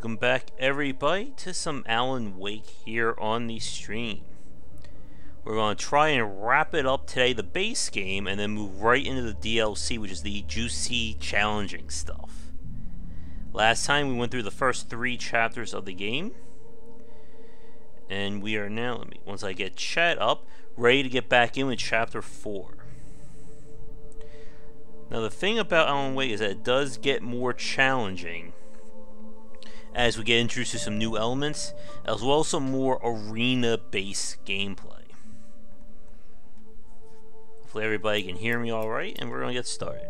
Welcome back, everybody, to some Alan Wake here on the stream. We're going to try and wrap it up today, the base game, and then move right into the DLC, which is the juicy, challenging stuff. Last time we went through the first 3 chapters of the game, and we are now, once I get chat up, ready to get back in with chapter 4. Now the thing about Alan Wake is that it does get more challenging as we get introduced to some new elements, as well as some more arena-based gameplay. Hopefully everybody can hear me alright, and we're going to get started.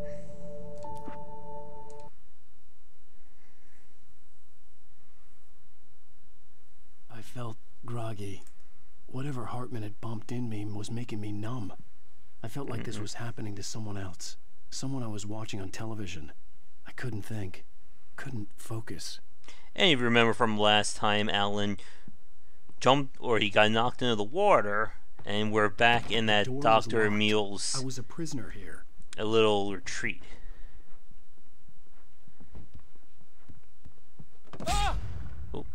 I felt groggy. Whatever Hartman had bumped in me was making me numb. I felt like this was happening to someone else. Someone I was watching on television. I couldn't think. Couldn't focus. And if you remember from last time, Alan jumped, or he got knocked into the water, and we're back in that Dr. Emil's I was a prisoner here. A little retreat. Ah! Oh.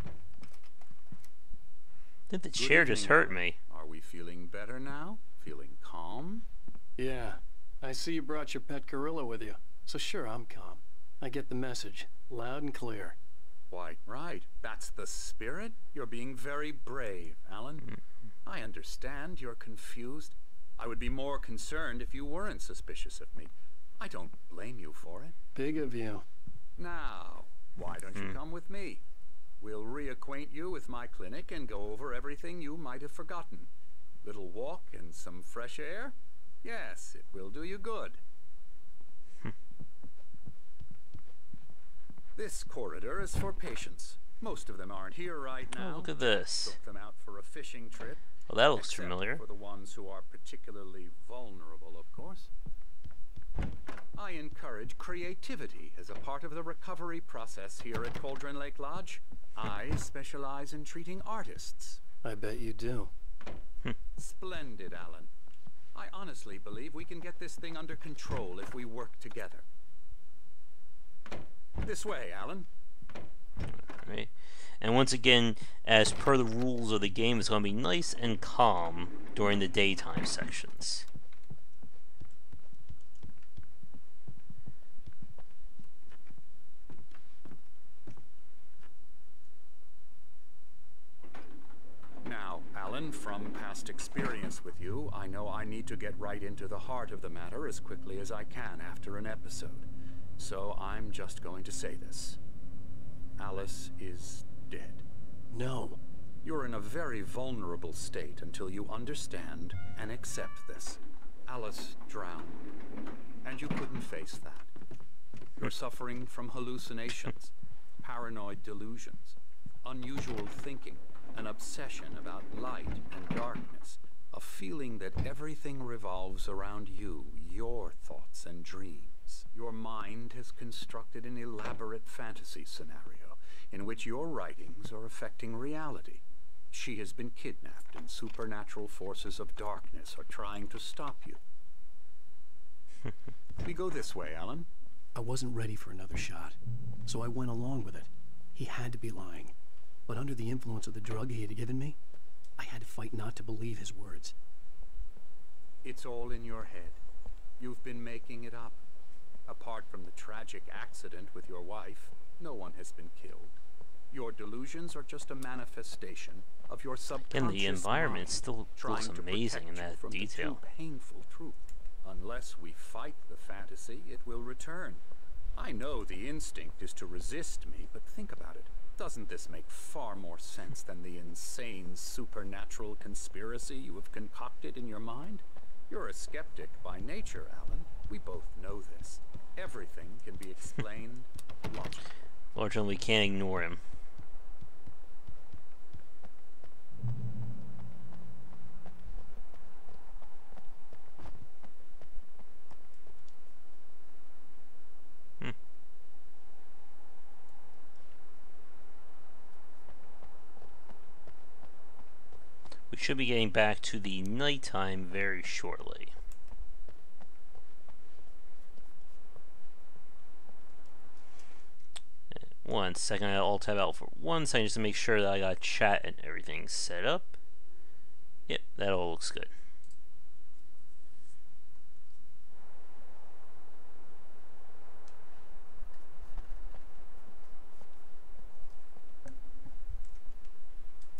I think the chair just hurt me. Are we feeling better now? Feeling calm? Yeah. I see you brought your pet gorilla with you. So sure, I'm calm. I get the message. Loud and clear. Why, right. That's the spirit. You're being very brave, Alan. I understand you're confused. I would be more concerned if you weren't suspicious of me. I don't blame you for it. Big of you. Now, why don't you come with me? We'll reacquaint you with my clinic and go over everything you might have forgotten. Little walk and some fresh air? Yes, it will do you good. This corridor is for patients. Most of them aren't here right now. Oh, look at this. Took them out for a fishing trip. Well, that looks Except familiar. for the ones who are particularly vulnerable, of course. I encourage creativity as a part of the recovery process here at Cauldron Lake Lodge. I specialize in treating artists. I bet you do. Splendid, Alan. I honestly believe we can get this thing under control if we work together. This way, Alan. Right. And once again, as per the rules of the game, it's going to be nice and calm during the daytime sections. Now, Alan, from past experience with you, I know I need to get right into the heart of the matter as quickly as I can after an episode. So I'm just going to say this. Alice is dead. No. You're in a very vulnerable state until you understand and accept this. Alice drowned, and you couldn't face that. You're suffering from hallucinations, paranoid delusions, unusual thinking, an obsession about light and darkness, a feeling that everything revolves around you, your thoughts and dreams. Your mind has constructed an elaborate fantasy scenario in which your writings are affecting reality. She has been kidnapped and supernatural forces of darkness are trying to stop you. We go this way, Alan. I wasn't ready for another shot, so I went along with it. He had to be lying. But under the influence of the drug he had given me, I had to fight not to believe his words. It's all in your head. You've been making it up. Apart from the tragic accident with your wife, no one has been killed. Your delusions are just a manifestation of your subconscious And the environment mind still looks trying to amazing in protect you that from detail. The too painful truth. Unless we fight the fantasy, it will return. I know the instinct is to resist me, but think about it. Doesn't this make far more sense than the insane supernatural conspiracy you have concocted in your mind? You're a skeptic by nature, Alan. We both know this. Everything can be explained logically. Fortunately, we can't ignore him. We should be getting back to the nighttime very shortly. One second, I'll alt tab out for 1 second just to make sure that I got chat and everything set up. Yep, that all looks good.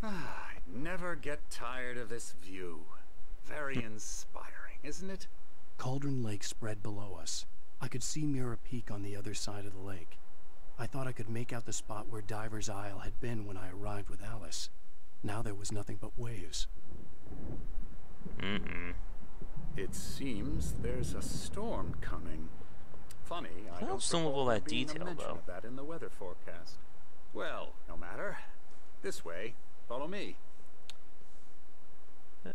I never get tired of this view. Very inspiring, isn't it? Cauldron Lake spread below us. I could see Mirror Peak on the other side of the lake. I thought I could make out the spot where Diver's Isle had been when I arrived with Alice. Now there was nothing but waves. It seems there's a storm coming. Funny, I don't some of all recall that there being a detail, mention though. of that in the weather forecast. Well, no matter. This way. Follow me.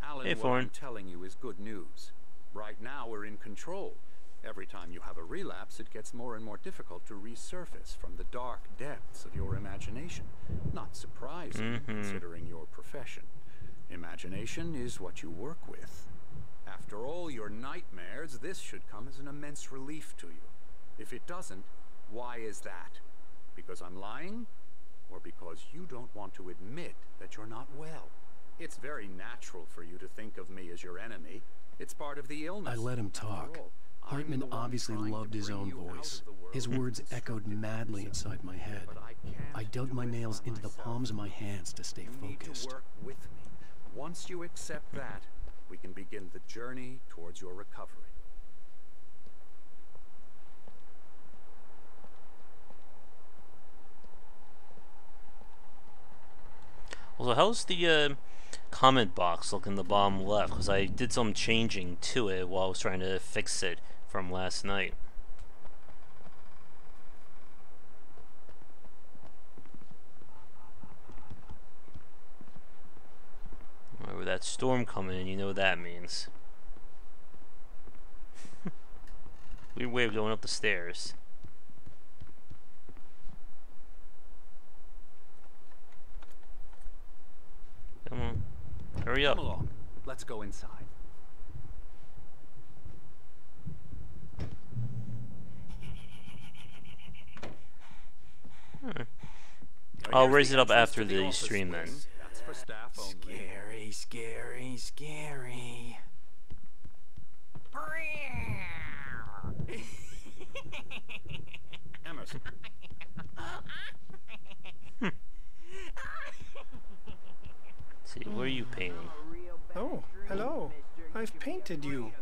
Alan, Hey, what Thorn. I'm telling you is good news. Right now we're in control. Every time you have a relapse, it gets more and more difficult to resurface from the dark depths of your imagination. Not surprising, considering your profession. Imagination is what you work with. After all your nightmares, this should come as an immense relief to you. If it doesn't, why is that? Because I'm lying? Or because you don't want to admit that you're not well? It's very natural for you to think of me as your enemy. It's part of the illness. I let him talk. Hartman obviously loved his own voice. His words echoed madly inside my head. I dug my nails into the palms of my hands to stay You need to focused. work with me. Once you accept that, we can begin the journey towards your recovery. Also, how's the comment box look in the bottom left? Because I did some changing to it while I was trying to fix it from last night. With that storm coming in, you know what that means. Weird way of going up the stairs. Come on. Hurry up. Come along. Let's go inside. I'll Here's raise the it up entrance after to the the office stream wing. then. That's for staff only. Scary, scary, scary. Emerson. See, what are you painting? Oh, hello. I've painted you.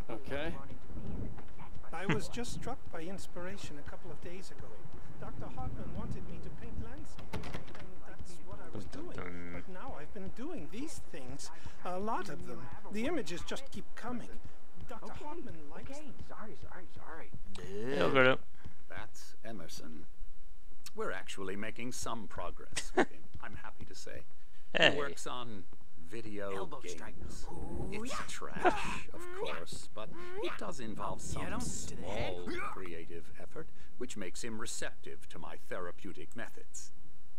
Okay. I was just struck by inspiration a couple of days ago. Dr. Hartman wanted me to paint landscapes, and that's what I was doing. But now I've been doing these things, a lot of them. The images just keep coming. Dr. Hartman likes them. Sorry. Hey, Alberto. That's Emerson. We're actually making some progress with him, I'm happy to say. Hey. He works on video games. It's trash, of course, but it does involve some small creative effort, which makes him receptive to my therapeutic methods.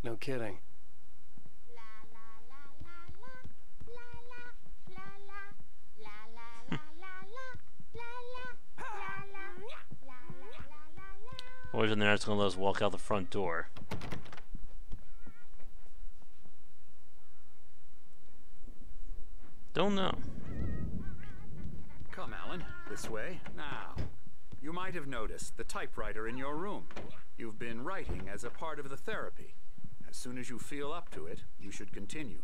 No kidding. Boys in there, it's gonna let us walk out the front door. Don't know. Come, Alan, this way. Now, you might have noticed the typewriter in your room. You've been writing as a part of the therapy. As soon as you feel up to it, you should continue.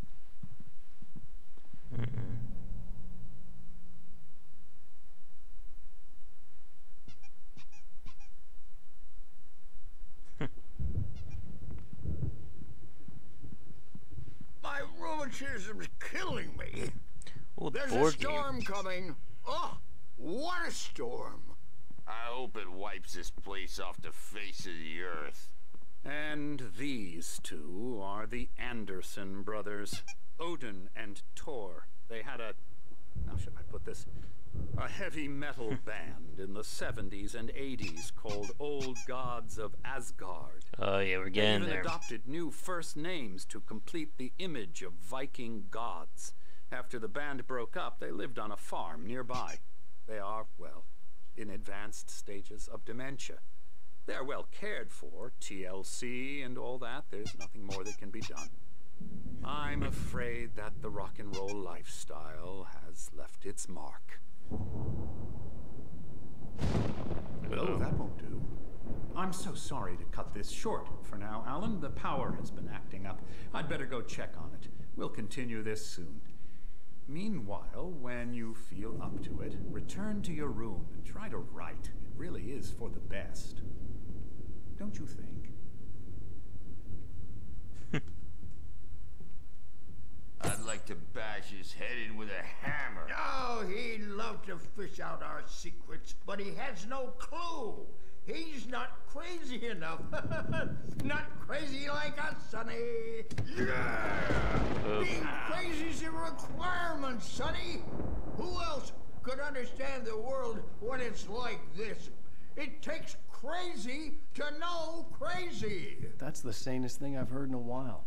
My rheumatism's killing me. Oh, There's a board game. storm coming. Oh, what a storm. I hope it wipes this place off the face of the earth. And these two are the Anderson brothers, Odin and Thor. They had a, how should I put this, a heavy metal band in the 70s and 80s called Old Gods of Asgard. Oh yeah, we're They getting even there. adopted new first names to complete the image of Viking gods. After the band broke up, they lived on a farm nearby. They are, well, in advanced stages of dementia. They're well cared for, TLC and all that. There's nothing more that can be done. I'm afraid that the rock and roll lifestyle has left its mark. Well, that won't do. I'm so sorry to cut this short for now, Alan. The power has been acting up. I'd better go check on it. We'll continue this soon. Meanwhile, when you feel up to it, return to your room and try to write. It really is for the best. Don't you think? I'd like to bash his head in with a hammer. Oh, he'd love to fish out our secrets, but he has no clue. He's not crazy enough. Not crazy like us, Sonny. Yeah! Being crazy's a requirement, Sonny. Who else could understand the world when it's like this? It takes crazy to know crazy. That's the sanest thing I've heard in a while.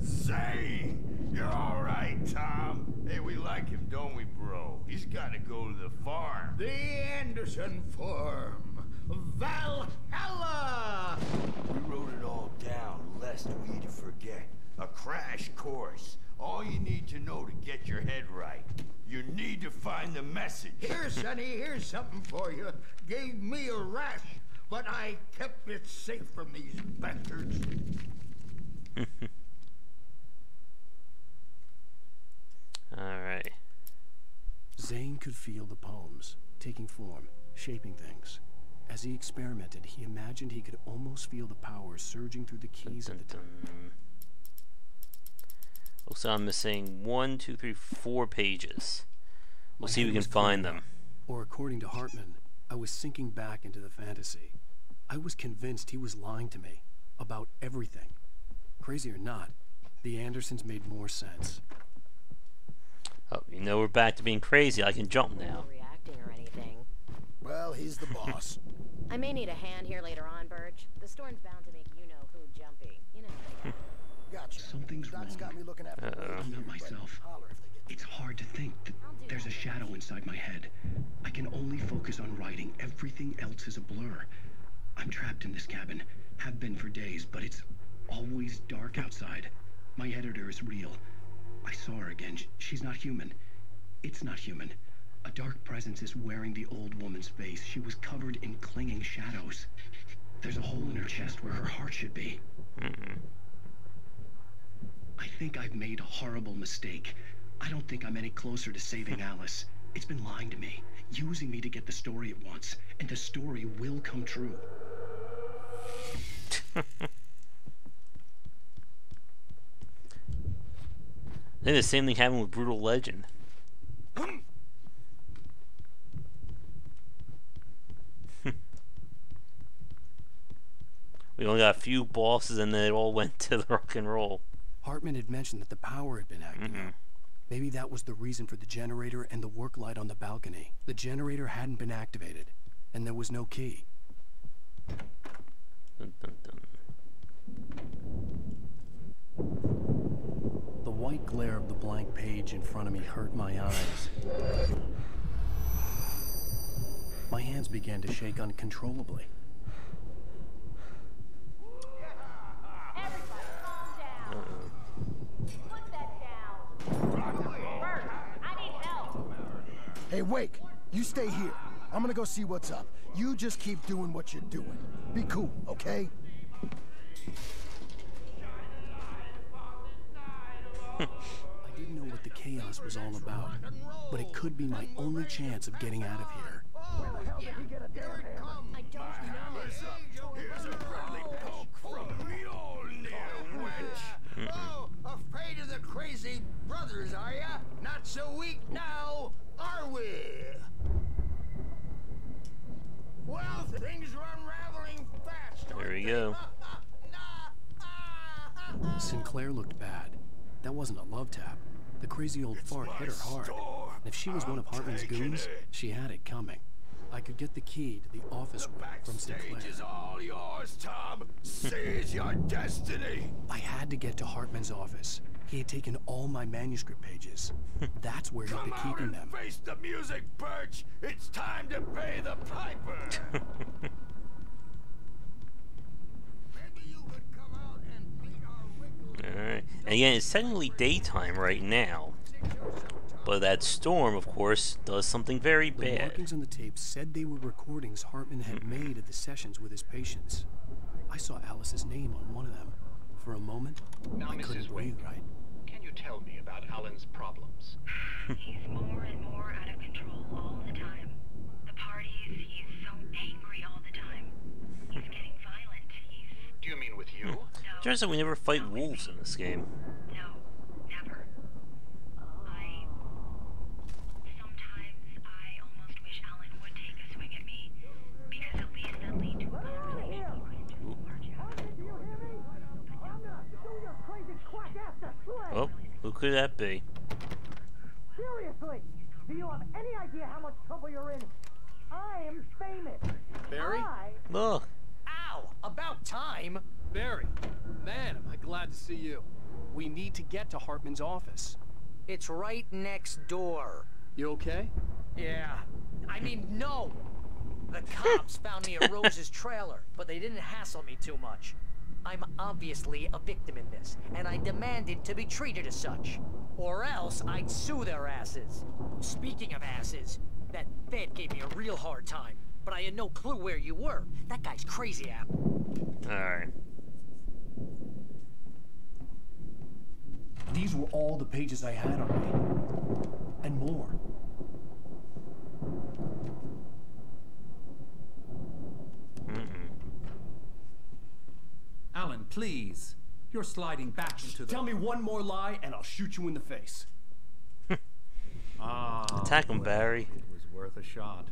Zane! You're all right, Tom. Hey, we like him, don't we, bro? He's got to go to the farm. The Anderson Farm. Valhalla! We wrote it all down, lest we forget. A crash course. All you need to know to get your head right. You need to find the message. Here, Sonny, here's something for you. Gave me a rash, but I kept it safe from these bastards. Alright. Zane could feel the poems, taking form, shaping things. As he experimented, he imagined he could almost feel the power surging through the keys of the Looks like I'm missing 1, 2, 3, 4 pages. We'll see if we can find them. Or according to Hartman, I was sinking back into the fantasy. I was convinced he was lying to me about everything. Crazy or not, the Andersons made more sense. Oh, you know we're back to being crazy. I can jump now. Reacting or anything. Well, he's the boss. I may need a hand here later on, Birch. The storm's bound to make you-know-who jumpy. You know how they are. Gotcha. Something's Doc's wrong. got me looking after I'm not myself. It's hard to think that there's a shadow inside my head. I can only focus on writing. Everything else is a blur. I'm trapped in this cabin. Have been for days, but it's always dark outside. My editor is real. I saw her again. She's not human. It's not human. A dark presence is wearing the old woman's face. She was covered in clinging shadows. There's a hole in her chest where her heart should be. I think I've made a horrible mistake. I don't think I'm any closer to saving Alice. It's been lying to me, using me to get the story it wants, and the story will come true. I think the same thing happened with Brutal Legend. We only got a few bosses and then it all went to the rock and roll. Hartman had mentioned that the power had been acting up. Maybe that was the reason for the generator and the work light on the balcony. The generator hadn't been activated, and there was no key. Dun, dun, dun. The white glare of the blank page in front of me hurt my eyes. My hands began to shake uncontrollably. Everybody calm down. Put that down. Bert, I need help. Hey, Wake, you stay here. I'm gonna go see what's up. You just keep doing what you're doing. Be cool, okay? I didn't know what the chaos was all about, but it could be my only chance of getting out of here. I don't know. Here's a friendly poke from Mjolnir, witch. Oh, afraid of the crazy brothers, are ya? Not so weak now, are we? Well, things are unraveling fast. There we go. Sinclair looked bad. That wasn't a love tap. The crazy old fart hit her hard. And if she was one of Hartman's goons, she had it coming. I could get the key to the office room from Sinclair. Backstage is all yours, Tom. Seize your destiny. I had to get to Hartman's office. He had taken all my manuscript pages. That's where he'd Come be out keeping and them. face the music, Birch. It's time to pay the piper. Maybe you would come out and beat our wrinkles. Alright. And again, it's technically daytime right now. But that storm, of course, does something very The bad. markings on the tape said they were recordings Hartman had made at the sessions with his patients. I saw Alice's name on one of them. For a moment, Now, I couldn't Mrs. breathe Wake, right. can you tell me about Alan's problems? He's more and more out of control all the time. The parties, he's so angry all the time. He's getting violent. Do you mean with you? Turns out we never fight wolves in this game. No, never. Sometimes I almost wish Alan would take a swing at me, because at least that'd lead to a conversation. Oh, who could that be? Seriously, do you have any idea how much trouble you're in? I am famous. Barry? Look. Ow! About time! Barry, man, am I glad to see you. We need to get to Hartman's office. It's right next door. You okay? Yeah. I mean, no! The cops found me at Rose's trailer, but they didn't hassle me too much. I'm obviously a victim in this, and I demanded to be treated as such. Or else I'd sue their asses. Speaking of asses, that Fed gave me a real hard time, but I had no clue where you were. That guy's crazy, Apple. Alright. These were all the pages I had on me. And more. Alan, please. You're sliding back into the... Tell me one more lie and I'll shoot you in the face. Attack him, Barry. It was worth a shot.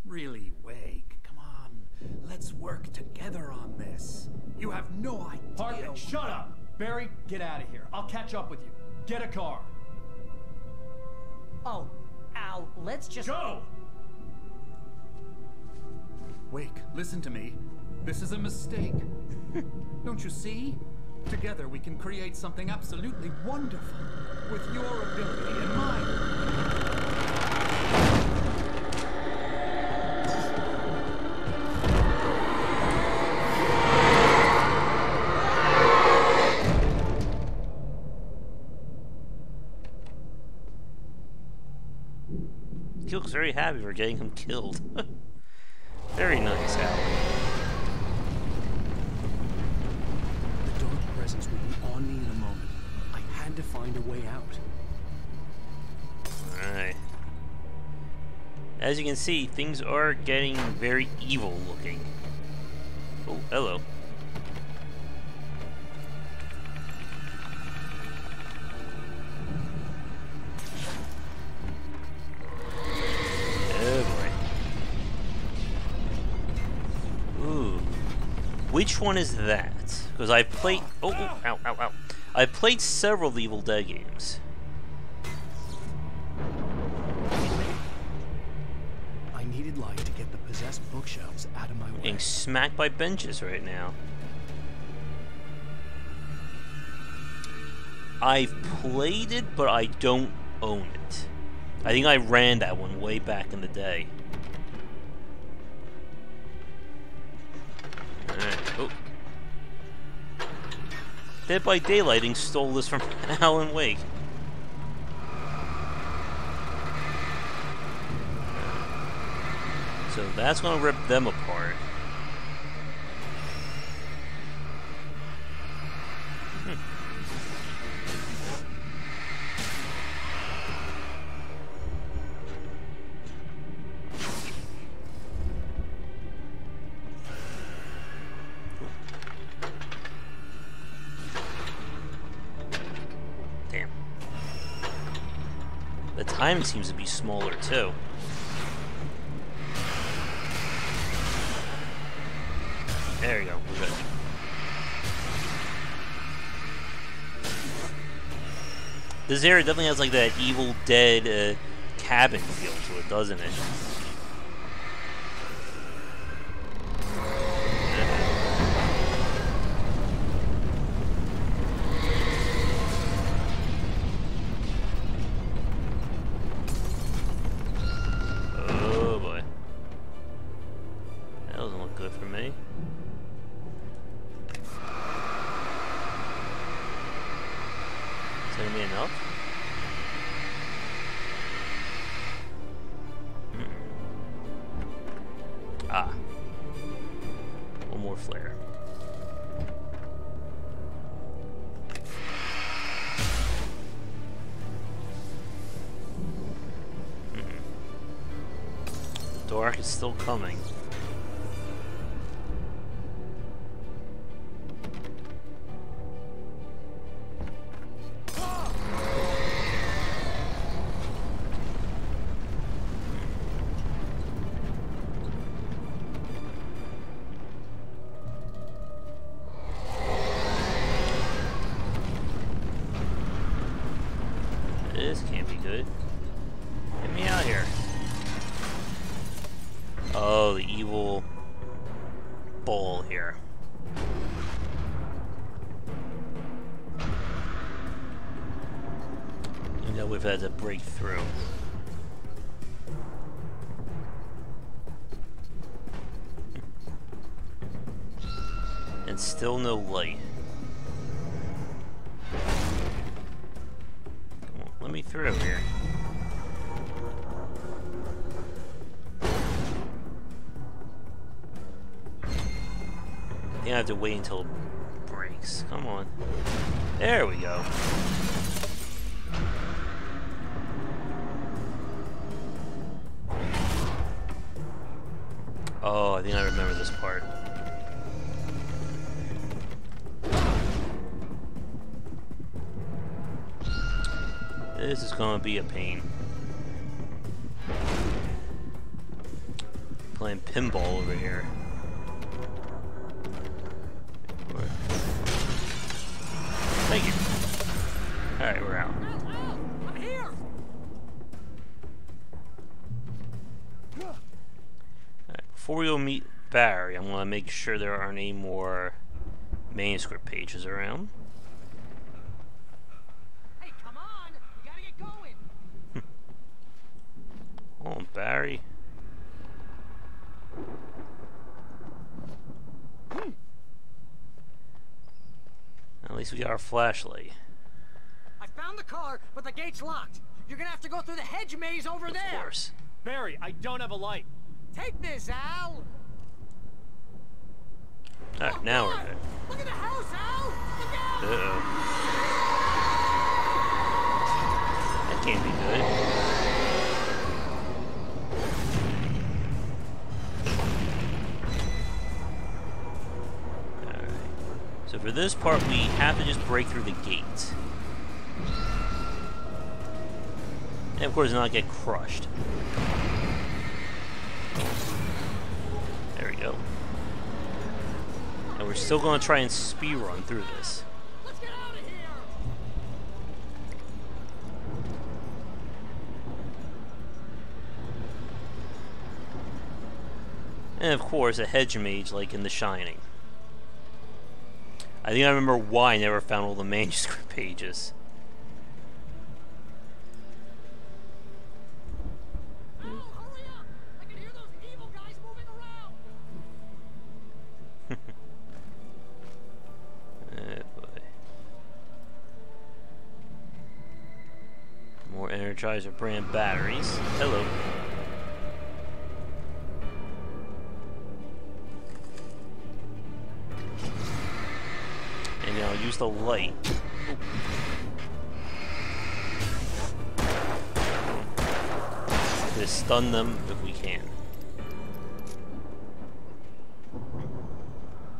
Really, Wake. Come on. Let's work together on this. You have no idea... Hartman, shut up! Barry, get out of here. I'll catch up with you. Get a car. Oh, Al, let's just... Go! Wake, listen to me. This is a mistake. Don't you see? Together we can create something absolutely wonderful. With your ability and mine. He looks very happy for getting him killed. Very nice, Alan. The dark presence would be on me in a moment. I had to find a way out. Alright. As you can see, things are getting very evil looking. Oh, hello. Which one is that? Because I've played... Oh, ow, ow, ow. I've played several Evil Dead games. I needed light to get the possessed bookshelves out of my way. Getting smacked by benches right now. I've played it, but I don't own it. I think I ran that one way back in the day. Oh. Dead by Daylighting stole this from Alan Wake. So that's gonna rip them apart. Timing seems to be smaller too. There you go. We're good. This area definitely has like that Evil Dead cabin feel to it, doesn't it? me. Is that gonna be enough? Ah. One more flare. The dark is still coming. This can't be good. Get me out here. Oh, the evil ball here. You know we've had to break through. And still no light. Come on, let me through here. I have to wait until it breaks. Come on. There we go. Oh, I think I remember this part. This is gonna be a pain. Playing pinball over here. Thank you. Alright, we're out. I'm here. Alright, before we go meet Barry, I'm gonna make sure there aren't any more manuscript pages around. Hey, come on! You gotta get going. Oh, Barry. At least we got our flashlight. I found the car, but the gate's locked. You're gonna have to go through the hedge maze over there. Of course. Barry, I don't have a light. Take this, Al. Alright, now we're good. Look at the house, Al. Look out. Uh-oh. That can't be good. So for this part, we have to just break through the gate. And of course not get crushed. There we go. And we're still going to try and speed run through this. Let's get out of here. And of course, a hedge mage like in The Shining. I think I remember why I never found all the manuscript pages. Al, hurry up! I can hear those evil guys moving around. Oh boy. More Energizer brand batteries. Hello. And I'll use the light. To stun them if we can.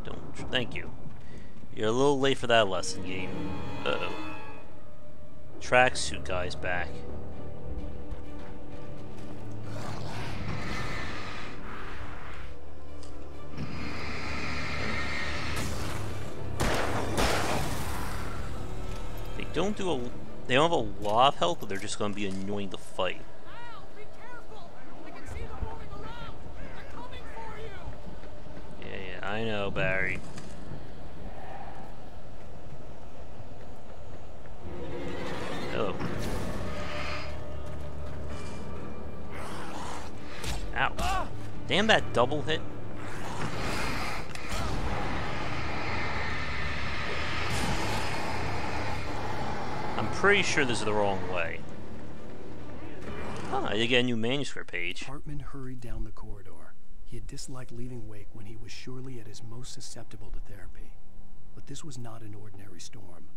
Don't. Thank you. You're a little late for that lesson, game. Uh-oh. Tracksuit guy's back. They don't have a lot of health, but they're just going to be annoying to fight. Al, be careful! I can see them moving around. They're coming for you. Yeah, I know, Barry. Hello. Ow. Damn that double hit. pretty sure this is the wrong way. I did get a new manuscript page. Hartman hurried down the corridor. He had disliked leaving Wake when he was surely at his most susceptible to therapy. But this was not an ordinary storm.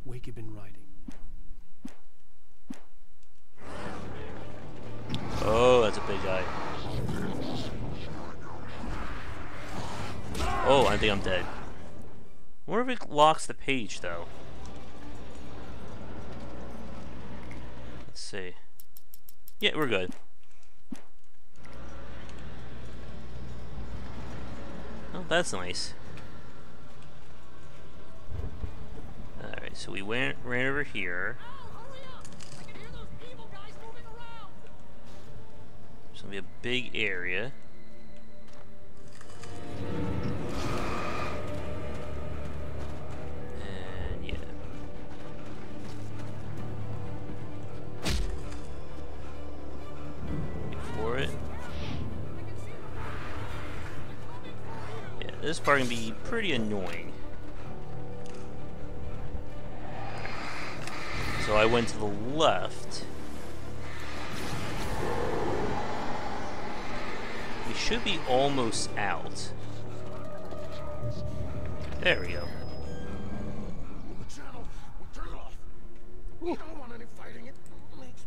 Wake had been writing. Oh, that's a big guy. Oh, I think I'm dead. I wonder if it locks the page, though. Let's see. Yeah, we're good. Oh, that's nice. Alright, so we ran over here. It's gonna be a big area. And yeah. For it. Yeah, this part can be pretty annoying. So I went to the left. We should be almost out. There we go. The channel, turn it off. We don't want any fighting. It makes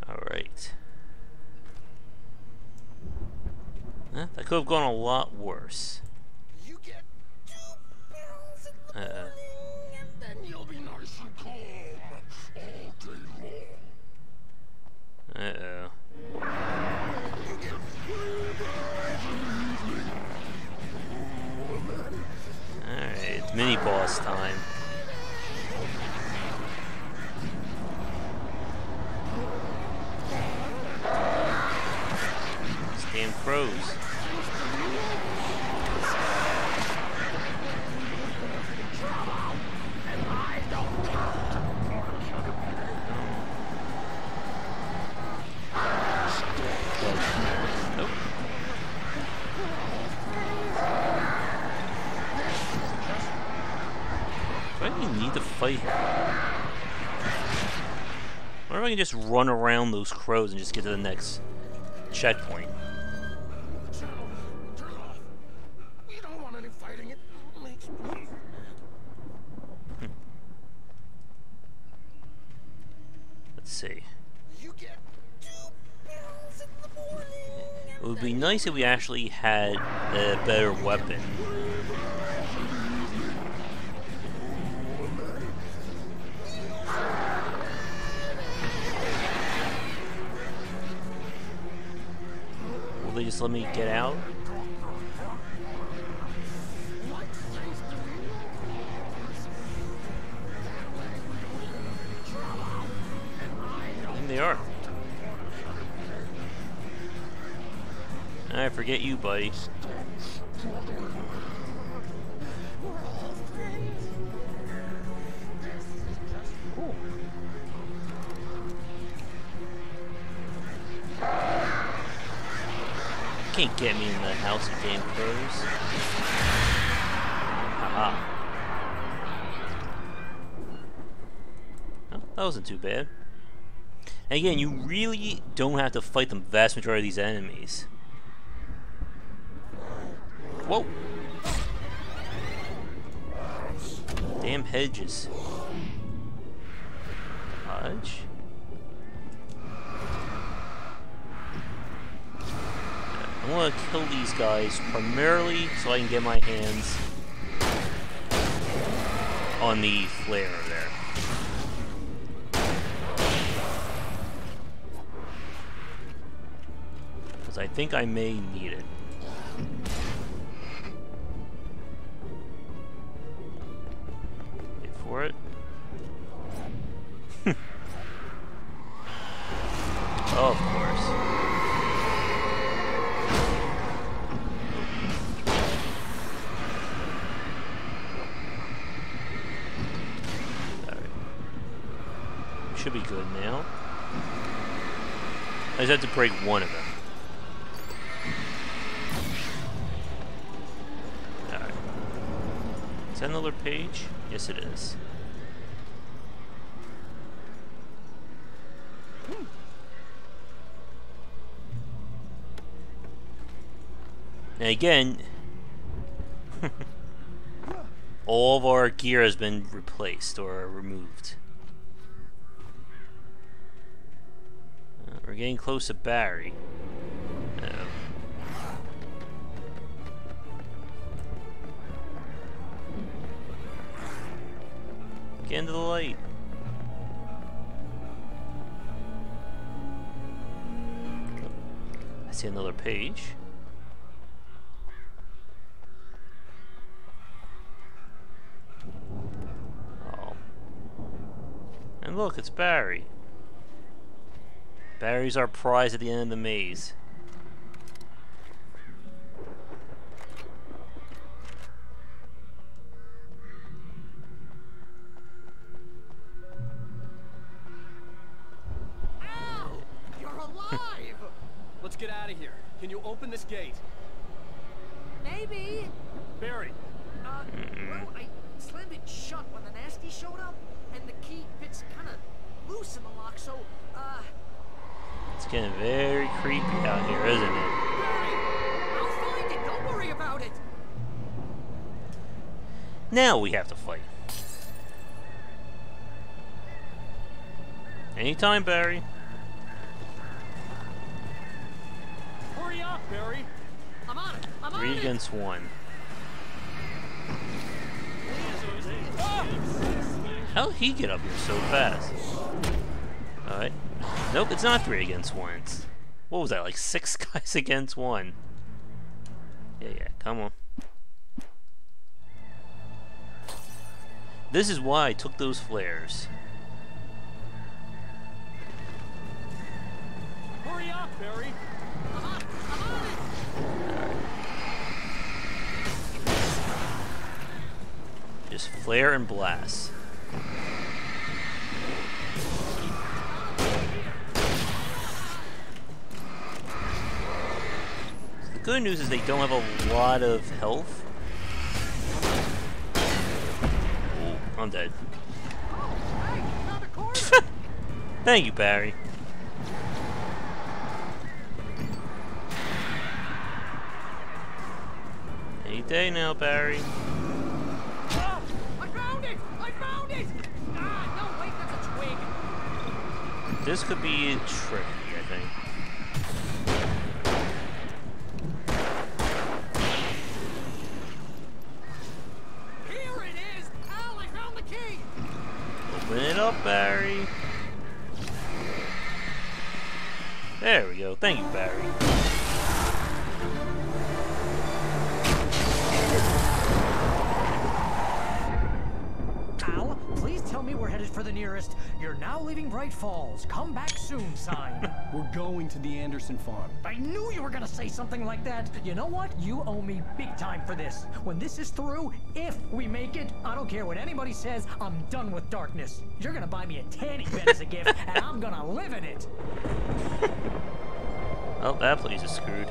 Alright. That could have gone a lot worse. You get 2 pills in the morning, and then you'll be nice and calm all day long. Uh-oh. You get 3 pills in the evening. Alright, it's mini-boss time. These damn crows. Nope. Do I even need to fight him? I wonder if I can just run around those crows and just get to the next checkpoint. The channel, turn it off. We don't want any fighting. It makes Let's see. You get 2 pills in the morning. It would be nice if we actually had a better weapon. Will they just let me get out? I think they are. I forget you, buddy. Cool. Can't get me in the house of damn crows. Haha. Oh, that wasn't too bad. And again, you really don't have to fight the vast majority of these enemies. Whoa! Damn hedges. Dodge. I want to kill these guys primarily so I can get my hands on the flare there. Because I think I may need it. Wait for it. Oh, of course. Should be good now. I just have to break one of them. Alright. Is that another page? Yes, it is. And again, all of our gear has been replaced or removed. We're getting close to Barry. Get into the light. I see another page. Oh. And look, it's Barry. Barry's our prize at the end of the maze. Let's get out of here. Can you open this gate? Maybe. Barry. Well, I slammed it shut when the nasty showed up, and the key fits kind of loose in the lock, so, It's getting very creepy out here, isn't it? Barry, I'll find it. Don't worry about it. Now we have to fight. Anytime, Barry. Hurry up, Barry. I'm on it. I'm on it. 3 against 1. How'd he get up here so fast? Alright. Nope, it's not 3 against 1. It's, what was that, like 6 guys against 1? Yeah, come on. This is why I took those flares. Hurry up, Barry. I'm on it. Just flare and blast. The good news is they don't have a lot of health. Ooh, I'm dead. Thank you, Barry. Any day now, Barry. Oh, I found it! I found it! Ah, no, wait, that's a twig. This could be tricky, I think. Here it is! Al, I found the key! Open it up, Barry. There we go. Thank you, Barry. Al, please tell me we're headed for the nearest "You're now leaving Bright Falls. Come back soon" sign. We're going to the Anderson farm. I knew you were gonna say something like that. You know what? You owe me big time for this. When this is through, if we make it, I don't care what anybody says, I'm done with darkness. You're gonna buy me a tanning bed as a gift, and I'm gonna live in it. Oh, that place is screwed.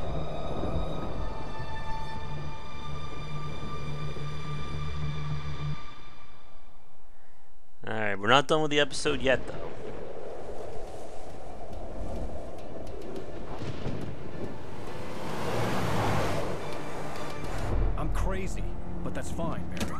Alright, we're not done with the episode yet, though. I'm crazy, but that's fine, Barry.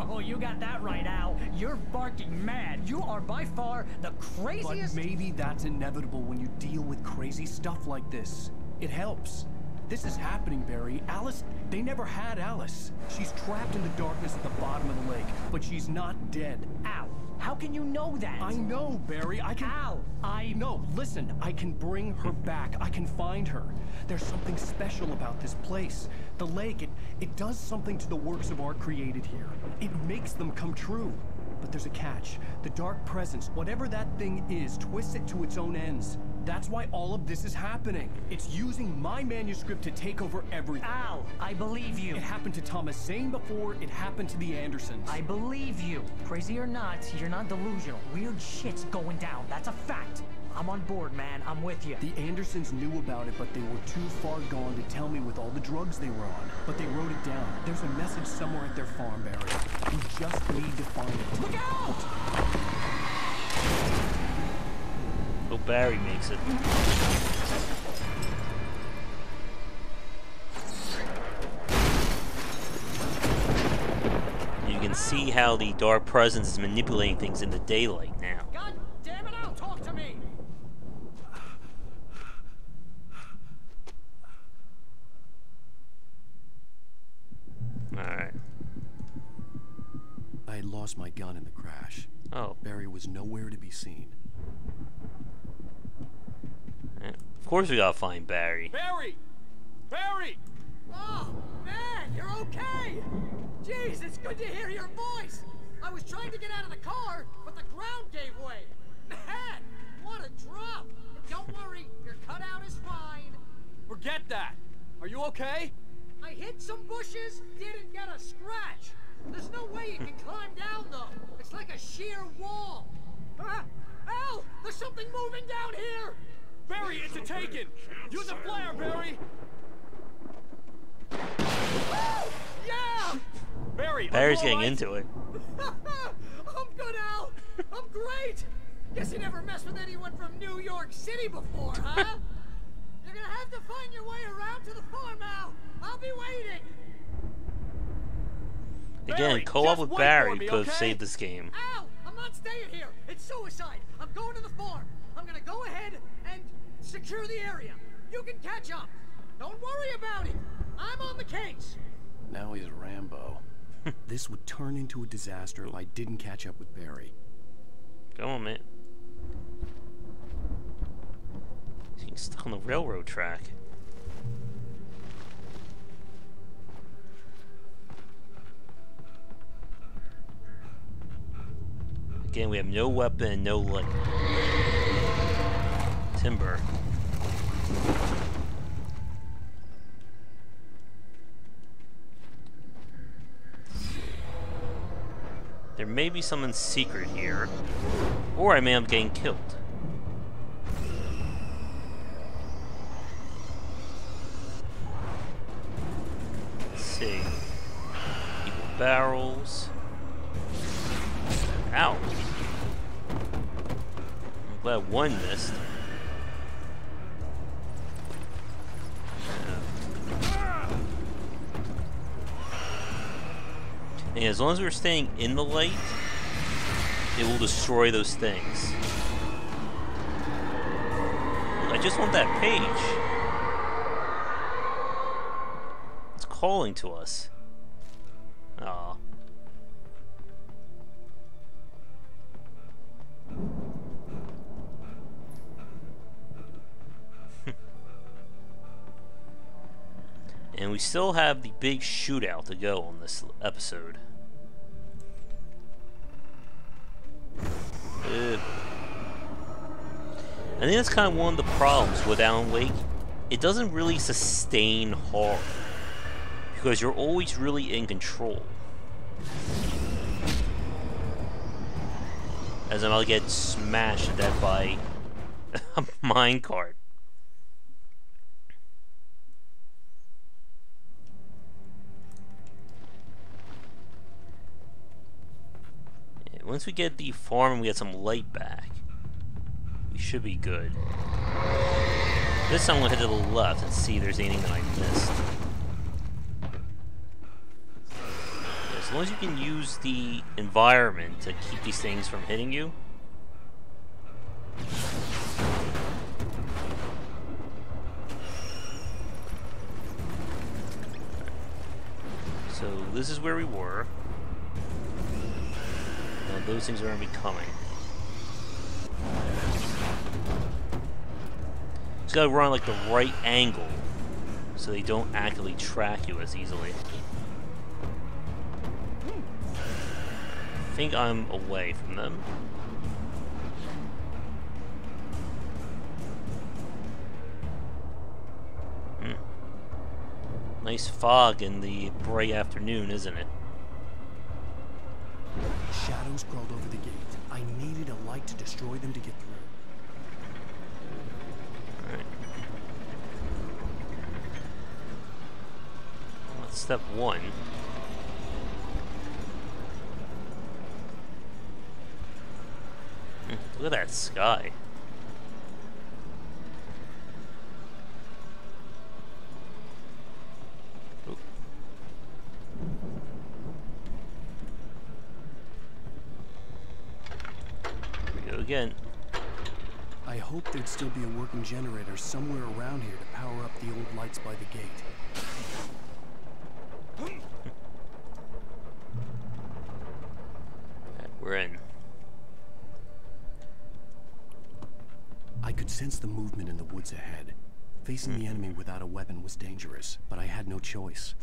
Oh, you got that right, Al. You're barking mad. You are by far the craziest. But maybe that's inevitable when you deal with crazy stuff like this. It helps. This is happening, Barry. Alice, they never had Alice. She's trapped in the darkness at the bottom of the lake, but she's not dead. Al, how can you know that? I know, Barry. I can... Al, No, listen. I can bring her back. I can find her. There's something special about this place. The lake, it does something to the works of art created here. It makes them come true. But there's a catch. The dark presence, whatever that thing is, twists it to its own ends. That's why all of this is happening. It's using my manuscript to take over everything. Al, I believe you. It happened to Thomas Zane before, it happened to the Andersons. I believe you. Crazy or not, you're not delusional. Weird shit's going down. That's a fact. I'm on board, man. I'm with you. The Andersons knew about it, but they were too far gone to tell me with all the drugs they were on. But they wrote it down. There's a message somewhere at their farm, Barry. You just need to find it. Look out! Oh, Barry makes it. You can see how the dark presence is manipulating things in the daylight now. God damn it, Al, talk to me! Alright. I had lost my gun in the crash. Oh. Barry was nowhere to be seen. Of course we gotta find Barry. Barry! Barry! Oh, man, you're okay! Jeez, it's good to hear your voice! I was trying to get out of the car, but the ground gave way! Man, what a drop! Don't worry, your cutout is fine. Forget that! Are you okay? I hit some bushes, didn't get a scratch. There's no way you can climb down, though. It's like a sheer wall. Al, there's something moving down here! Barry, it's a taken! Use a flare, Barry! Yeah! Barry, Barry's getting into it. I'm good, Al. I'm great. Guess you never messed with anyone from New York City before, huh? You're gonna have to find your way around to the farm, Al. I'll be waiting. Again, co-op with Barry could have saved this game. Al, I'm not staying here. It's suicide. I'm going to the farm. I'm gonna go ahead and secure the area. You can catch up. Don't worry about it. I'm on the case. Now he's Rambo. This would turn into a disaster if I didn't catch up with Barry. Come on, man. He's stuck on the railroad track. Again, we have no weapon and no light. Timber. There may be something secret here, or I may end up getting killed. Let's see. Equal barrels. Ow. I'm glad one missed. And as long as we're staying in the light, it will destroy those things. I just want that page. It's calling to us. Aw. And we still have the big shootout to go on this episode. I think that's kind of one of the problems with Alan Wake. It doesn't really sustain horror, because you're always really in control. As I'm about to get smashed to death by a minecart. Once we get the farm and we get some light back, we should be good. This time I'm going to head to the left and see if there's anything that I missed. As long as you can use the environment to keep these things from hitting you. So this is where we were. Those things are going to be coming. Just gotta run like the right angle so they don't actively track you as easily. I think I'm away from them. Nice fog in the bright afternoon, isn't it? Shadows crawled over the gate. I needed a light to destroy them to get through. step 1. Look at that sky. Ooh. Here we go again. I hoped there'd still be a working generator somewhere around here to power up the old lights by the gate. We're in. I could sense the movement in the woods ahead. Facing the enemy without a weapon was dangerous, but I had no choice.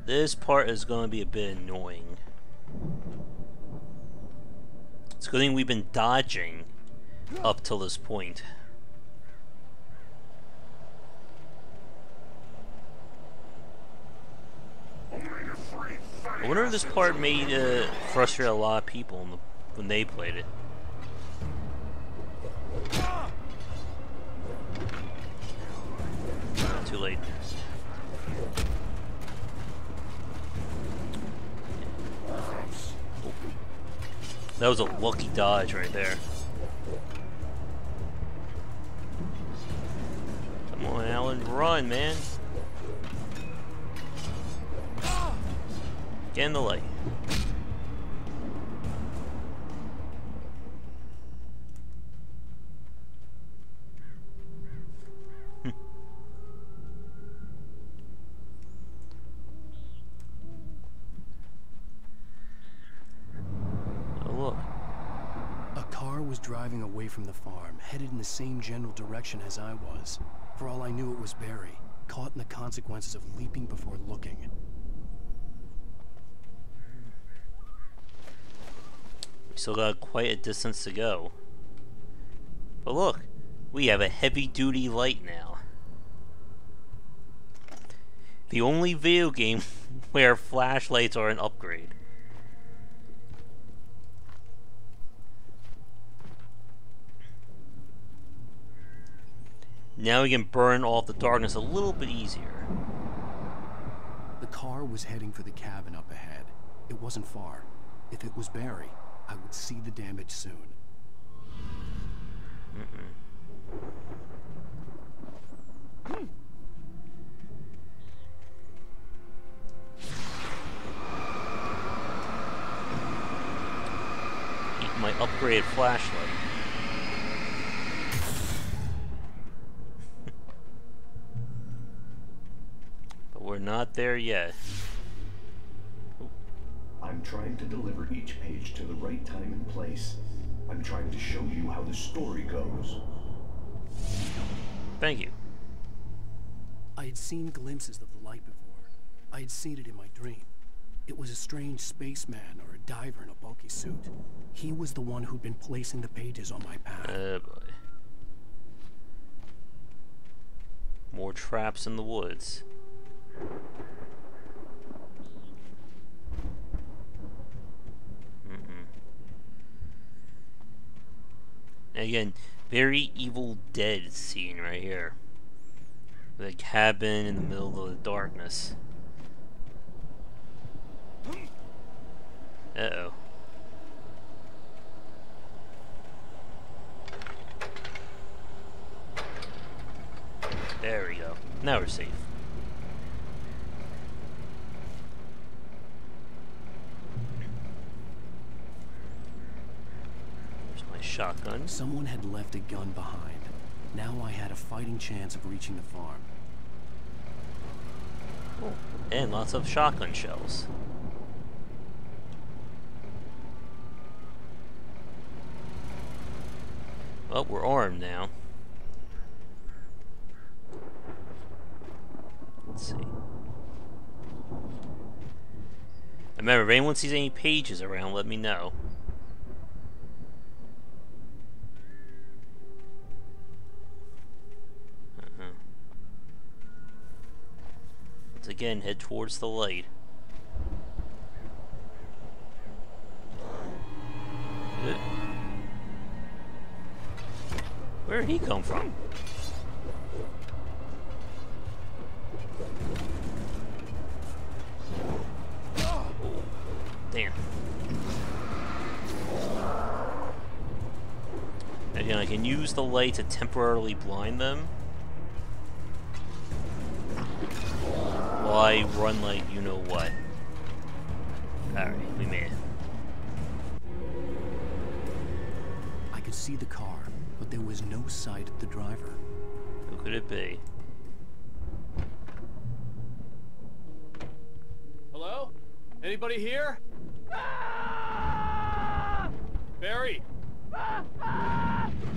This part is going to be a bit annoying. It's a good thing we've been dodging up till this point. I wonder if this part made frustrate a lot of people when they played it. Too late. Oh. That was a lucky dodge right there. Come on, Alan, run, man. Get in the light. Was driving away from the farm, headed in the same general direction as I was. For all I knew, it was Barry, caught in the consequences of leaping before looking. We still got quite a distance to go. But look, we have a heavy-duty light now. The only video game where flashlights are an upgrade. Now we can burn off the darkness a little bit easier. The car was heading for the cabin up ahead. It wasn't far. If it was Barry, I would see the damage soon. Eat my upgraded flashlight. We're not there yet. I'm trying to deliver each page to the right time and place. I'm trying to show you how the story goes. Thank you. I had seen glimpses of the light before. I had seen it in my dream. It was a strange spaceman or a diver in a bulky suit. He was the one who'd been placing the pages on my path. Boy. More traps in the woods. Again, very Evil Dead scene right here. The cabin in the middle of the darkness. Uh-oh. There we go. Now we're safe. Shotgun. Someone had left a gun behind. Now I had a fighting chance of reaching the farm. Oh, and lots of shotgun shells. Well, we're armed now. Let's see. Remember, if anyone sees any pages around, let me know. Again, head towards the light. Good. Where did he come from? Again, I can use the light to temporarily blind them. While I run like you know what. Alright, we made it. I could see the car, but there was no sight of the driver. Who could it be? Hello? Anybody here? Ah! Barry!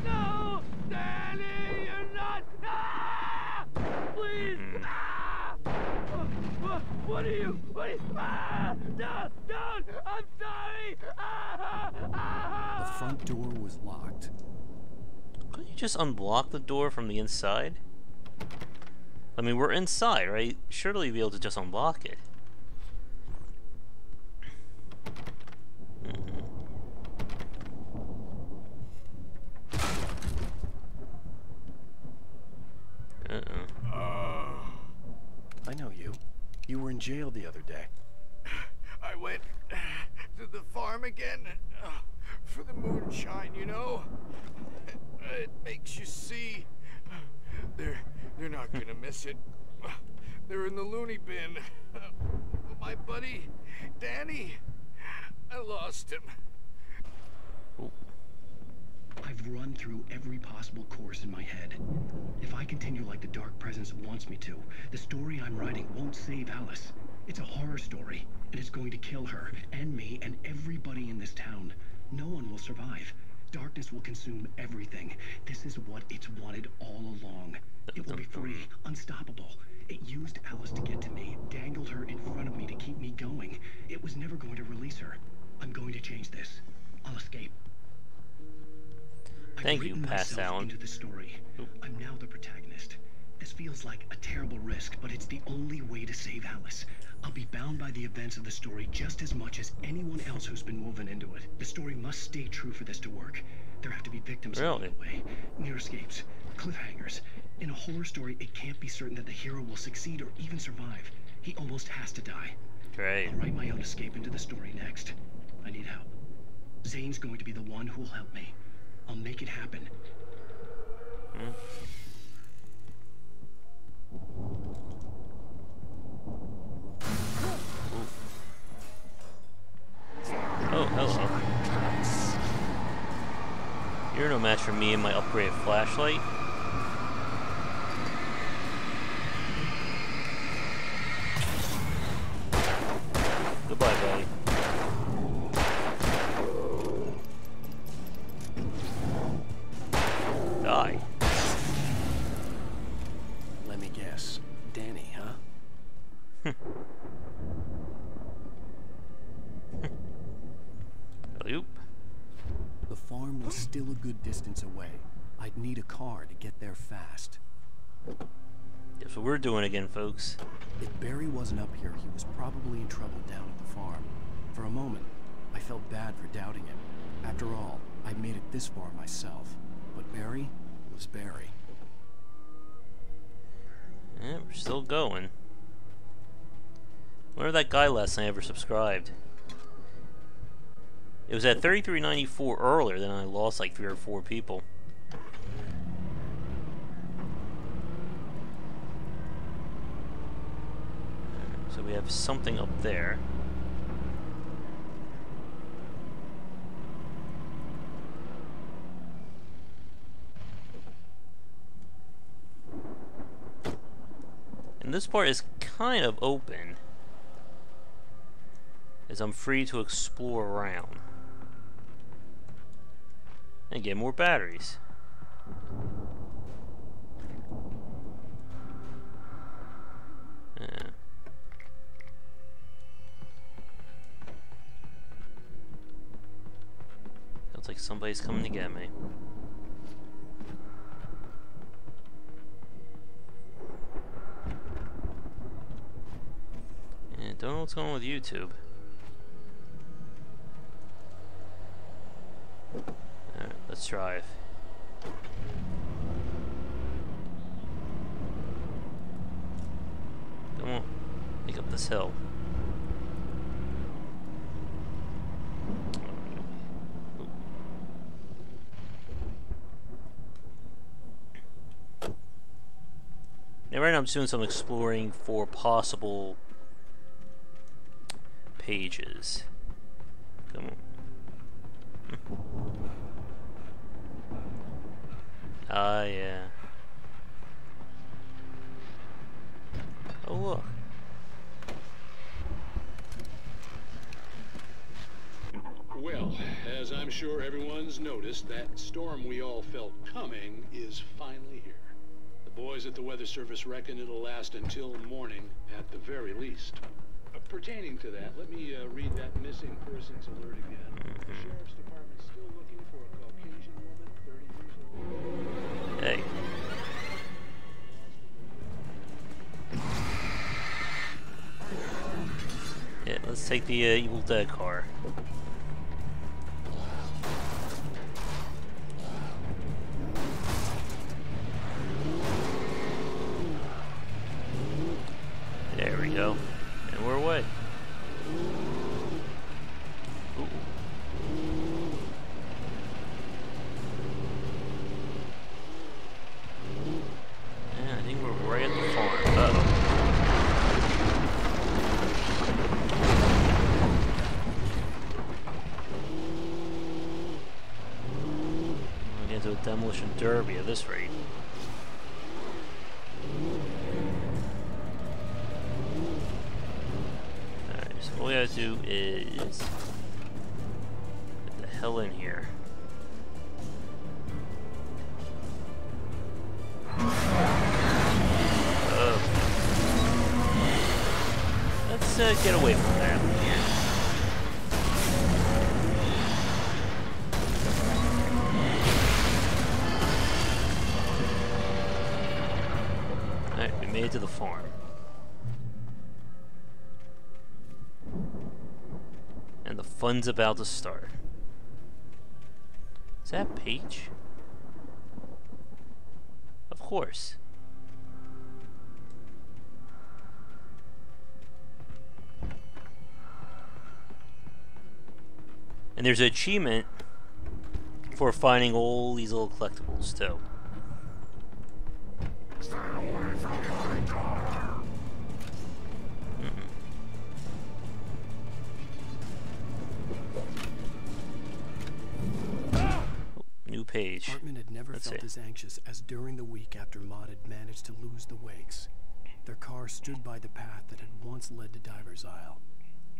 No! Danny, you're not! Ah! Please! Ah! What are you? No! Don't! I'm sorry! The front door was locked. Couldn't you just unblock the door from the inside? I mean, we're inside, right? Surely you'd be able to just unblock it. I know you. You were in jail the other day. I went to the farm again for the moonshine, you know? It makes you see. They're not gonna miss it. They're in the loony bin. My buddy, Danny, I lost him. I've run through every possible course in my head. If I continue like the Dark Presence wants me to, the story I'm writing won't save Alice. It's a horror story, and it's going to kill her, and me, and everybody in this town. No one will survive. Darkness will consume everything. This is what it's wanted all along. It will be free, unstoppable. It used Alice to get to me, dangled her in front of me to keep me going. It was never going to release her. I'm going to change this. I'll escape. Thank you, Past Alan. Into the story. I'm now the protagonist. This feels like a terrible risk, but it's the only way to save Alice. I'll be bound by the events of the story just as much as anyone else who's been woven into it. The story must stay true for this to work. There have to be victims along the way, near escapes, cliffhangers. In a horror story, it can't be certain that the hero will succeed or even survive. He almost has to die. Great. I'll write my own escape into the story next. I need help. Zane's going to be the one who'll help me. I'll make it happen. Oh, hello. You're no match for me and my upgraded flashlight. Goodbye, buddy. Die. Let me guess. Danny, huh? Oop. The farm was still a good distance away. I'd need a car to get there fast. That's what we're doing again, folks. If Barry wasn't up here, he was probably in trouble down at the farm. For a moment, I felt bad for doubting him. After all, I'd made it this far myself. But Barry was Barry. Yeah, we're still going. Wonder if that guy last night ever subscribed. It was at 33.94 earlier, then I lost like 3 or 4 people. So we have something up there. And this part is kind of open, as I'm free to explore around and get more batteries. Sounds like somebody's coming to get me. And don't know what's going on with YouTube. Alright, let's drive. Come on, make up this hill. right now I'm just doing some exploring for possible pages. Come on. Ah, yeah. Oh, look. Well, as I'm sure everyone's noticed, that storm we all felt coming is finally here. The boys at the Weather Service reckon it'll last until morning at the very least. Pertaining to that, let me read that missing persons alert again. The Sheriff's Department's still looking for a Caucasian woman, 30 years old. Hey. Yeah, let's take the Evil Dead car. There we go. And we're away. Ooh. Yeah, I think we're right at the farm. Uh-oh. We'll get into a demolition derby at this rate. All we gotta do is get the hell in here. Let's get away from there. Alright, we made it to the farm. And the fun's about to start. Is that Paige? Of course. And there's an achievement for finding all these little collectibles too. Stay away from my daughter. New page. Hartman had never felt as anxious as during the week after Maud had managed to lose the Wakes. Their car stood by the path that had once led to Diver's Isle.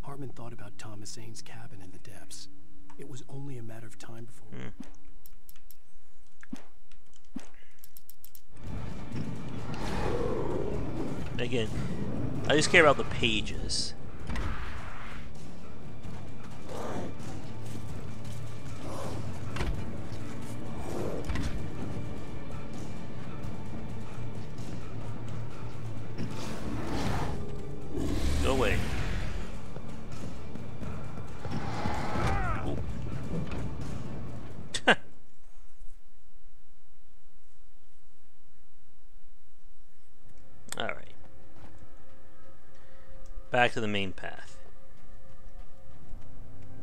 Hartman thought about Thomas Zane's cabin in the depths. It was only a matter of time before... Again, I just care about the pages. Go away. Alright. Back to the main path.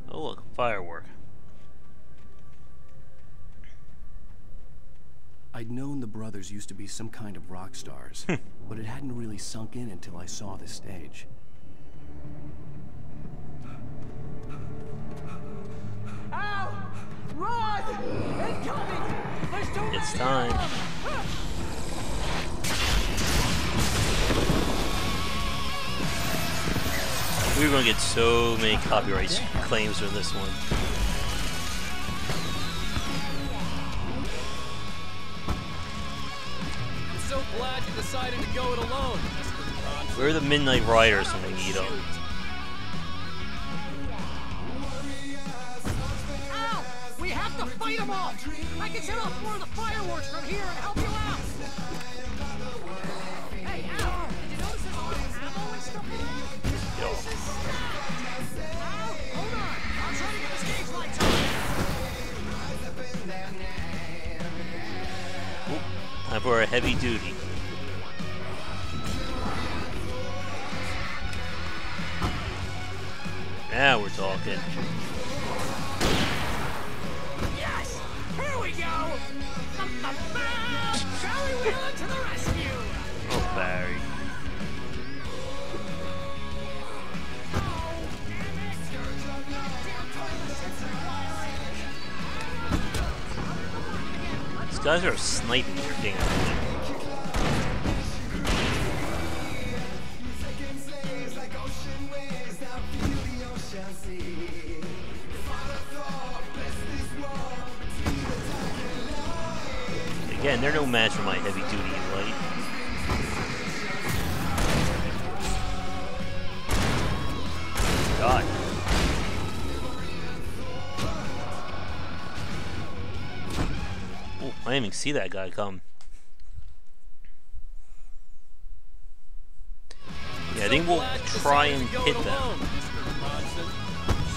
Oh look, firework. I'd known the brothers used to be some kind of rock stars, but it hadn't really sunk in until I saw the stage. Ow! Run! Incoming! There's too many It's time. We're gonna get so many copyright claims for this one. I'm so glad you decided to go it alone. We're the Midnight Riders when we need them. Ow! We have to fight them off! I can set off more of the fireworks from here and help you out! Hey, Al! Did you notice there's all this ammo and stuff around? Ow! Hold on! I'm trying to get the stage lights on! Time for a heavy duty. Now we're talking. Yes! Here we go! Charlie Wheeler to the rescue! Oh, bad. guys are sniping your thing. Again, they're no match for my heavy duty light. God. Oh, I didn't even see that guy come. Yeah, I think we'll try and hit them.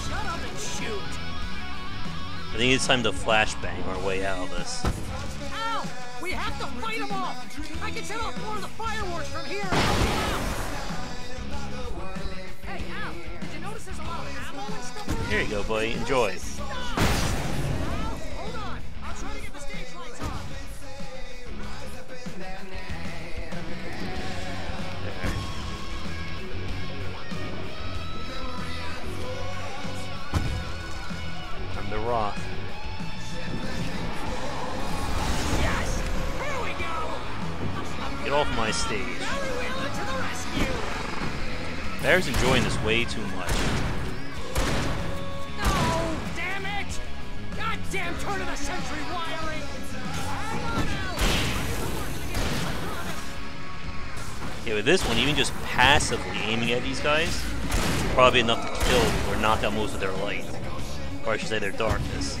Shut up and shoot. I think it's time to flashbang our way out of this. Al! We have to fight them off! I can set off more of the fireworks from here! Hey, Al! Did you notice there's a lot of ammo and stuff? Here you go, buddy. Enjoy. Hold on! I'll try to get the stage lights on! Time to rock. Yes! Here we go! Get off my stage. Bear's enjoying this way too much. No! Damn it! Goddamn turn of the century wiring! Yeah, with this one, even just passively aiming at these guys, probably enough to kill or knock out most of their light. Or I should say their darkness.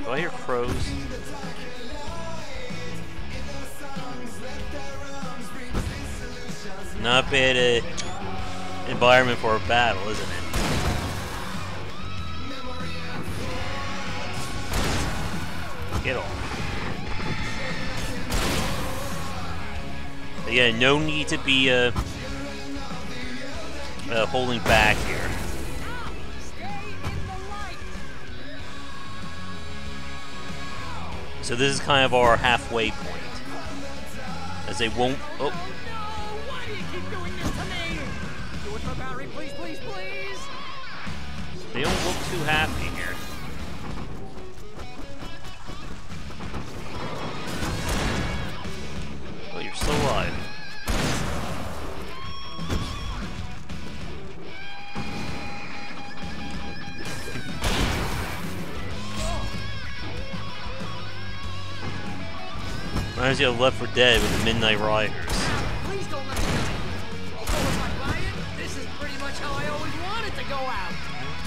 Do I hear crows? Not bad environment for a battle, isn't it? Get off. But yeah, no need to be holding back here. So this is kind of our halfway point. As they won't... Oh. Why do you keep doing this to me? Do it for Barry, please, please, please! They don't look too happy here. Oh, you're still alive. Reminds me of Left 4 Dead with the Midnight Riders. Please don't let me go. With my client, this is pretty much how I always wanted to go out.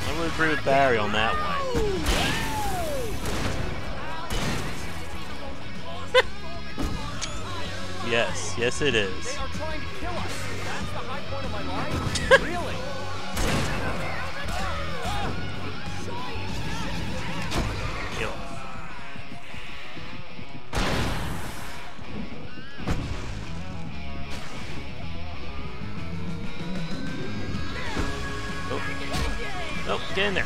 I would agree with Barry on that one. Yes, yes it is. They are trying to kill us. That's the high point of my life? Really? Kill. Oh, get in there.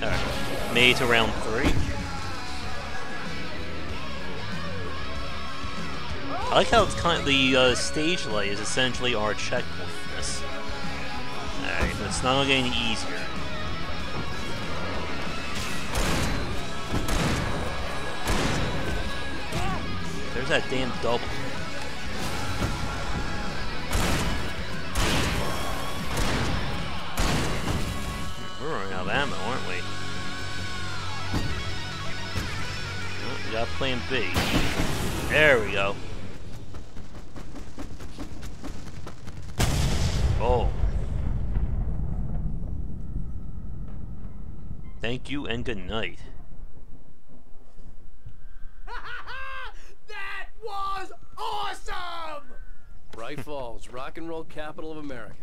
Alright. Made to round 3. I like how it's kind of, the stage light is essentially our checkpoint in this. Alright, but it's not gonna get any easier. There's that damn double. We're running out of ammo, aren't we? Oh, we got plan B. There we go. Oh. Thank you and good night. That was awesome! Bright Falls, rock and roll capital of America.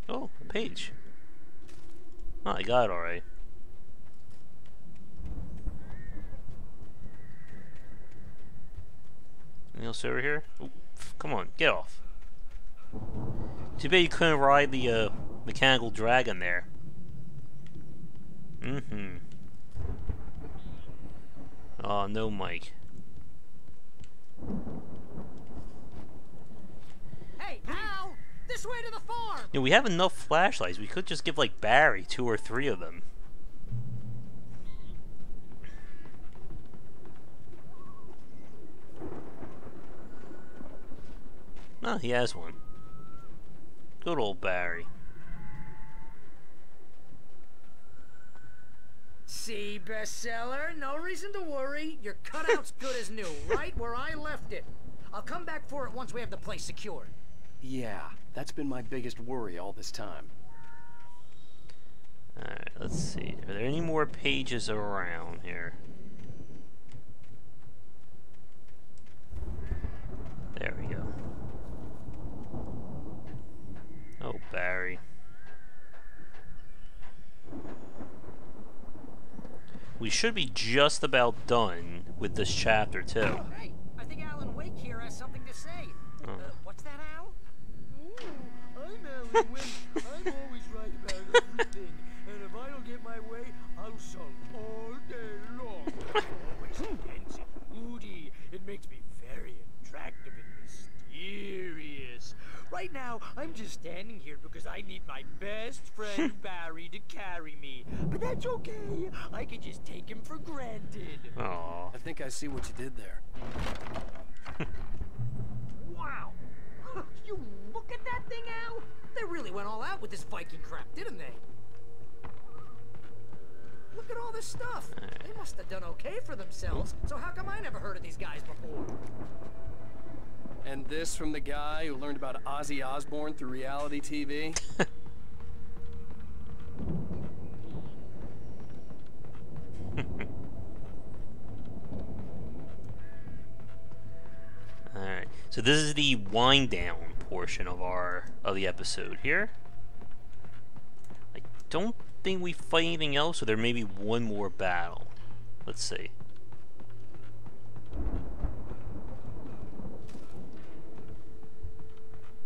Oh, a page. Oh, I got it alright. Anything else over here? Ooh, come on, get off. Too bad you couldn't ride the mechanical dragon there. Mm-hmm. Oh, no mic. to the farm. You know, we have enough flashlights. We could just give, like, Barry 2 or 3 of them. No, he has one. Good old Barry. See, bestseller, no reason to worry. Your cutout's good as new, right where I left it. I'll come back for it once we have the place secured. Yeah, that's been my biggest worry all this time. Alright, let's see. Are there any more pages around here? There we go. Oh, Barry. We should be just about done with this chapter, too. Hey, I think Alan Wake here has something to say. What's that, Al? I'm Alan Wake. I'm always right about everything. And if I don't get my way, I'll sulk all day long. Always intense and moody. It makes me very attractive and mysterious. Right now, I'm just standing here because I need my best friend Barry to carry me. But that's okay. I can just take him for granted. Aww. I think I see what you did there. Wow. You look at that thing, Al? They really went all out with this Viking crap, didn't they? Look at all this stuff. They must have done okay for themselves. So how come I never heard of these guys before? And this from the guy who learned about Ozzy Osbourne through reality TV? Alright, so this is the wind down portion of the episode here. I don't think we fight anything else, so there may be one more battle. Let's see.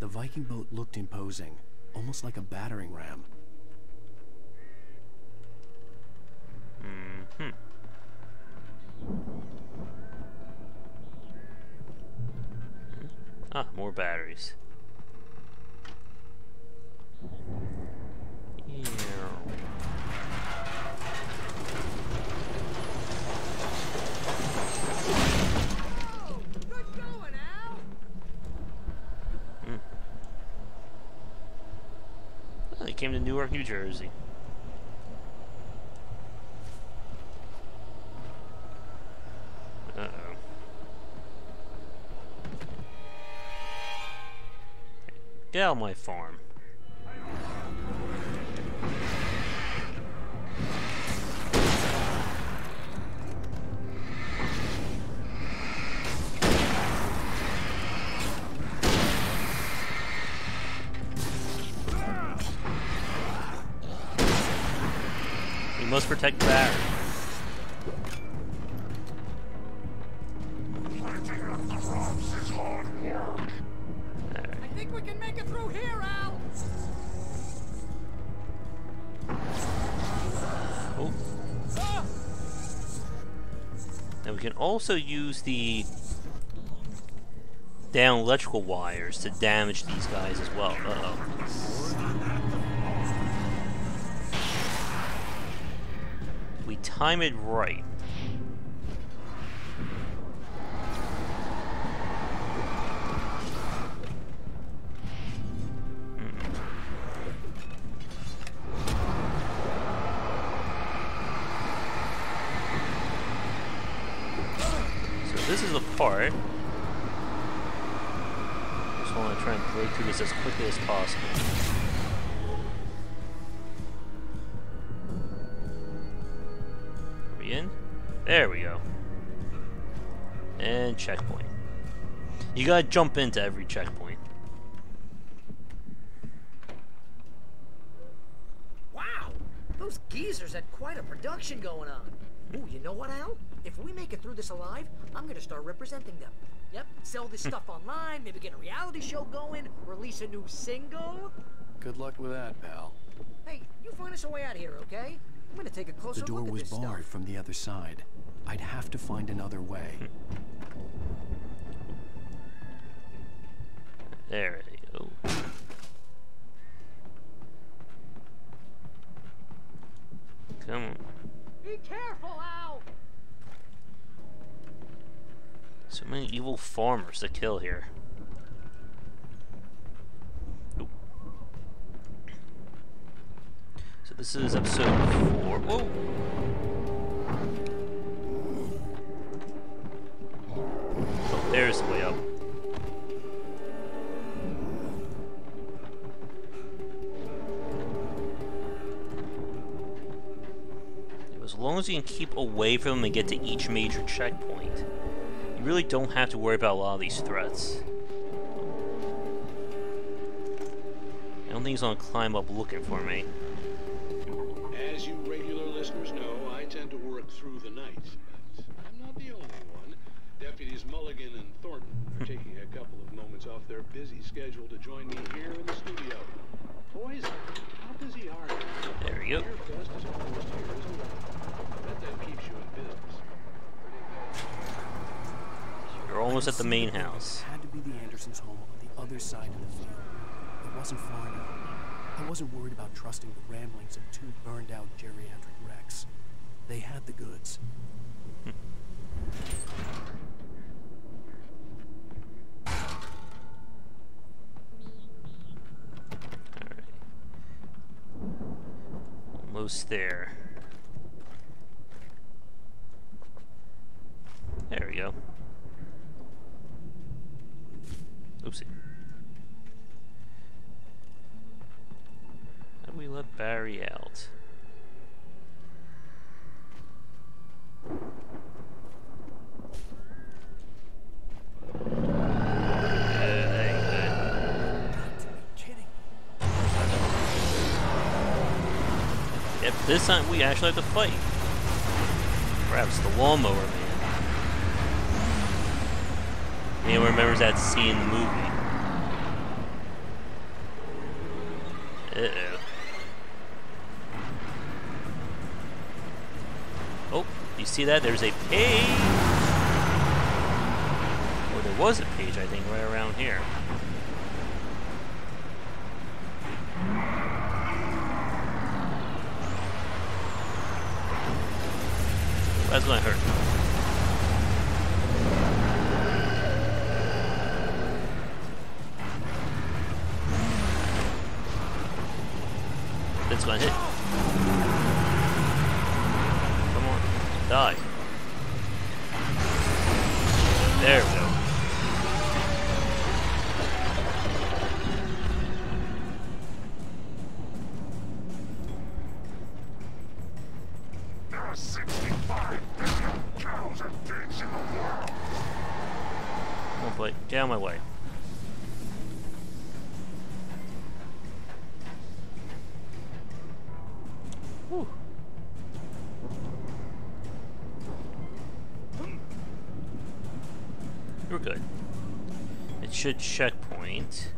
The Viking boat looked imposing, almost like a battering ram. Ah, more batteries. They came to Newark, New Jersey. Uh-oh. Get out of my farm. We must protect Barry. I think we can make it through here, Al. Oh. And we can also use the down electrical wires to damage these guys as well. Uh-oh. We time it right. So this is the part. Just want to try and break through this as quickly as possible. In? There we go. And checkpoint. You gotta jump into every checkpoint. Wow! Those geezers had quite a production going on. Ooh, you know what, Al? If we make it through this alive, I'm gonna start representing them. Yep, sell this stuff online, maybe get a reality show going, release a new single. Good luck with that, pal. Hey, you find us a way out of here, okay? I'm gonna take a closer The door look at was this barred stuff. from the other side. I'd have to find another way. There we go. farmers to kill here. Oop. So this is episode 4. Whoa! Oh, there's the way up. As long as you can keep away from them and get to each major checkpoint, you really don't have to worry about a lot of these threats. I don't think he's gonna climb up looking for me. As you regular listeners know, I tend to work through the night, but I'm not the only one. Deputies Mulligan and Thornton are taking a couple of moments off their busy schedule to join me here in the studio. Boys, how busy are you? There we go. Your best is almost here, isn't it? I bet that keeps you in business. You're almost at the main house. It had to be the Andersons' home on the other side of the field. It wasn't far enough. I wasn't worried about trusting the ramblings of two burned-out geriatric wrecks. They had the goods. Almost there. There we go. Oopsie. How do we let Barry out? Yep, this time we actually have to fight. Perhaps the lawnmower man. Anyone remembers that scene in the movie? Uh-oh. Oh, you see that? There's a page! Or there was a page, I think, right around here. That's gonna hurt. That's gonna hit. Come on, die. There we go. There are 65 billion cows and pigs in the world. Come on, boy, get out of my way. Whew. We're good. It should checkpoint.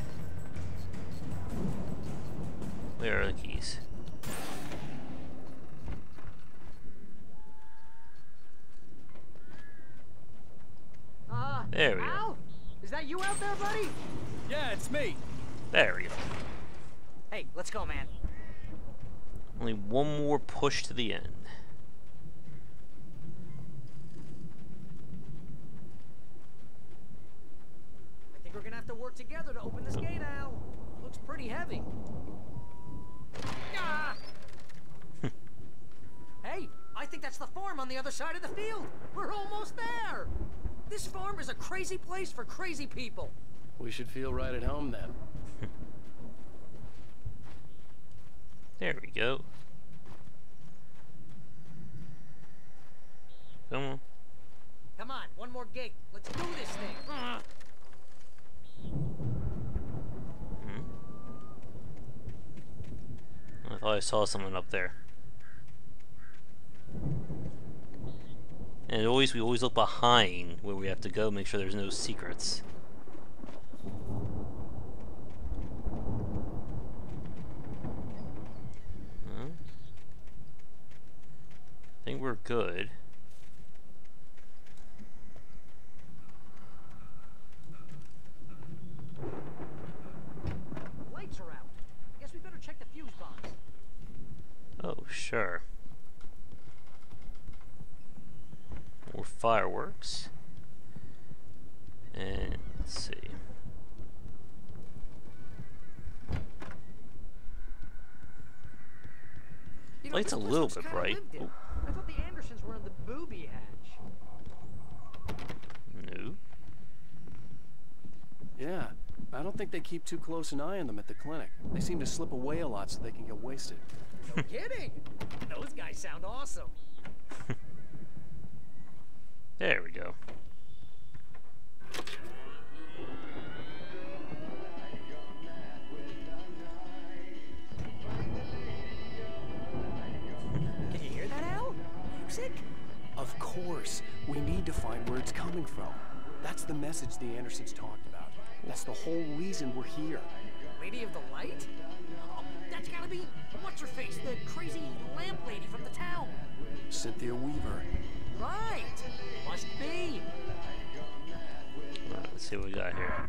Where are the keys? There we go. Al? Is that you out there, buddy? Yeah, it's me. There we go. Hey, let's go, man. Only one more push to the end. I think we're gonna have to work together to open this gate, Al. Looks pretty heavy. Ah! Hey, I think that's the farm on the other side of the field. We're almost there. This farm is a crazy place for crazy people. We should feel right at home then. There we go. Come on. Come on, one more gate. Let's do this thing. I thought I saw someone up there. And we always look behind where we have to go, make sure there's no secrets. I think we're good. Lights are out. Guess we better check the fuse box. Oh, sure. More fireworks. And let's see. You know, Light's a little bit bright. Oh. I thought the Andersons were in the booby hatch. No. Yeah, I don't think they keep too close an eye on them at the clinic. They seem to slip away a lot so they can get wasted. No kidding. Those guys sound awesome. There we go. Can you hear that, Al? Music? Of course. We need to find where it's coming from. That's the message the Andersons talked about. That's the whole reason we're here. Lady of the Light? Oh, that's gotta be what's-her-face, the crazy lamp lady from the town. Cynthia Weaver. Right. Must be. Let's see what we got here.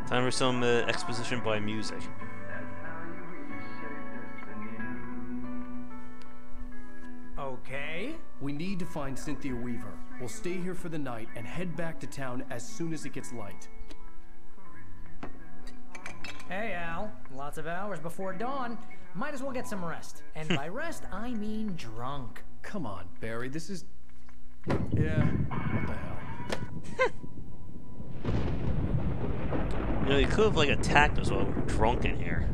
Time for some exposition by music. Okay. We need to find Cynthia Weaver. We'll stay here for the night and head back to town as soon as it gets light. Hey, Al. Lots of hours before dawn. Might as well get some rest. And by rest, I mean drunk. Come on, Barry. This is... Yeah, what the hell? You know, you could have, like, attacked us while we were drunk in here.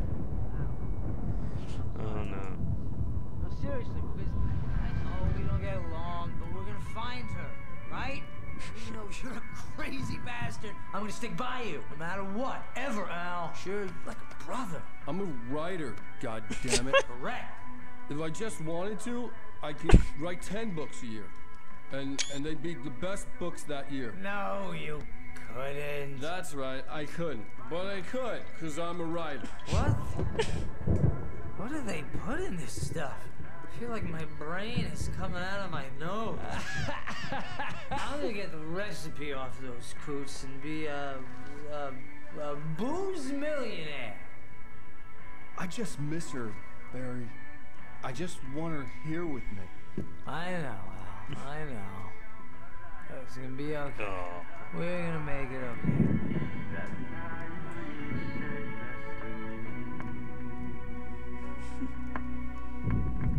Oh, no. No, seriously, because I know we don't get along, but we're gonna find her, right? Even though you're a crazy bastard, I'm gonna stick by you, no matter what, ever, Al. Sure, like a brother. I'm a writer, goddammit. Correct. If I just wanted to, I could write 10 books a year. And they'd be the best books that year. No, you couldn't. That's right, I couldn't. But I could, because I'm a writer. What? What do they put in this stuff? I feel like my brain is coming out of my nose. I'm gonna get the recipe off those coots and be a booze millionaire. I just miss her, Barry. I just want her here with me. I know, Al. I know. It's gonna be okay. Oh. We're gonna make it okay.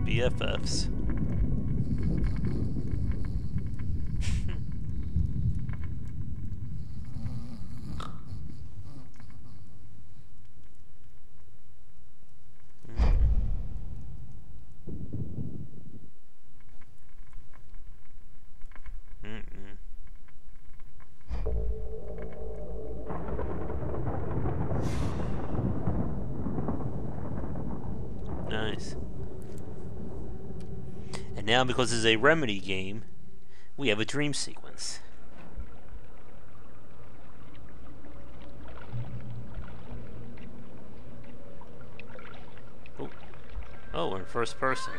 BFFs. Nice. And now, because it's a Remedy game, we have a dream sequence. Oh, oh, we're in first person.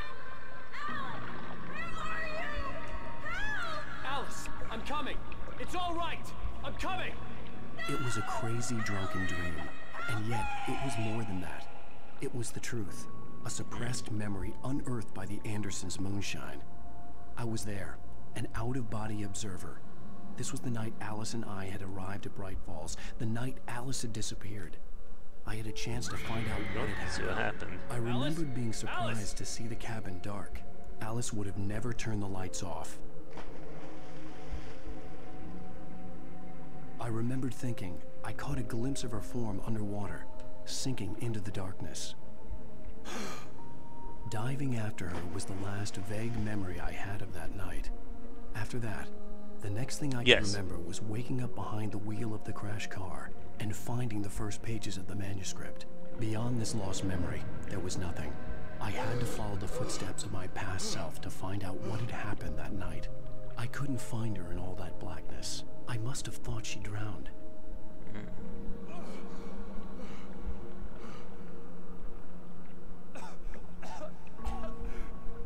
Alice, I'm coming. It's all right. I'm coming. It was a crazy, drunken dream. And yet, it was more than that. It was the truth. A suppressed memory unearthed by the Andersons' moonshine. I was there, an out-of-body observer. This was the night Alice and I had arrived at Bright Falls, the night Alice had disappeared. I had a chance to find out what had happened. I remembered being surprised to see the cabin dark. Alice would have never turned the lights off. I remembered thinking I caught a glimpse of her form underwater, sinking into the darkness. Diving after her was the last vague memory I had of that night. After that, the next thing I could remember was waking up behind the wheel of the crash car and finding the first pages of the manuscript. Beyond this lost memory, there was nothing. I had to follow the footsteps of my past self to find out what had happened that night. I couldn't find her in all that blackness. I must have thought she drowned.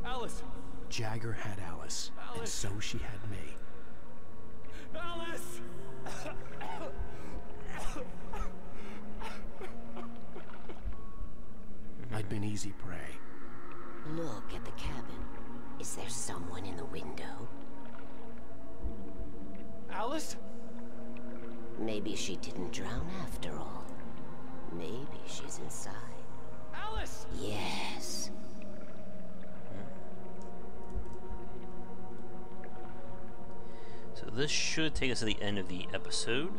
Alice! Jagger had Alice, and so she had me. Alice! been easy prey. Look at the cabin. Is there someone in the window? Alice? Maybe she didn't drown after all. Maybe she's inside. Alice! Yes. So this should take us to the end of the episode.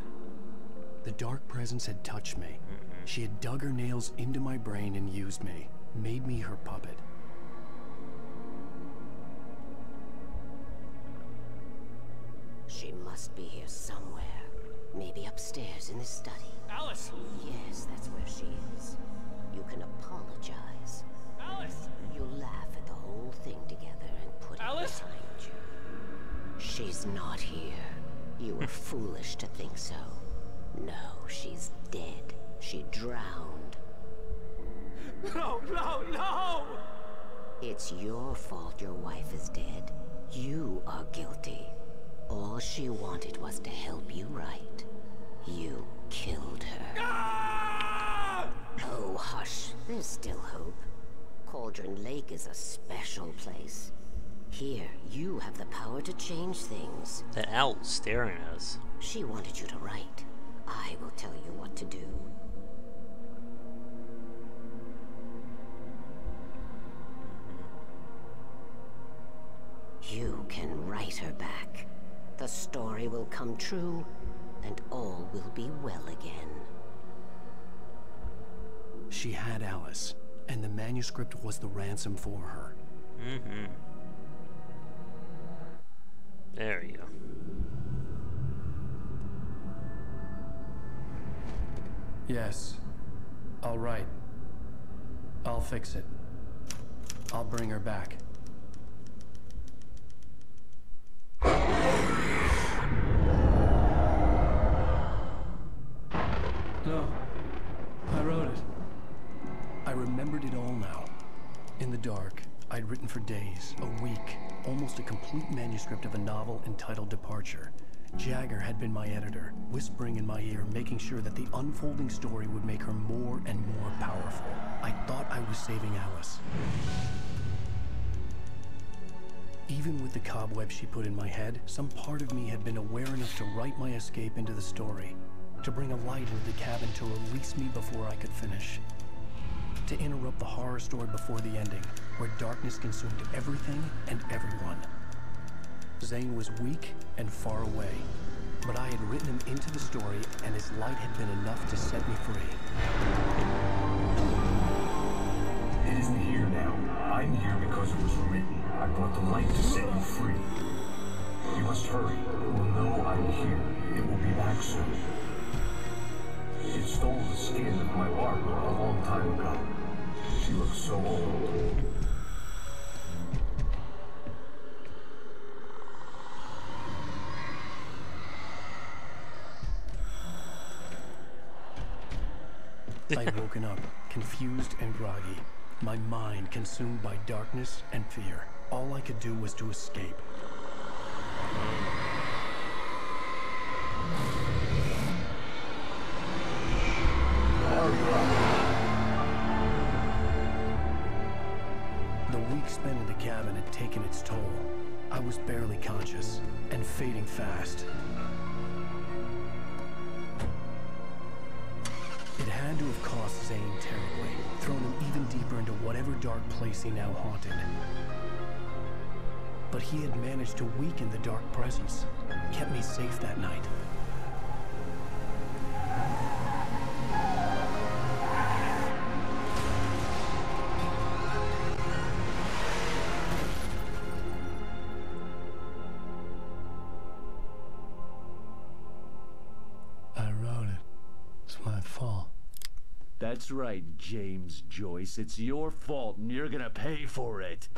The dark presence had touched me. She had dug her nails into my brain and used me, made me her puppet. She must be here somewhere. Maybe upstairs in the study. Alice! Yes, that's where she is. You can apologize. Alice! You laugh at the whole thing together and put it behind you. She's not here. You were foolish to think so. No, she's dead. She drowned. No, no, no! It's your fault your wife is dead. You are guilty. All she wanted was to help you right. You killed her. Ah! Oh, hush. There's still hope. Cauldron Lake is a special place. Here, you have the power to change things. That owl's staring at us. She wanted you to write. I will tell you what to do. You can write her back. The story will come true, and all will be well again. She had Alice, and the manuscript was the ransom for her. Mm-hmm. There you go. Yes. All right. I'll fix it. I'll bring her back. No. I wrote it. I remembered it all now. In the dark, I'd written for days, a week, almost a complete manuscript of a novel entitled Departure. Jagger had been my editor, whispering in my ear, making sure that the unfolding story would make her more and more powerful. I thought I was saving Alice. Even with the cobweb she put in my head, some part of me had been aware enough to write my escape into the story, to bring a light into the cabin to release me before I could finish, to interrupt the horror story before the ending, where darkness consumed everything and everyone. Zane was weak and far away, but I had written him into the story, and his light had been enough to set me free. It isn't here now. I'm here because it was written. I brought the light to set you free. You must hurry. It will know I'm here. It will be back soon. It stole the skin of my Barbara a long time ago. She looks so old. I'd woken up, confused and groggy, my mind consumed by darkness and fear. All I could do was to escape. The week spent in the cabin had taken its toll. I was barely conscious, and fading fast. It had to have cost Zane terribly, thrown him even deeper into whatever dark place he now haunted. But he had managed to weaken the dark presence, kept me safe that night. I wrote it. It's my fault. That's right, James Joyce. It's your fault, and you're gonna pay for it.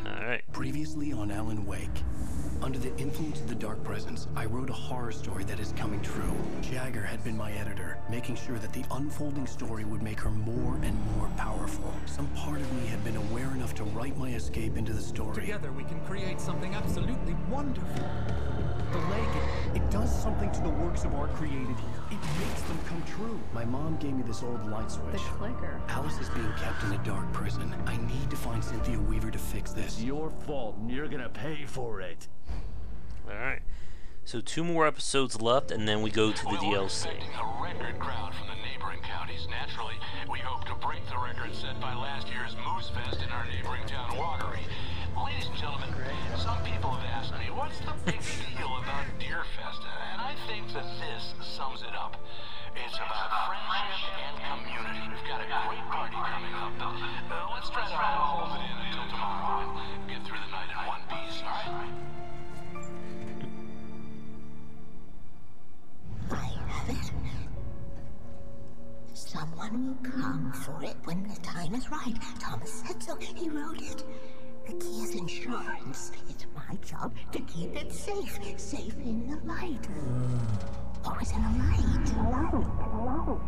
Alright. Previously on Alan Wake. Under the influence of the dark presence, I wrote a horror story that is coming true. Jagger had been my editor, making sure that the unfolding story would make her more and more powerful. Some part of me had been aware enough to write my escape into the story. Together we can create something absolutely wonderful. The lake, it does something to the works of art created here. It makes them come true. My mom gave me this old light switch. The clicker. Alice is being kept in a dark prison. I need to find Cynthia Weaver to fix this. It's your fault, and you're gonna pay for it. Alright. So 2 more episodes left, and then we go to the DLC. We're expecting a record crowd from the neighboring counties. Naturally, we hope to break the record set by last year's Moose Fest in our neighboring town, Watery. Ladies and gentlemen, some people have asked me, what's the big deal about Deer Fest? And I think that this sums it up. It's about friendship and community. We've got a great party coming up. Let's try to hold it in until tomorrow and get through the night in one piece, all right? I have it. Someone will come for it when the time is right. Thomas said so. He wrote it. The key is insurance. It's my job to keep it safe. Safe in the light. Always in the light. Oh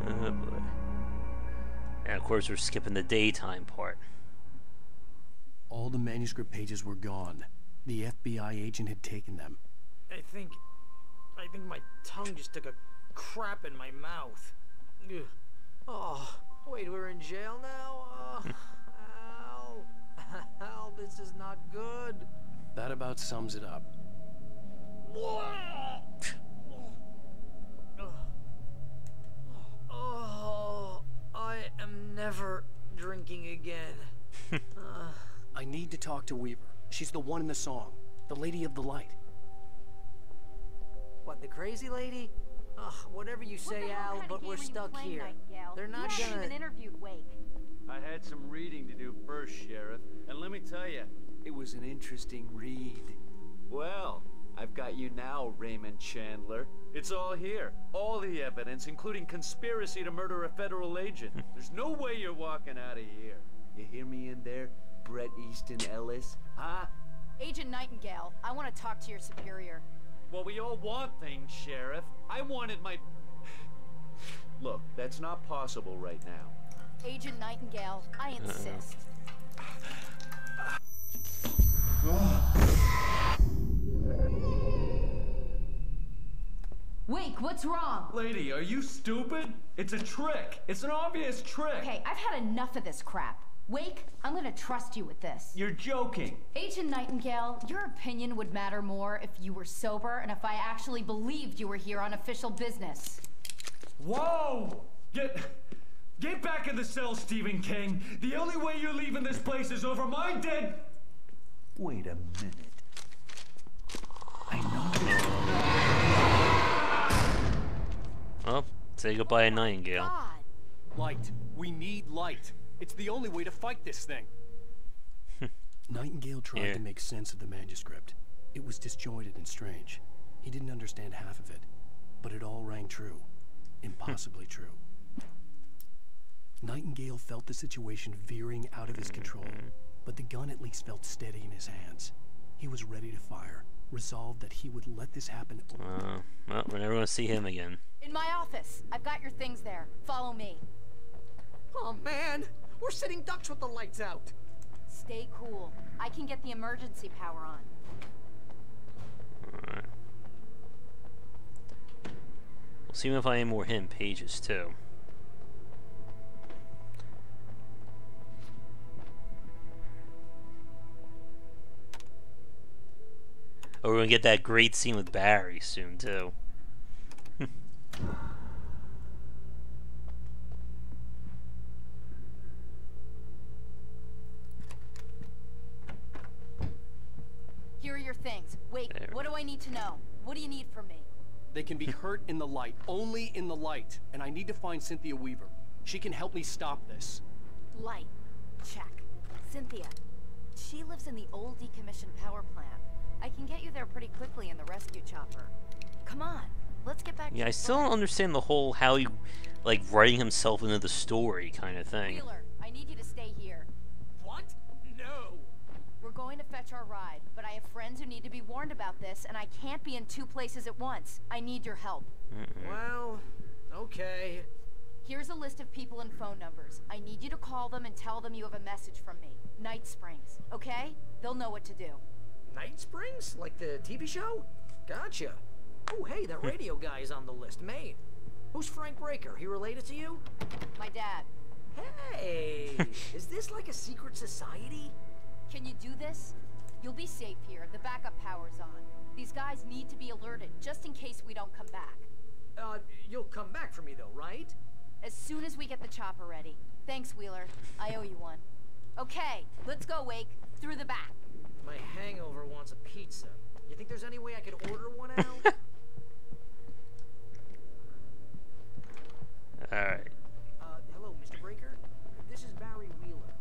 boy. And of course we're skipping the daytime part. All the manuscript pages were gone. The FBI agent had taken them. I think my tongue just took a crap in my mouth. Ugh. Oh, wait, we're in jail now? Al. Al, this is not good. That about sums it up. Oh, I am never drinking again. I need to talk to Weaver. She's the one in the song. The Lady of the Light. What, the crazy lady? Ugh, whatever you say, Al, but we're stuck here. They're not gonna... even interviewed Wake. I had some reading to do first, Sheriff, and let me tell you, it was an interesting read. Well, I've got you now, Raymond Chandler. It's all here. All the evidence, including conspiracy to murder a federal agent. There's no way you're walking out of here. You hear me in there, Bret Easton Ellis? Huh? Agent Nightingale, I want to talk to your superior. Well, we all want things, Sheriff. I wanted my... Look, that's not possible right now. Agent Nightingale, I insist. Wake, what's wrong? Lady, are you stupid? It's a trick. It's an obvious trick. Okay, I've had enough of this crap. Wake, I'm gonna trust you with this. You're joking. Agent Nightingale, your opinion would matter more if you were sober and if I actually believed you were here on official business. Whoa! Get back in the cell, Stephen King. The only way you're leaving this place is over my dead... Wait a minute. I know. Oh, say goodbye to Nightingale. Light. We need light. It's the only way to fight this thing. Nightingale tried to make sense of the manuscript. It was disjointed and strange. He didn't understand half of it, but it all rang true. Impossibly true. Nightingale felt the situation veering out of his control, but the gun at least felt steady in his hands. He was ready to fire, resolved that he would let this happen. Well, we're never going to see him again. In my office. I've got your things there. Follow me. Oh, man. We're sitting ducks with the lights out. Stay cool. I can get the emergency power on. Alright. We'll see if I have more hidden pages, too. Oh, we're gonna get that great scene with Barry soon, too. Here are your things. Wait, what do I need to know? What do you need from me? They can be hurt in the light, only in the light. And I need to find Cynthia Weaver. She can help me stop this. Light. Check. Cynthia. She lives in the old decommissioned power plant. I can get you there pretty quickly in the rescue chopper. Come on, let's get back to I still don't understand the whole how he, like, writing himself into the story kind of thing. Wheeler, I need you to stay here. What? No. We're going to fetch our ride, but I have friends who need to be warned about this, and I can't be in 2 places at once. I need your help. Well, okay. Here's a list of people and phone numbers. I need you to call them and tell them you have a message from me. Night Springs, okay? They'll know what to do. Night Springs? Like the TV show? Gotcha. Oh, hey, that radio guy is on the list. Maine. Who's Frank Breaker? He related to you? My dad. Hey, is this like a secret society? Can you do this? You'll be safe here. The backup power's on. These guys need to be alerted, just in case we don't come back. You'll come back for me though, right? As soon as we get the chopper ready. Thanks, Wheeler. I owe you one. Okay, let's go, Wake. Through the back. My hangover wants a pizza. You think there's any way I could order one out? Alright. Hello, Mr. Breaker. This is Barry Wheeler.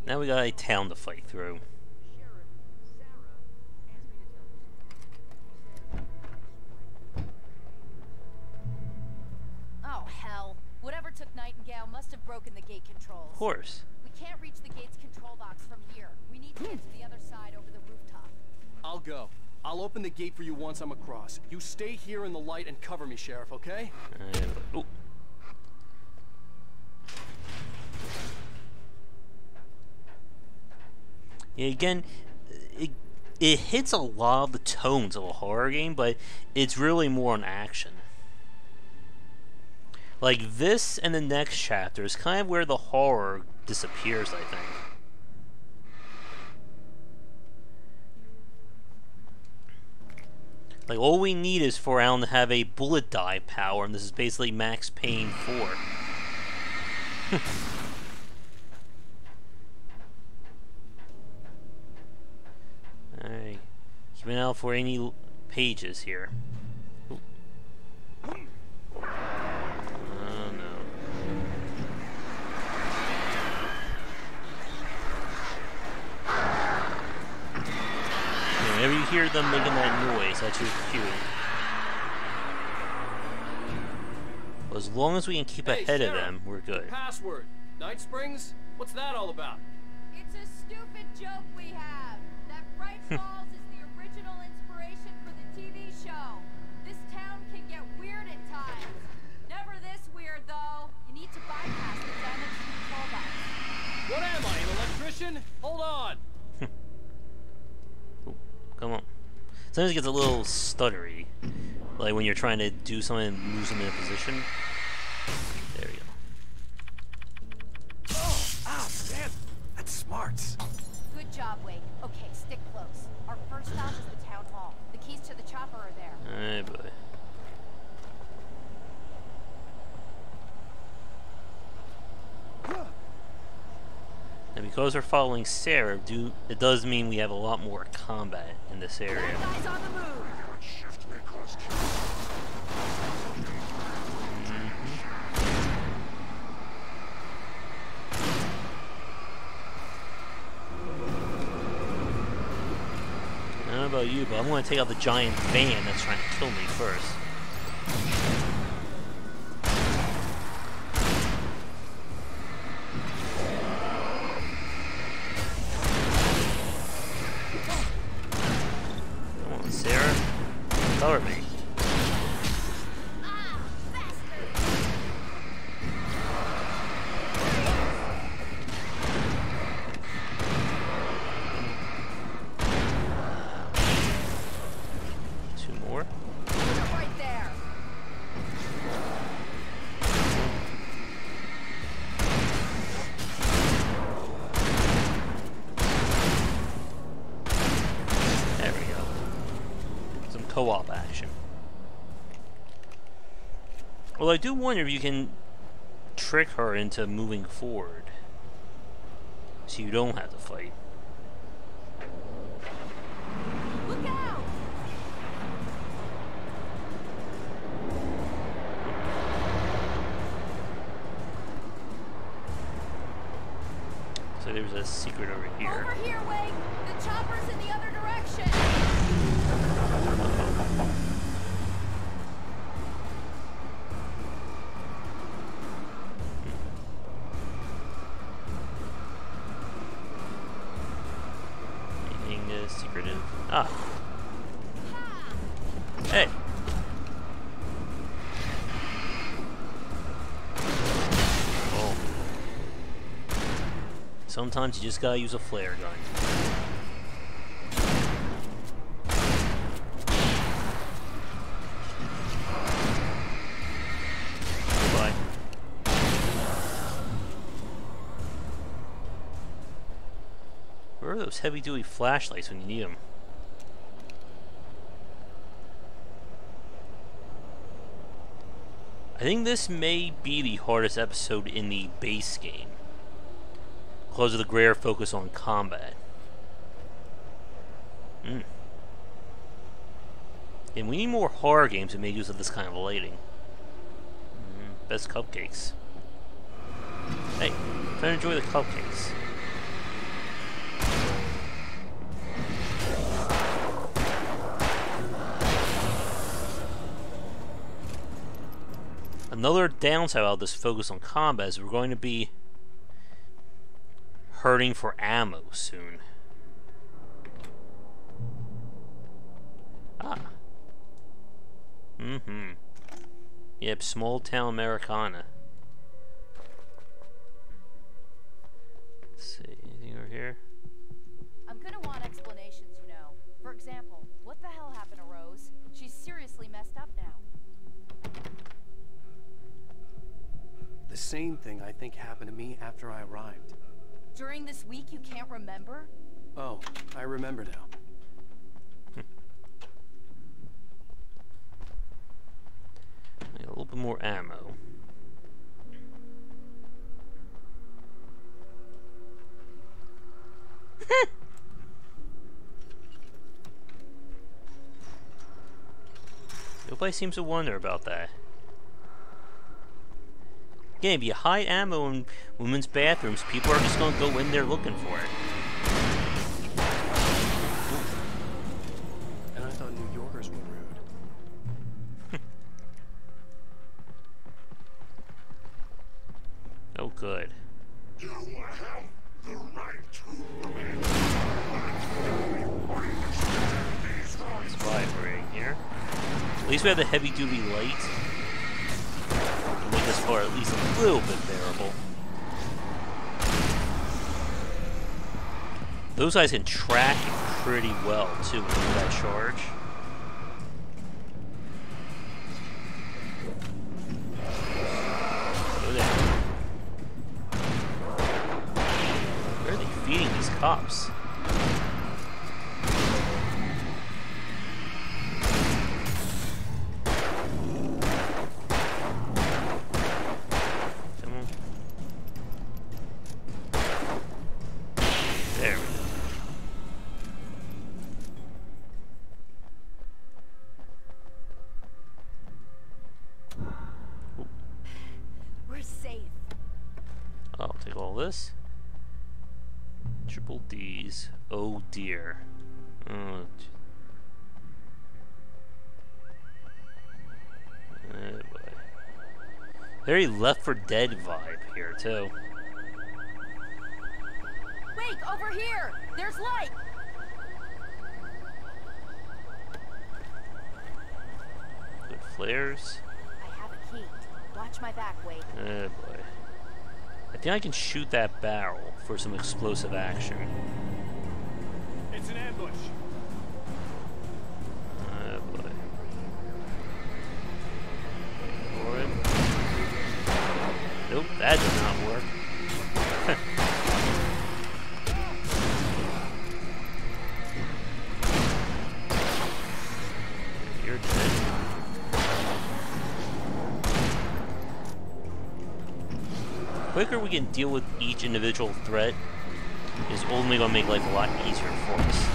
Now we got a town to fight through. Oh, hell. Whatever took Nightingale must have broken the gate controls. Of course. We can't reach the gate's control box from here. We need to get to the other side over the rooftop. I'll go. I'll open the gate for you once I'm across. You stay here in the light and cover me, Sheriff, okay? Oh. Yeah, again, it hits a lot of the tones of a horror game, but it's really more on action. Like, this and the next chapter is kind of where the horror disappears, I think. Like, all we need is for Alan to have a bullet dive power, and this is basically Max Payne 4. Alright. Keeping out for any pages here. Ooh. Oh no. Whenever you hear them making that noise, that's your cue. Well, as long as we can keep ahead of them, we're good. Password. Night Springs? What's that all about? It's a stupid joke we have. That Bright Falls is the original inspiration for the TV show. This town can get weird at times. Never this weird, though. You need to bypass the damaged control box. What am I, an electrician? Hold on! Ooh, come on. Sometimes it gets a little stuttery. Like when you're trying to do something and lose them in a position. There we go. Oh, damn. That's smart. Good job, Wake. Okay, stick close. Our first stop is the town hall. The keys to the chopper are there. Hey, boy. And because we're following Sarah, it does mean we have a lot more combat in this area. Guys on the move. I don't know about you, but I'm going to take out the giant van that's trying to kill me first. Come on, Sarah. Cover me. Right there. There we go. Some co-op action. Well, I do wonder if you can trick her into moving forward, so you don't have to fight. Look out! So there's a secret over here. Over here, Wake! The chopper's in the other direction! Anything secretive? Ah! Hey! Oh. Sometimes you just gotta use a flare gun. Where are those heavy-duty flashlights when you need them? I think this may be the hardest episode in the base game, because of the greater focus on combat. And we need more horror games that make use of this kind of lighting. Best cupcakes. Hey, try to enjoy the cupcakes. Another downside of this focus on combat is we're going to be hurting for ammo soon. Yep, small town Americana. Let's see, anything over here? I'm gonna want explanations, you know. For example, what the hell happened to Rose? She's seriously messed up now. The same thing I think happened to me after I arrived. During this week you can't remember? Oh, I remember now. A little bit more ammo. Nobody seems to wonder about that. Again, if you hide ammo in women's bathrooms, people are just gonna go in there looking for it. And I thought New Yorkers were rude. Oh, good. You have the right It's vibrating here. At least we have the heavy-duty light to make this floor at least a little bit bearable. Those guys can track it pretty well too with that charge. Go down. Where are they feeding these cops? This triple D's. Oh dear. Oh boy. Very Left 4 Dead vibe here too. Wait, over here! There's light! Good flares. I have a key. Watch my back, Wade. Oh boy. I think I can shoot that barrel for some explosive action. It's an ambush. Oh boy. For it. Nope, that did not work. You're dead. The quicker we can deal with each individual threat is only going to make life a lot easier for us.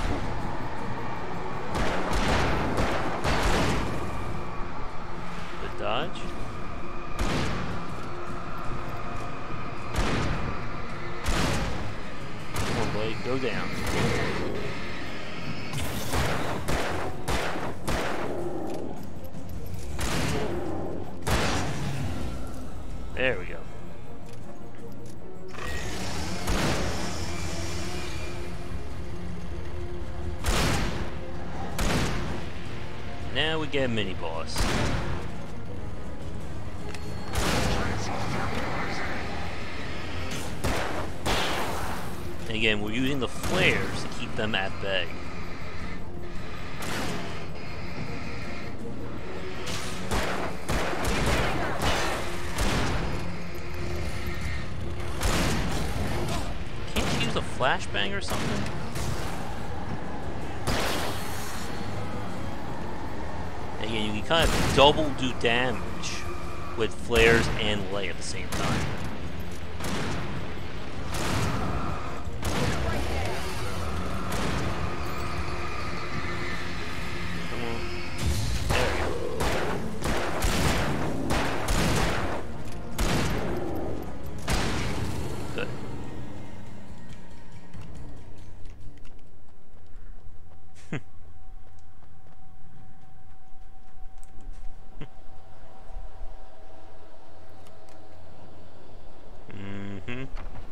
Good dodge. Come on, Blade, go down. There we go. Now we get a mini boss. And again, we're using the flares to keep them at bay. Can't you use a flashbang or something? Again, you can kind of double do damage with flares and light at the same time.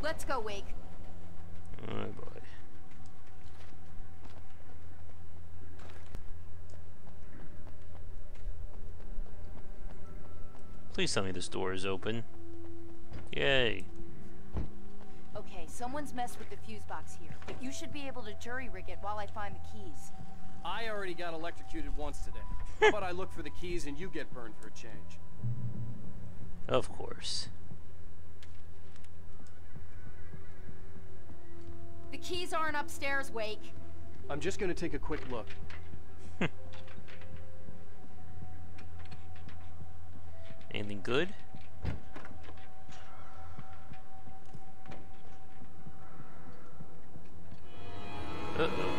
Let's go, Wake. Oh boy. Please tell me this door is open. Yay. Okay, someone's messed with the fuse box here, but you should be able to jury rig it while I find the keys. I already got electrocuted once today. How about I look for the keys and you get burned for a change? Of course. The keys aren't upstairs, Wake. I'm just gonna take a quick look. Anything good? Uh-oh.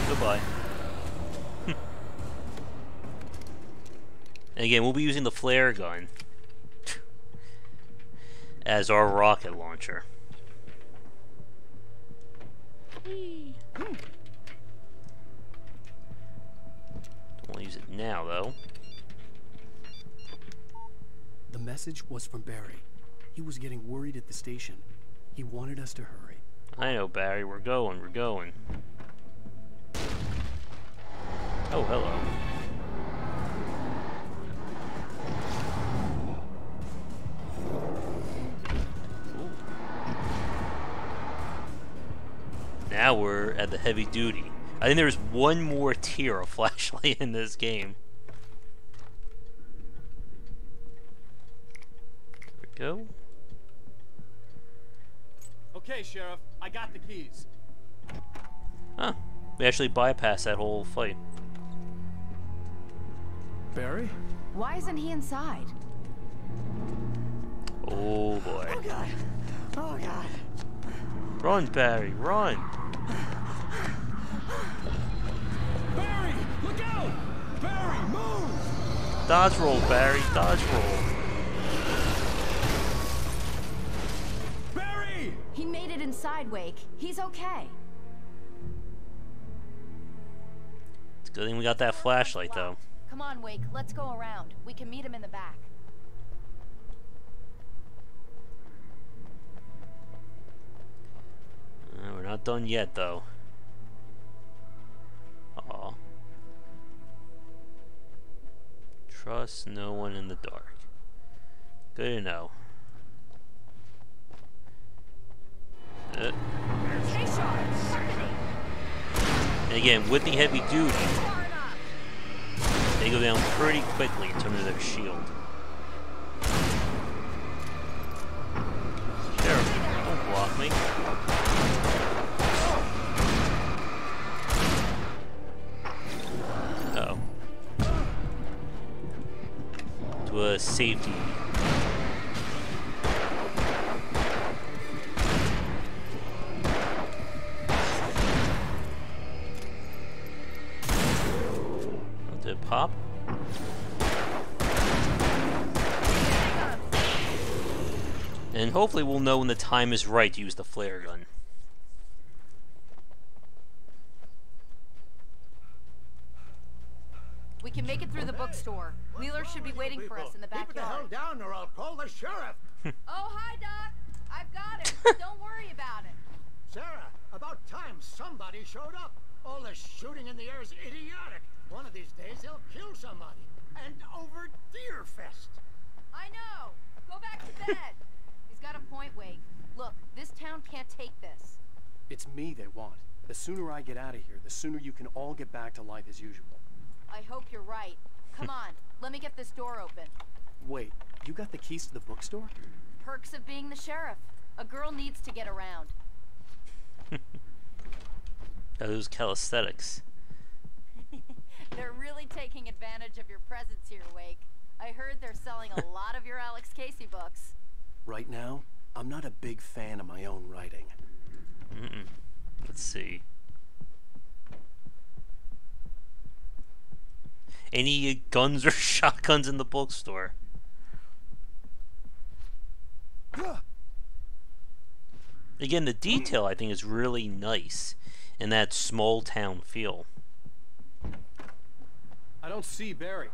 Goodbye. And again, we'll be using the flare gun as our rocket launcher. Don't want to use it now, though. The message was from Barry. He was getting worried at the station. He wanted us to hurry. I know, Barry. We're going. We're going. Oh, hello. Now we're at the heavy duty. I think there's one more tier of flashlight in this game. There we go. Okay, Sheriff, I got the keys. Huh. We actually bypassed that whole fight. Barry? Why isn't he inside? Oh boy. Oh God. Oh God. Run, Barry, run! Barry, look out! Barry, move! Dodge roll, Barry, dodge roll. Barry! He made it inside, Wake. He's okay. It's a good thing we got that flashlight, though. Come on, Wake. Let's go around. We can meet him in the back. We're not done yet, though. Aw. Trust no one in the dark. Good to know. And again, with the heavy duty, they go down pretty quickly in terms of their shield. Sheriff, don't block me. Uh-oh. To a safety. Did it pop? And hopefully we'll know when the time is right to use the flare gun. We can make it through the bookstore. Wheeler should be waiting for us in the backyard. Keep the hell down or I'll call the sheriff. Oh, hi, Doc. I've got it. Don't worry about it. Sarah, about time somebody showed up. All this shooting in the air is idiotic. One of these days they'll kill somebody. And over Deer Fest. I know. Go back to bed. He's got a point, Wake. Look, this town can't take this. It's me they want. The sooner I get out of here, the sooner you can all get back to life as usual. I hope you're right. Come on, let me get this door open. Wait, you got the keys to the bookstore? Perks of being the sheriff. A girl needs to get around. Those calisthenics. They're really taking advantage of your presence here, Wake. I heard they're selling a lot of your Alex Casey books. Right now, I'm not a big fan of my own writing. Let's see. Any guns or shotguns in the bookstore? Again, the detail I think is really nice in that small town feel. I don't see Barry.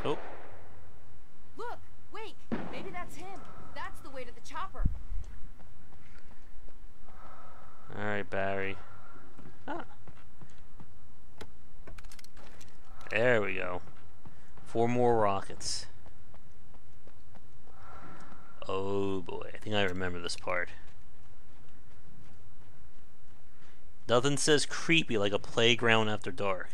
Oh. Look, Wake, maybe that's him. That's the way to the chopper. Alright, Barry. Ah. There we go. 4 more rockets. Oh boy, I think I remember this part. Nothing says creepy like a playground after dark.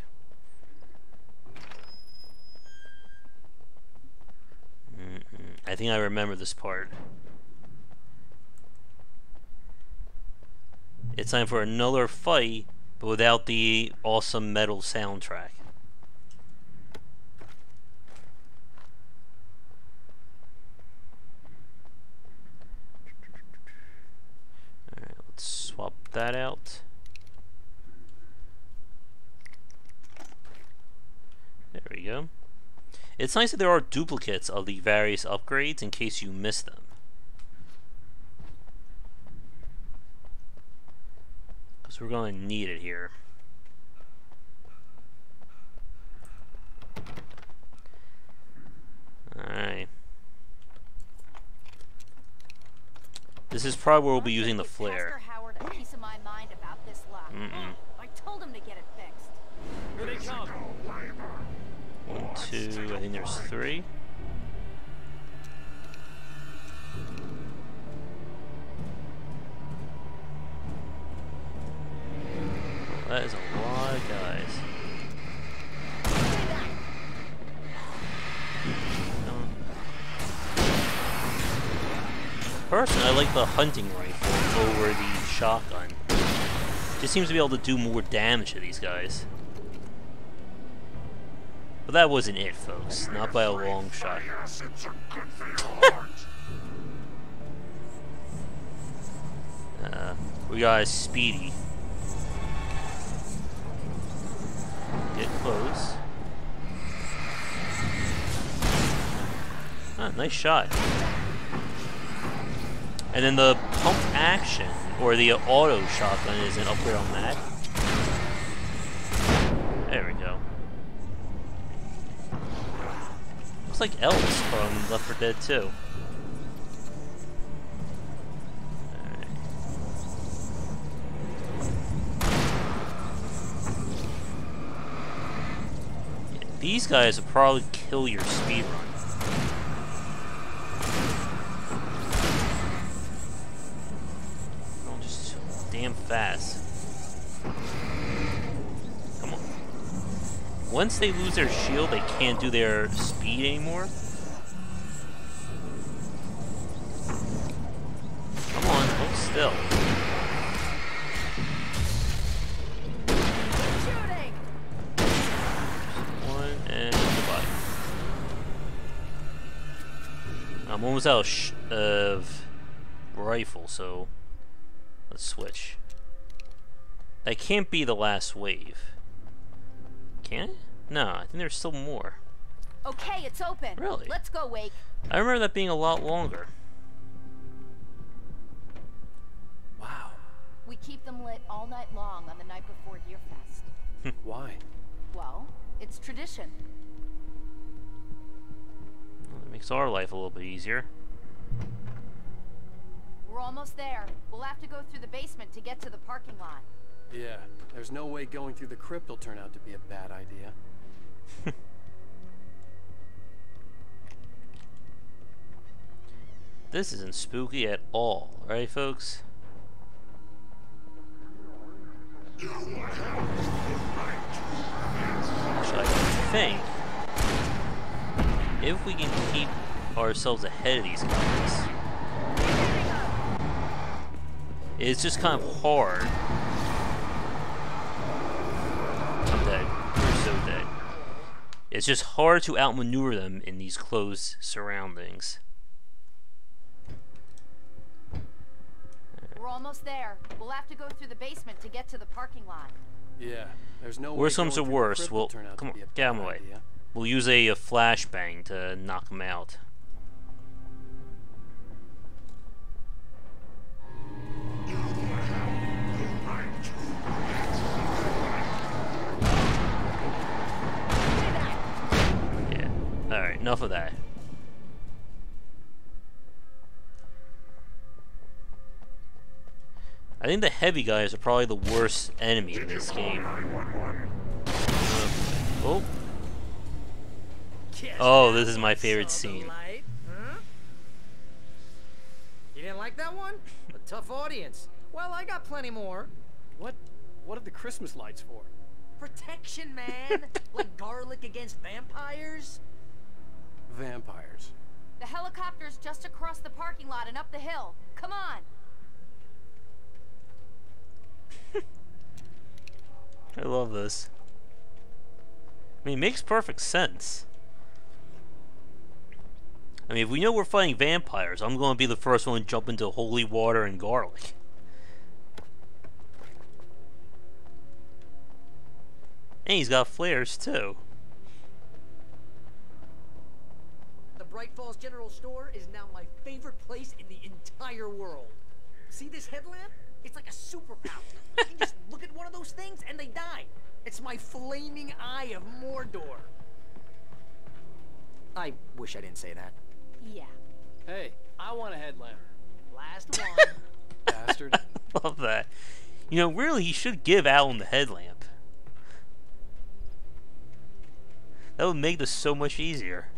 I think I remember this part. It's time for another fight, but without the awesome metal soundtrack. Alright, let's swap that out. There we go. It's nice that there are duplicates of the various upgrades in case you miss them. Because we're going to need it here. Alright. This is probably where we'll be using the flare. Howard a piece of my mind about this lock. I told him to get it fixed. Here they come. 1, 2, I think there's 3. That is a lot of guys. Personally, I like the hunting rifle over the shotgun. Just seems to be able to do more damage to these guys. But that wasn't it, folks. Not by a long shot. We got a Speedy. Get close. Ah, nice shot. And then the pump action, or the auto shotgun, is an upgrade on that. There we go. Looks like Ellis from Left 4 Dead 2. Alright. Yeah, these guys will probably kill your speed run. Oh, just damn fast. Once they lose their shield, they can't do their speed anymore. Come on, hold still. Shooting. One and goodbye. I'm almost out of rifle, so let's switch. That can't be the last wave. Can it? No, I think there's still more. Okay, it's open. Really? Let's go, Wake. I remember that being a lot longer. Wow. We keep them lit all night long on the night before Deerfest. Why? Well, it's tradition. Well, it makes our life a little bit easier. We're almost there. We'll have to go through the basement to get to the parking lot. Yeah, there's no way going through the crypt will turn out to be a bad idea. This isn't spooky at all, right, folks? Actually, I think if we can keep ourselves ahead of these guys, It's just kind of hard. I'm dead. You're so dead. It's just hard to outmaneuver them in these closed surroundings. We're almost there. We'll have to go through the basement to get to the parking lot. Yeah, there's no Worst way comes to going through the worst, crypt we'll will turn out come to on, be a get out of bad my way. idea. We'll use a flashbang to knock them out. Yeah. All right. Enough of that. I think the heavy guys are probably the worst enemy in this game. Oh. Oh, this is my favorite scene. Huh? You didn't like that one? A tough audience. Well, I got plenty more. What are the Christmas lights for? Protection, man. Like garlic against vampires. Vampires. The helicopter's just across the parking lot and up the hill. Come on. I love this. I mean, it makes perfect sense. I mean, if we know we're fighting vampires, I'm going to be the first one to jump into holy water and garlic. And he's got flares, too. The Bright Falls General Store is now my favorite place in the entire world. See this headlamp? It's like a superpower. You can just look at one of those things and they die. It's my flaming eye of Mordor. I wish I didn't say that. Yeah. Hey, I want a headlamp. Last one. Bastard. Love that. You know, really, you should give Alan the headlamp. That would make this so much easier.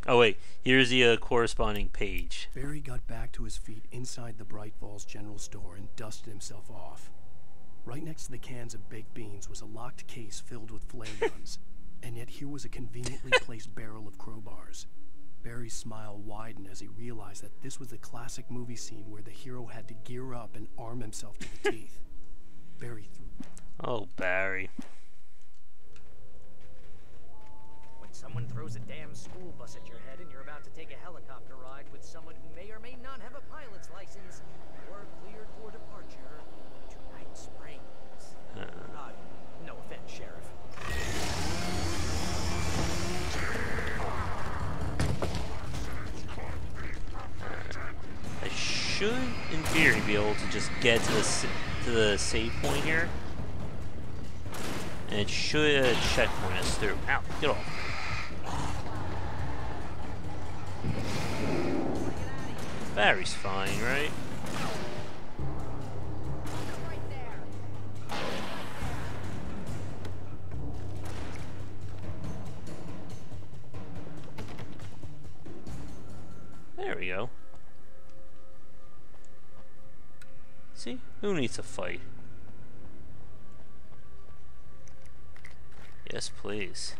Oh wait, here's the corresponding page. Barry got back to his feet inside the Bright Falls General Store and dusted himself off. Right next to the cans of baked beans was a locked case filled with flare guns, and yet here was a conveniently placed barrel of crowbars. Barry's smile widened as he realized that this was the classic movie scene where the hero had to gear up and arm himself to the teeth. Barry threw. Oh, Barry. When someone throws a damn school bus at your head and you're about to take a helicopter ride with someone who may or may not have a pilot's license, you're cleared for departure to Night Springs. No offense, Sheriff. I should, in theory, be able to just get to the save point here. And it should checkpoint us through. Ow, get off. Barry's fine, right? There we go. See? Who needs to fight? Yes, please.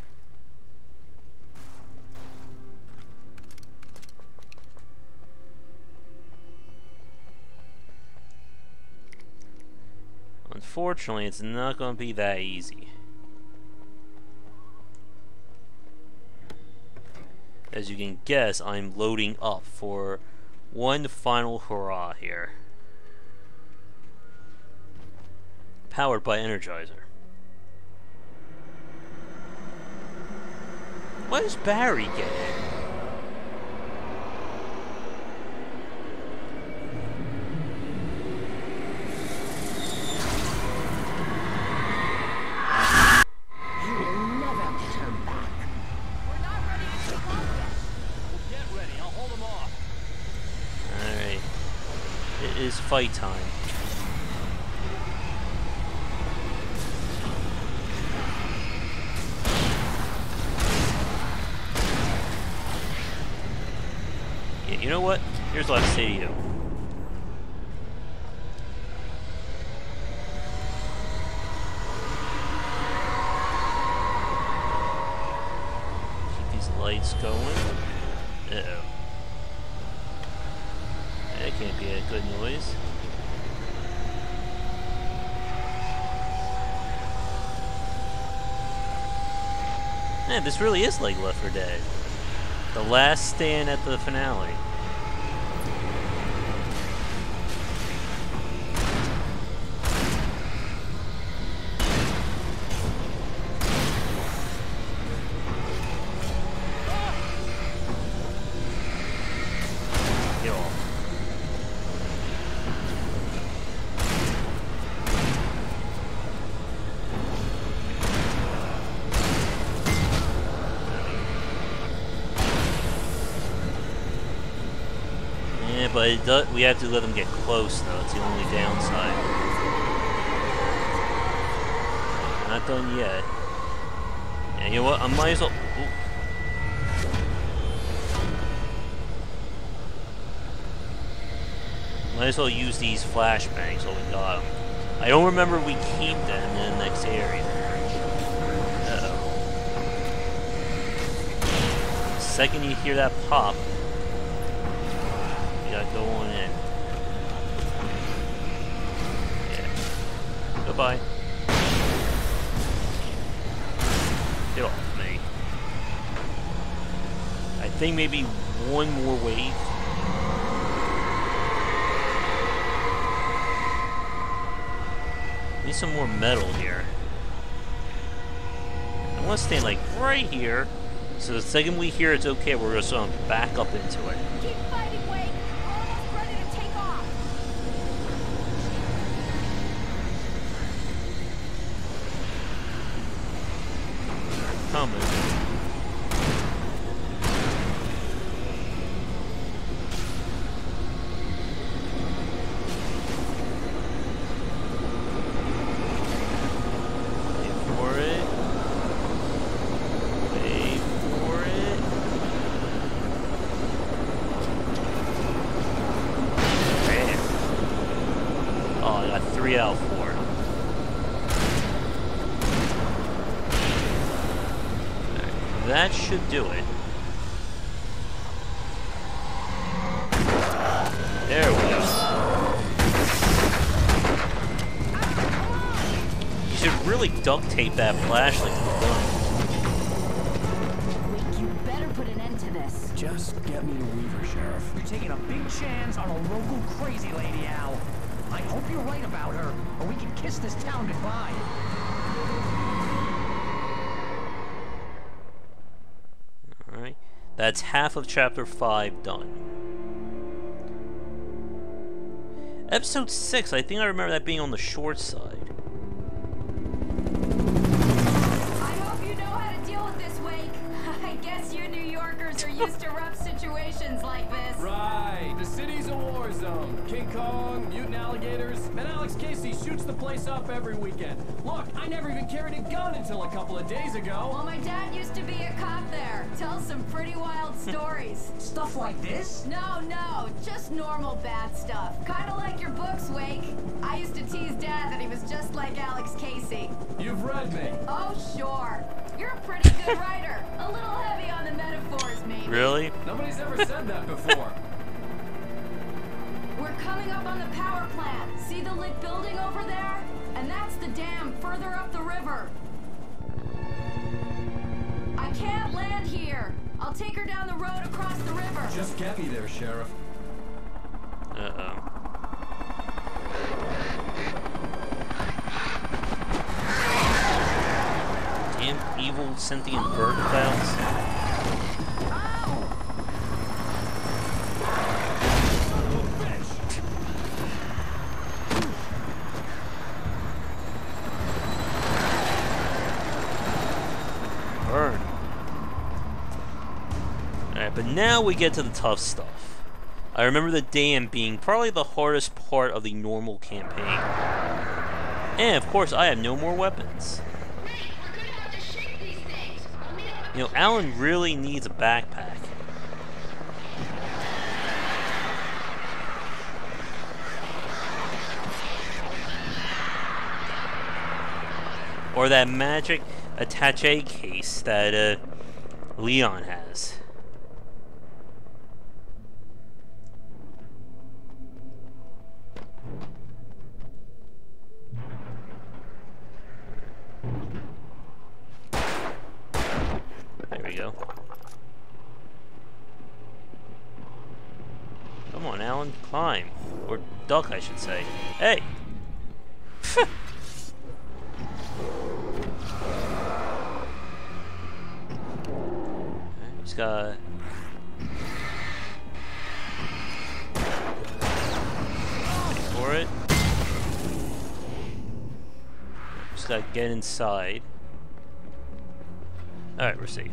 Unfortunately, it's not going to be that easy. As you can guess, I'm loading up for one final hurrah here. Powered by Energizer. What is Barry getting? You will never turn back. We're not ready to take off yet. Well, get ready. I'll hold them off. Alright. It is fight time. Yeah, you know what? Here's what I say to you. Keep these lights going. Uh-oh. can't be a good noise. Man, this really is like Left 4 Dead. The last stand at the finale. Get off. Yeah, but it does, we have to let them get close, though. It's the only downside. Not done yet. And you know what? I might as well... Ooh. Might as well use these flashbangs while we got them. I don't remember if we keep them in the next area. Uh-oh. The second you hear that pop, you gotta go on in. Yeah. Goodbye. Get off me. I think maybe one more wave. Need some more metal here. I want to stand like right here, so the second we hear it's okay, we're just gonna back up into it. Keep fighting, Wake. We're almost ready to take off. Coming. Out for it. That should do it. There we go. You should really duct tape that flashlight to the gun. You better put an end to this. Just get me to Weaver, Sheriff. You're taking a big chance on a local crazy lady, Al. I hope you're right about her, or we can kiss this town goodbye. Alright. That's half of Chapter 5 done. Episode 6, I think I remember that being on the short side. I hope you know how to deal with this, Wake. I guess you New Yorkers are used to rough situations like this. Right. The city's a war zone. King Kong, mutant alligators, and Alex Casey shoots the place up every weekend. Look, I never even carried a gun until a couple of days ago. Well, my dad used to be a cop there. Tells some pretty wild stories. Stuff like this? No, just normal bad stuff. Kind of like your books, Wake. I used to tease Dad that he was just like Alex Casey. You've read me. Oh, sure. You're a pretty good writer. A little heavy on the metaphors, maybe. Really? Nobody's ever said that before. We're coming up on the power plant. See the lit building over there? And that's the dam further up the river. I can't land here. I'll take her down the road across the river. Just get me there, Sheriff. Uh-oh. Damn evil sentient bird clouds. Burn. Alright, but now we get to the tough stuff. I remember the dam being probably the hardest part of the normal campaign. And of course, I have no more weapons. You know, Alan really needs a backpack. Or that magic attaché case that Leon has. on, Alan. Climb. Or duck, I should say. Hey! Just gotta... wait for it. Just gotta get inside. Alright, we're safe.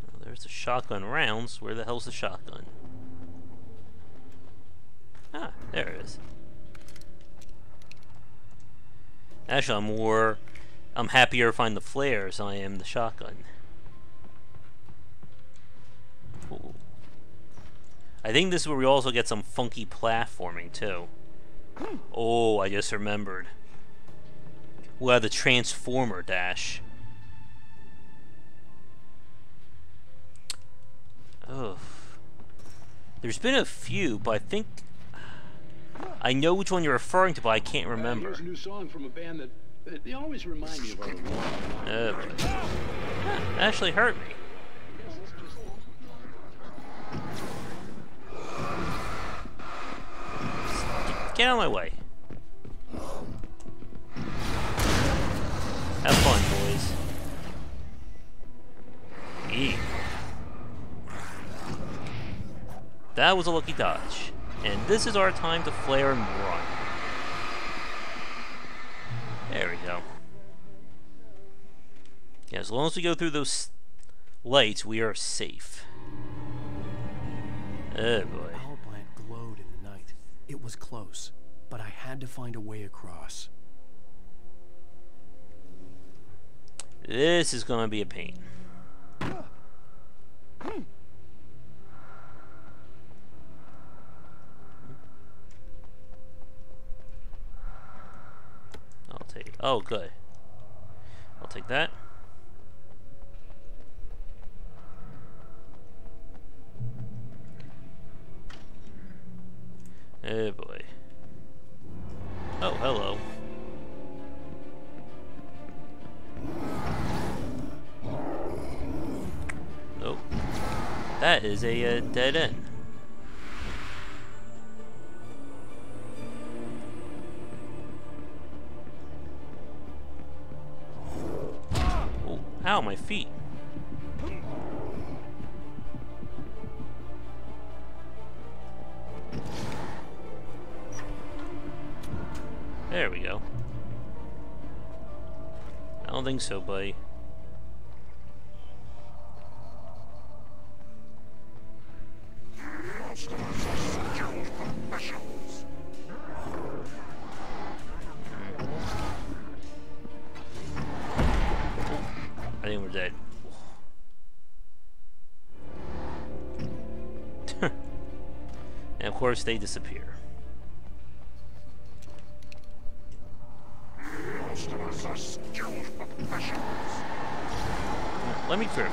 Oh, there's the shotgun rounds. Where the hell's the shotgun? Ah, there it is. Actually, I'm happier to find the flares than I am the shotgun. Ooh. I think this is where we also get some funky platforming, too. Oh, I just remembered. We'll have the Transformer dash. Oh. There's been a few, but I think... I know which one you're referring to, but I can't remember. Here's a new song from a band that they always remind me of our own. That actually hurt me. Get out of my way. Have fun, boys. Eee. That was a lucky dodge. And this is our time to flare and run. There we go. Yeah, as long as we go through those lights, we are safe. Oh boy. The power plant glowed in the night. It was close, but I had to find a way across. This is gonna be a pain. I'll take... oh, good. I'll take that. Oh boy. Oh, hello. Nope. That is a dead end. Oh, ow, my feet. There we go. I don't think so, buddy. I think we're dead. And of course they disappear. Let me through.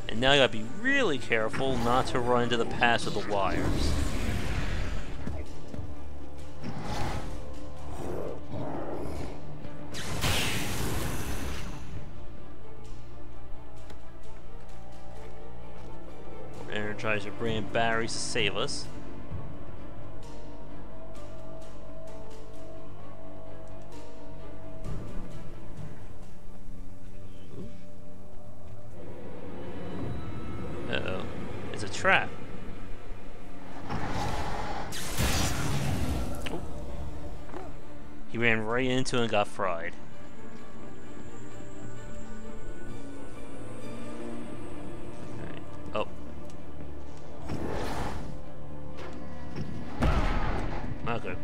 And now I gotta be really careful not to run into the pass of the wires. Energizer brand batteries to save us. Uh-oh. It's a trap. Oh. He ran right into it and got fried. Alright. Oh. Not good.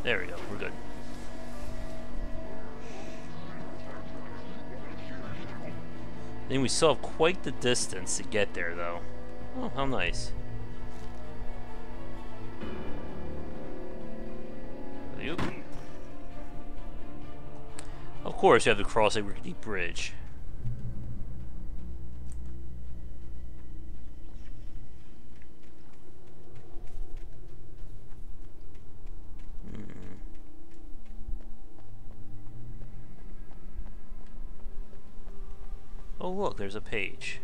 There we go, we're good. I think we still have quite the distance to get there, though. Oh, how nice. Of course, you have to cross a rickety bridge. Oh look, there's a page.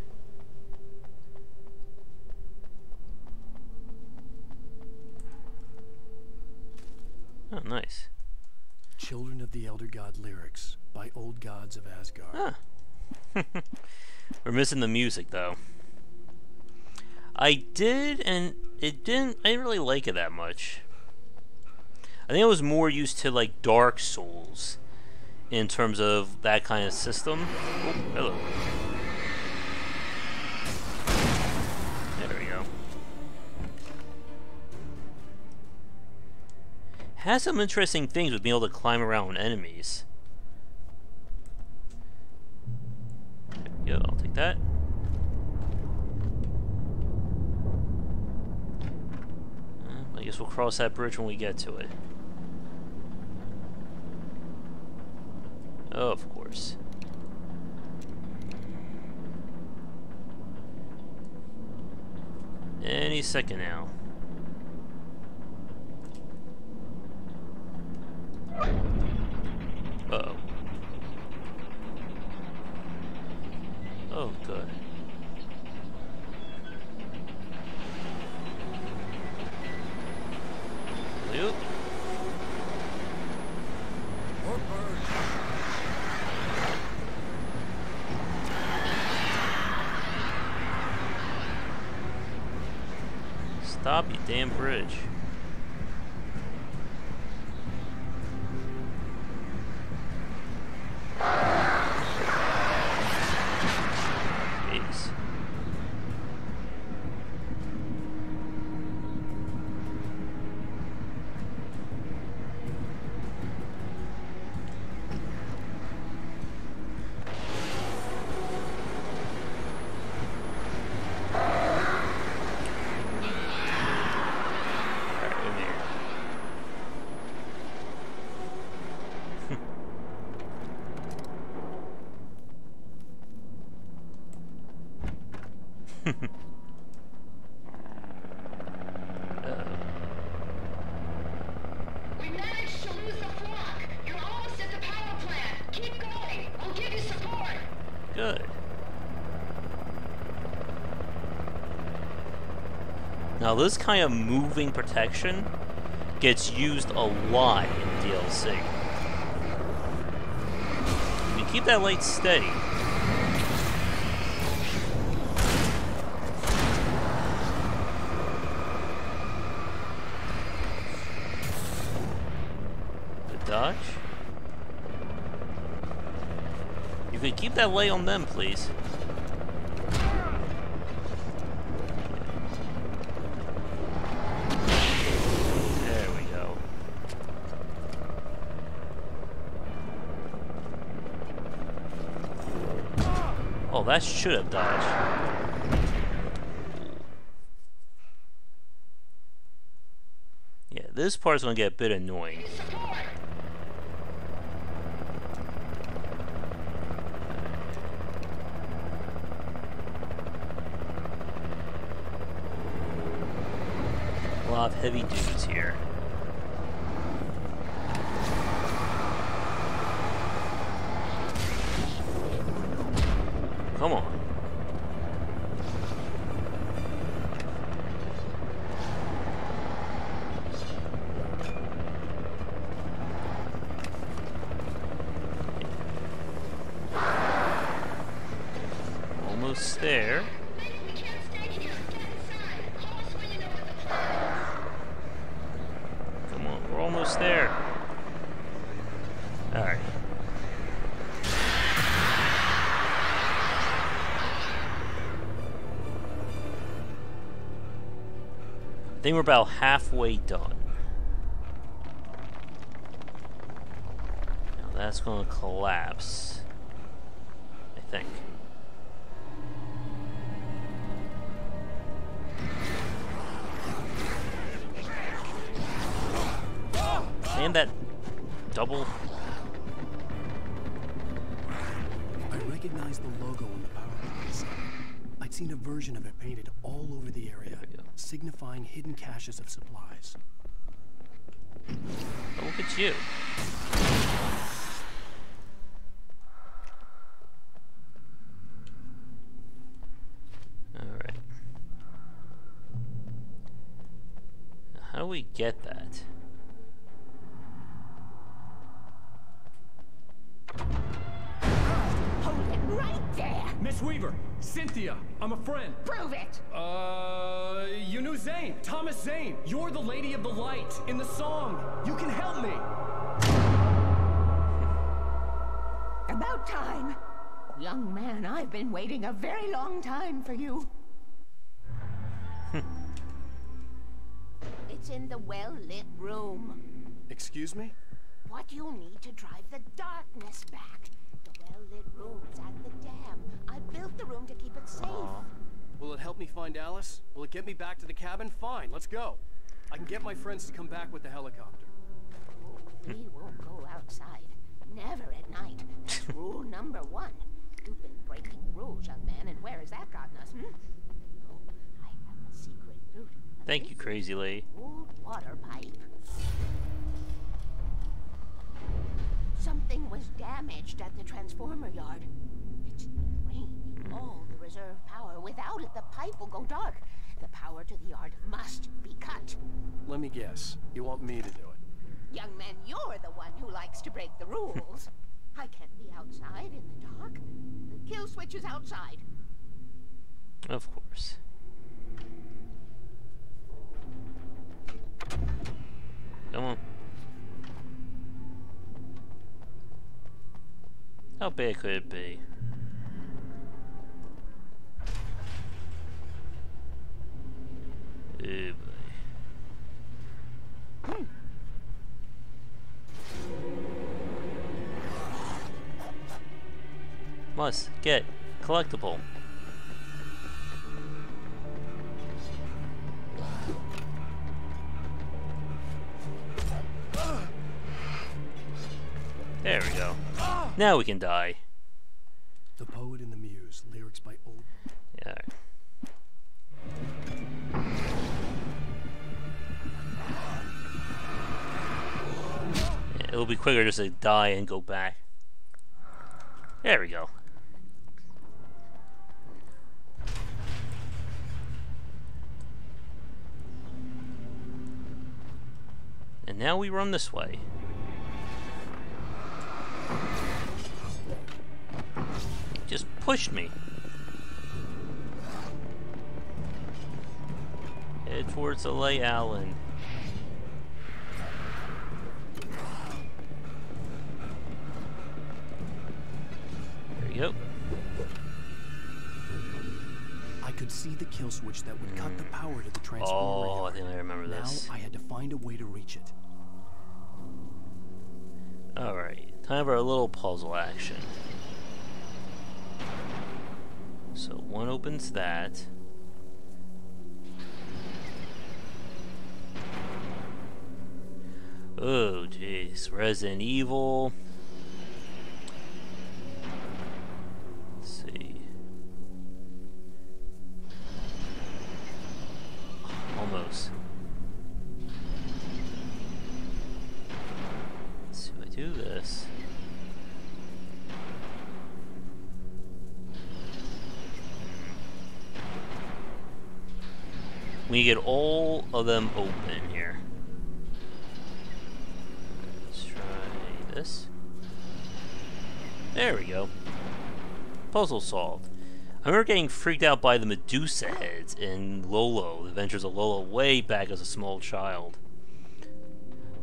Oh, nice. Children of the Elder God lyrics by Old Gods of Asgard. Huh. We're missing the music though. I didn't really like it that much. I think I was more used to like Dark Souls in terms of that kind of system. Oh, hello. There we go. Has some interesting things with being able to climb around enemies. There we go, I'll take that. I guess we'll cross that bridge when we get to it. Oh, of course. Any second now. Uh-oh. Oh, good. Yep. Stop, you damn bridge. Jeez. We managed to lose the flock. You're almost at the power plant. Keep going. We'll give you support. Good. Now this kind of moving protection gets used a lot in DLC. You keep that light steady. Dodge? You could keep that light on them, please. There we go. Oh, that should have dodged. Yeah, this part's gonna get a bit annoying. A lot of heavy dudes here. Come on. Almost there. Come on, we're almost there. Alright. I think we're about halfway done. Now that's going to collapse. I think. And that double. I recognized the logo on the power lines. I'd seen a version of it painted all over the area, signifying hidden caches of supplies. Oh, look at you. we get that? Hold it right there! Miss Weaver, Cynthia, I'm a friend. Prove it! You knew Zane, Thomas Zane. You're the Lady of the Light in the song. You can help me. About time. Young man, I've been waiting a very long time for you. It's in the well-lit room. Excuse me? What you'll need to drive the darkness back. The well-lit room's at the dam. I built the room to keep it safe. Will it help me find Alice? Will it get me back to the cabin? Fine, let's go. I can get my friends to come back with the helicopter. We won't go outside. Never at night. That's rule number 1. You've been breaking rules, young man, and where has that gotten us, Oh, I have a secret route. Thank you, crazy lady. Old water pipe. Something was damaged at the transformer yard. It's draining all the reserve power. Without it, the pipe will go dark. The power to the yard must be cut. Let me guess. You want me to do it? Young man, you're the one who likes to break the rules. I can't be outside in the dark. The kill switch is outside. Of course. Come on. How bad could it be? Oh boy. Must get collectible. There we go. Now we can die. The Poet and the Muse, lyrics by old. Yeah. It'll be quicker just to die and go back. There we go. And now we run this way. He just pushed me. Head towards the light, Alan. There you go. I could see the kill switch that would cut the power to the transformer. Oh, I think I remember this. Now I had to find a way to reach it. Alright, time for a little puzzle action. So one opens that. Oh jeez, Resident Evil. Let's see. Almost. Let's see if I do this. We get all of them open here. Let's try this. There we go. Puzzle solved. I remember getting freaked out by the Medusa heads in Lolo, The Adventures of Lolo, way back as a small child.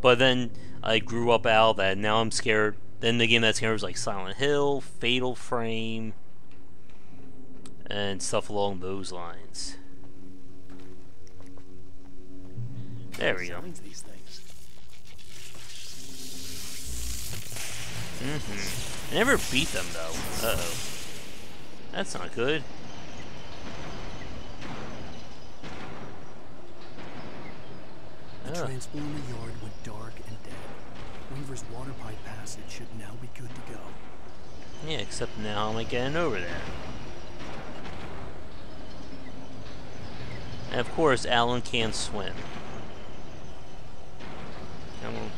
But then I grew up out of that, and now I'm scared. Then the game that scared was like Silent Hill, Fatal Frame, and stuff along those lines. There we go. These things. I never beat them though. Uh-oh. That's not good. The transformer yard went dark and dead. Weaver's water pipe passage should now be good to go. Yeah, except now how am I getting over there? And of course, Alan can't swim. Come on.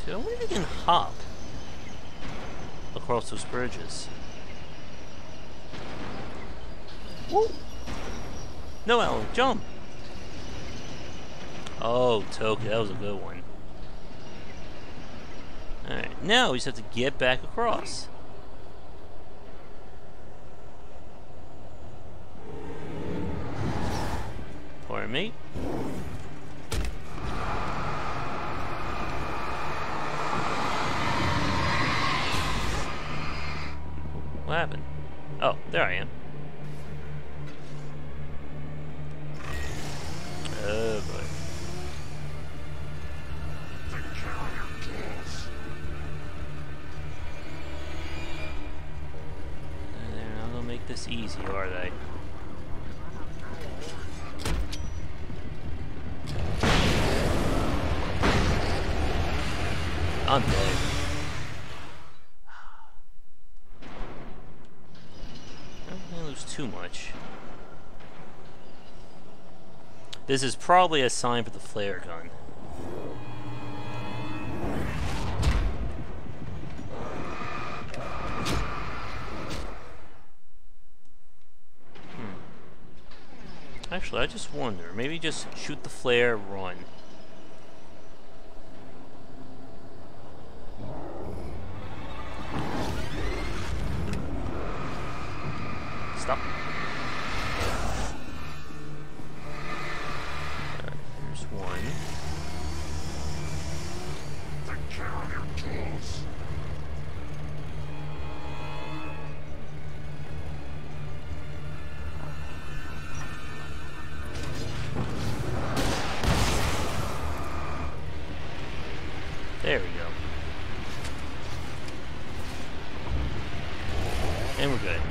I wonder if you can hop across those bridges. Woo! No, Alan, jump! Oh, Toki, that was a good one. Alright, now we just have to get back across. Pardon me. What happened? Oh, there I am. Oh boy. They're not gonna make this easy, are they? I'm dead. I don't want to lose too much. This is probably a sign for the flare gun. Actually, I just wonder, maybe just shoot the flare, run. Stop. Alright, here's one. There we go. And we're good.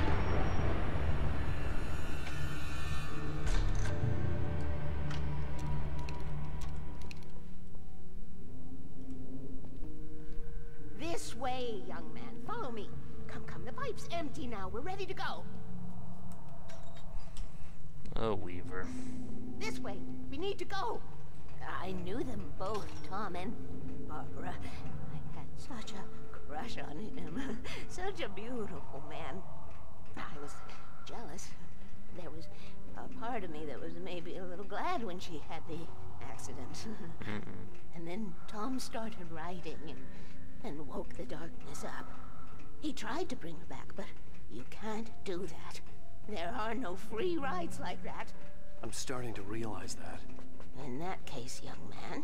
This way, young man. Follow me. Come, the pipe's empty now. We're ready to go. Oh, Weaver. This way. We need to go. I knew them both, Tom and Barbara. I had such a crush on him. Such a beautiful man. I was jealous. There was a part of me that was maybe a little glad when she had the accident. And then Tom started writing and woke the darkness up. He tried to bring her back, but you can't do that. There are no free rides like that. I'm starting to realize that. In that case, young man,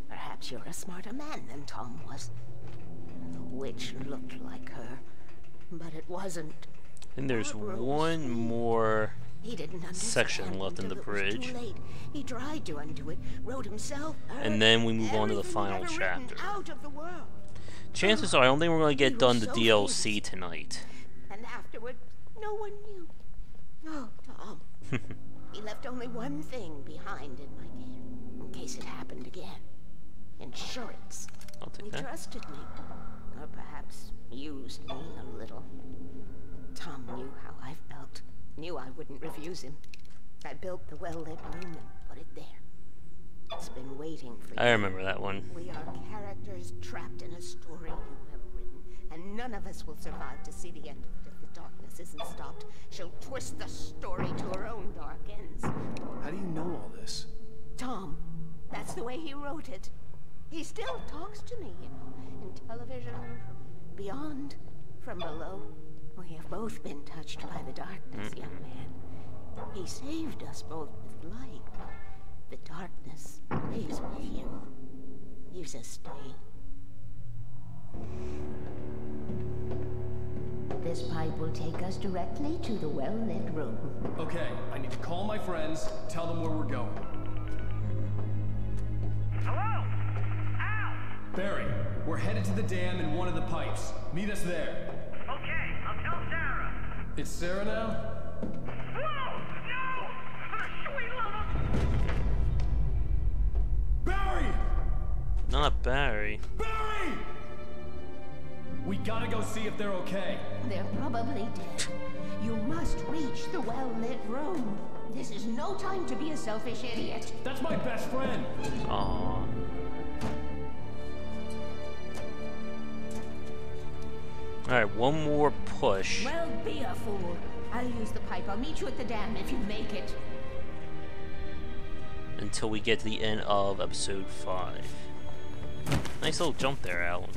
perhaps you're a smarter man than Tom was. The witch looked like her, but it wasn't. And there's one more section left in the bridge. He tried to undo it, wrote himself, and then we move on to the final chapter. Chances are, I don't think we're going to get done the DLC tonight. And afterward, no one knew. Oh, Tom. He left only one thing behind in my game, in case it happened again. Insurance. I'll take that. He trusted me, or perhaps used me a little. Tom knew how I felt, knew I wouldn't refuse him. I built the well-lit room and put it there. It's been waiting for you. I remember that one. We are characters trapped in a story you have written, and none of us will survive to see the end of it if the darkness isn't stopped. She'll twist the story to her own dark ends. How do you know all this? Tom, that's the way he wrote it. He still talks to me, you know, in television, from beyond, from below. We have both been touched by the darkness, young man. He saved us both with light, but the darkness plays with you. Leaves a stain. This pipe will take us directly to the well-lit room. Okay, I need to call my friends, tell them where we're going. Hello? Al! Barry, we're headed to the dam in one of the pipes. Meet us there. Okay, I'll tell Sarah. It's Sarah now? Whoa! No! For the sweet love of... Barry! Not Barry. Barry! We gotta go see if they're okay. They're probably dead. You must reach the well-lit room. This is no time to be a selfish idiot. That's my best friend. Aww. Alright, one more push. Well, be a fool. I'll use the pipe. I'll meet you at the dam if you make it. Until we get to the end of episode 5. Nice little jump there, Alan.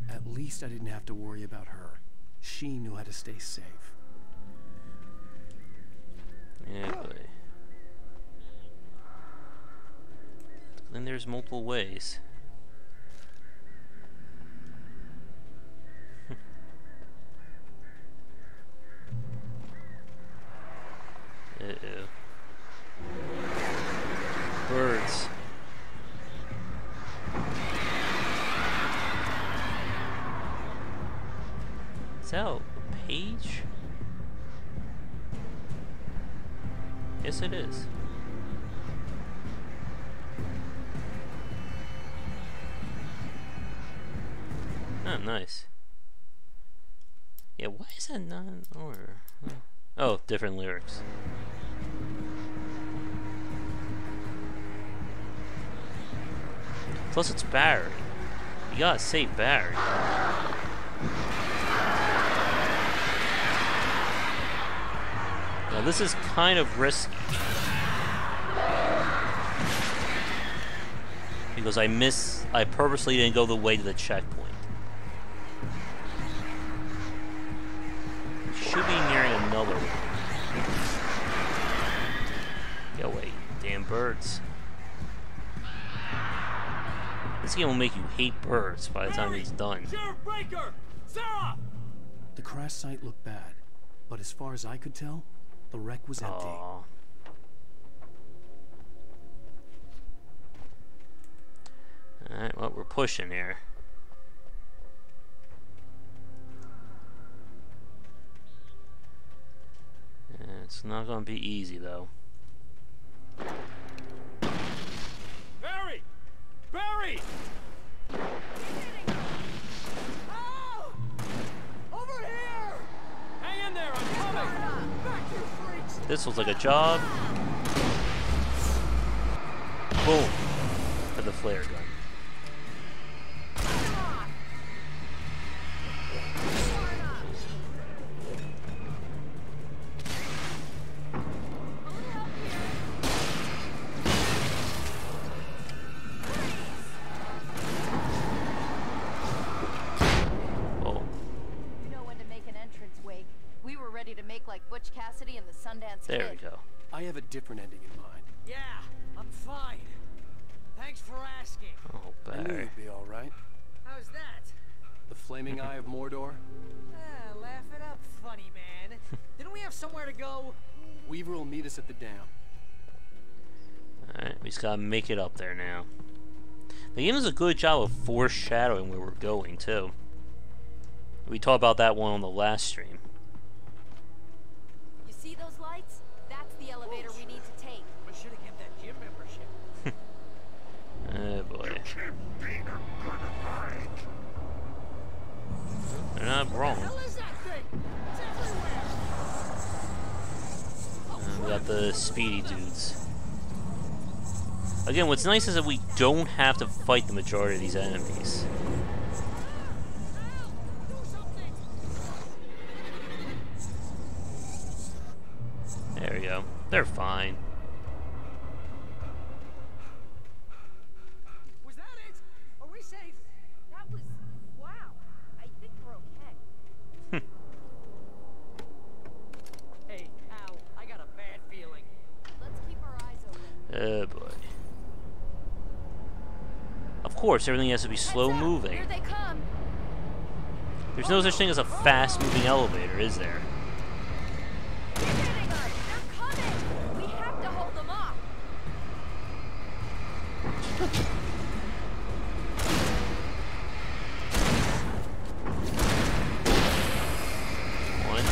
At least I didn't have to worry about her. She knew how to stay safe. Yeah, boy. Then there's multiple ways. Uh-oh. Birds. Is that a page? Yes, it is. Oh, nice. Yeah, why is that not in order? Oh, different lyrics. Plus, it's Barry. You gotta save Barry. Now, this is kind of risky. Because I purposely didn't go the way to the checkpoint. Should be nearing another one. Get away, damn birds. This game will make you hate birds by the time he's done. Sheriff Breaker! Sarah! The crash site looked bad, but as far as I could tell, the wreck was empty. Aww. Alright, well, we're pushing here. It's not gonna be easy, though. Barry! Barry! Oh! Over here! Hang in there, I'm coming! Back, you freaks! This was like a job. Boom! For the flare gun. There we go. I have a different ending in mind. Yeah, I'm fine. Thanks for asking. Oh, I knew Barry. you'd be all right. How's that? The flaming eye of Mordor? Laugh it up, funny man. Didn't we have somewhere to go? Weaver will meet us at the dam. Alright, we just gotta make it up there now. The game does a good job of foreshadowing where we're going, too. We talked about that one on the last stream. You see those lights? That's the elevator we need to take. I should have kept that gym membership. Oh boy. They're not wrong. We got the speedy dudes. Again, what's nice is that we don't have to fight the majority of these enemies. There we go. They're fine. Was that it? Are we safe? That was... wow. I think we're okay. Hey, Al, I got a bad feeling. Let's keep our eyes open. Oh boy. Of course, everything has to be slow moving. Here they come. There's no such thing as a fast moving elevator, is there? They're hitting us. They're coming. We have to hold them off. One,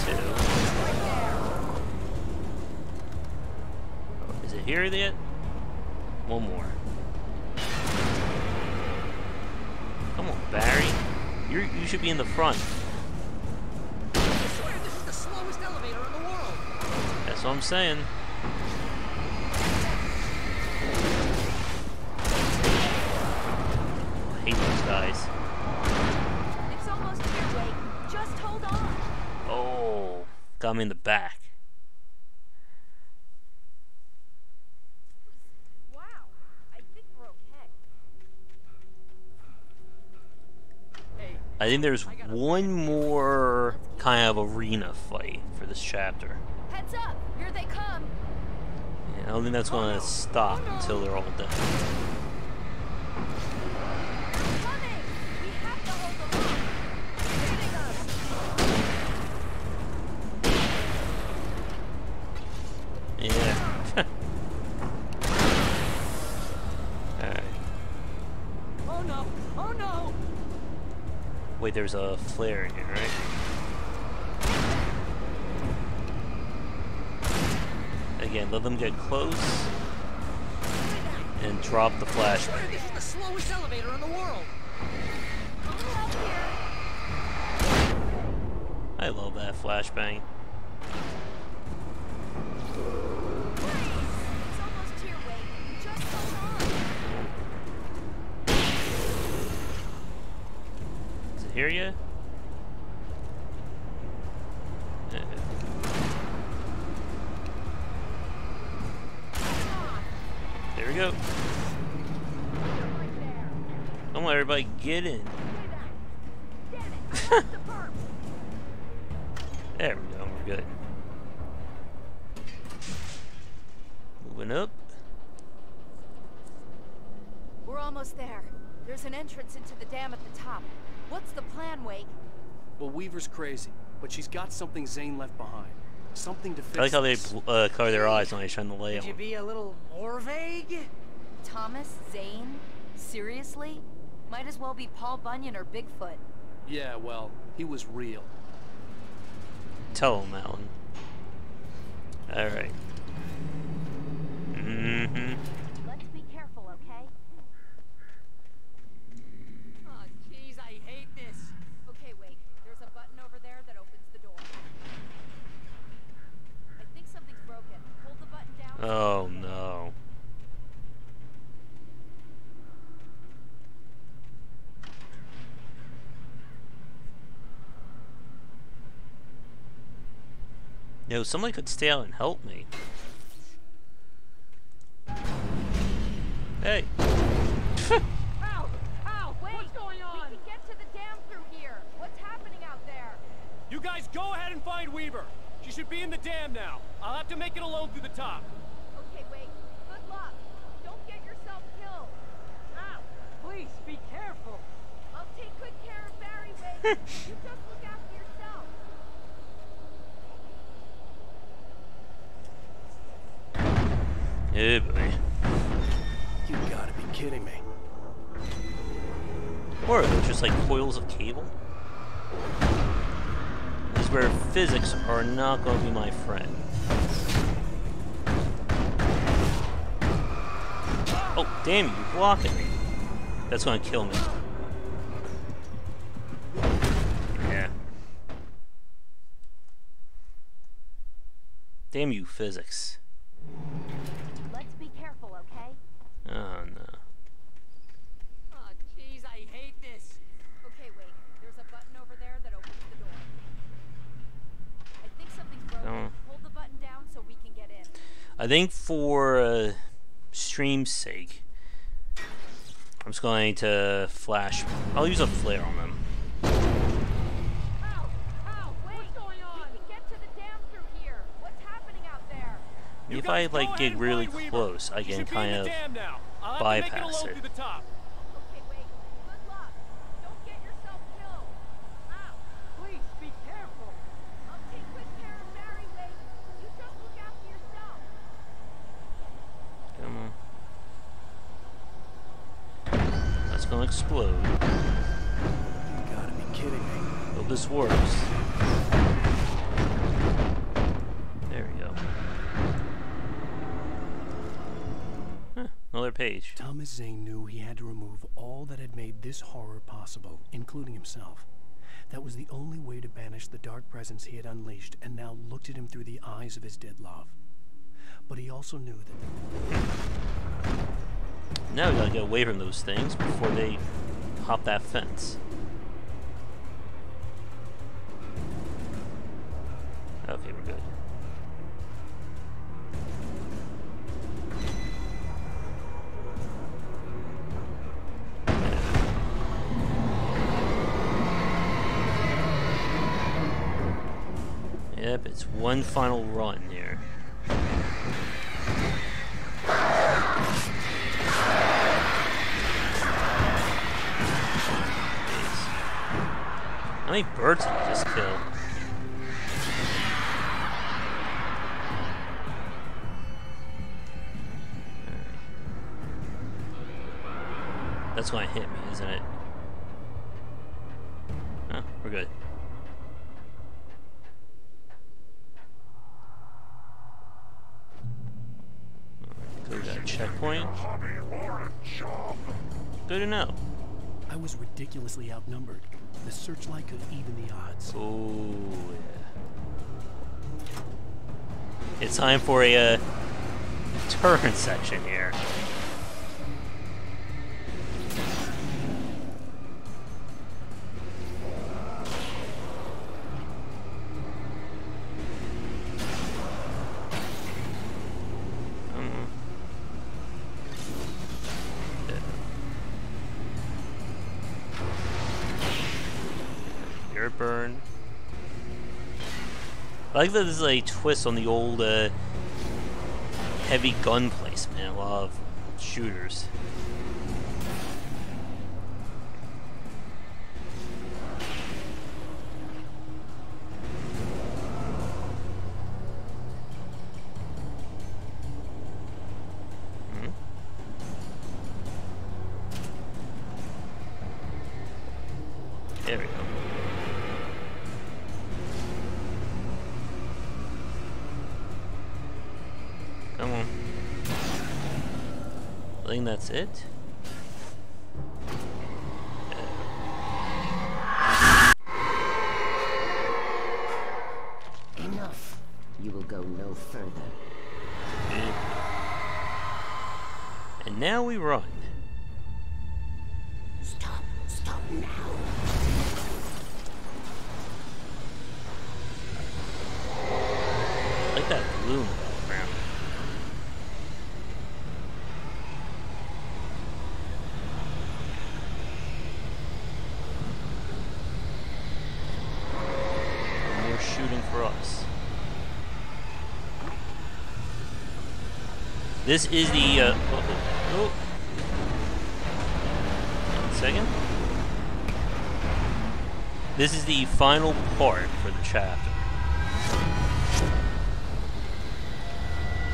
two. Is it here yet? One more. Come on, Barry. You should be in the front. I swear this is the slowest elevator in the world. That's what I'm saying. I hate those guys. It's almost here, Wade. Oh, got him in the back. Wow, I think we're okay. I think there's one more kind of arena fight for this chapter. Heads up! Here they come! Yeah, I don't think that's going to stop until they're all done. Coming! We have to hold them off! Hitting us! Yeah. Alright. Oh no! Oh no! Wait, there's a flare in here, right? Again, let them get close and drop the flashbang. This is the slowest elevator in the world. I love that flashbang. It's almost here, Wade. Just hold on. Is it here yet? There we go. Come on, everybody, get in. There we go, we're good. Moving up. We're almost there. There's an entrance into the dam at the top. What's the plan, Wake? Well, Weaver's crazy, but she's got something Zane left behind. Something to fix I like how this. they cover their eyes when they shine the light Could on. you be a little more vague? Thomas Zane? Seriously? Might as well be Paul Bunyan or Bigfoot. Yeah, well, he was real. Tell him, Alan. Alright. Let's be careful, okay? Oh, jeez, I hate this. Okay, Wake. There's a button over there that opens the door. I think something's broken. Hold the button down. Oh no. Yo, someone could stay out and help me. Hey. Ow! Ow! Wait! What's going on? We can get to the dam through here. What's happening out there? You guys go ahead and find Weaver. She should be in the dam now. I'll have to make it alone through the top. Okay, Wake. Good luck. Don't get yourself killed. Ow! Please, be careful. I'll take good care of Barry, Wake. You just look after yourself. Yeah, boy. You gotta be kidding me. Or are they just like coils of cable? This is where physics are not going to be my friend. Oh, damn you, you're blocking me. That's going to kill me. Yeah. Damn you, physics. Let's be careful, okay? Oh, no. Oh, jeez, I hate this. Okay, Wake. There's a button over there that opens the door. I think something's broken. Oh. Hold the button down so we can get in. I think for stream's sake, I'm just going to flash. I'll use a flare on them. Ow! Ow! Wait! What's going on? We can get to the dam through here. What's happening out there? If I like get really close, I can kind of bypass it. Okay, Wake. Good luck. Don't get yourself killed. Ow! Please, be careful. I'll take good care of Barry, Wake. You just look after yourself. Come on. That's gonna explode. You gotta be kidding me. Hope this works. There we go. Huh, another page. Thomas Zane knew he had to remove all that had made this horror possible, including himself. That was the only way to banish the dark presence he had unleashed and now looked at him through the eyes of his dead love. But he also knew that... Now we gotta get away from those things before they hop that fence. Okay, we're good. Yep, it's one final run here. How many birds did I just kill? That's gonna hit me, isn't it? Oh, we're good. Go to that checkpoint. Good to know. I was ridiculously outnumbered. The searchlight could even the odds. Oh, yeah. It's time for a turn section here. Burn. I like that this is a twist on the old heavy gun placement in a lot of shooters. There we go. Come on. I think that's it. Enough. You will go no further. And now we run. Stop. Stop now. I like that gloom in the background. More shooting for us. This is the, oh. 1 second. This is the final part for the chapter.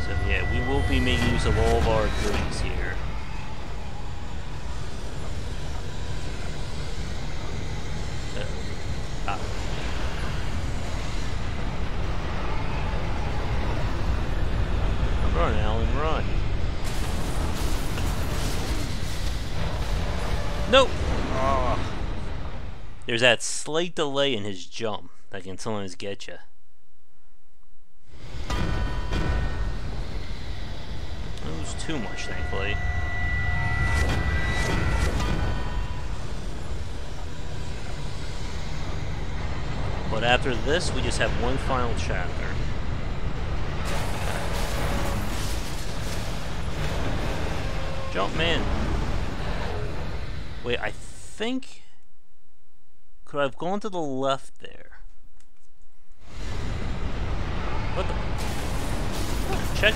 So yeah, we will be making use of all of our abilities here. Run, Alan, run. Nope! Oh. There's that slight delay in his jump that can sometimes get you. That was too much, thankfully. But after this, we just have one final chapter. Jump, man. Wait, I think... Could I have gone to the left there? What the... Oh, check.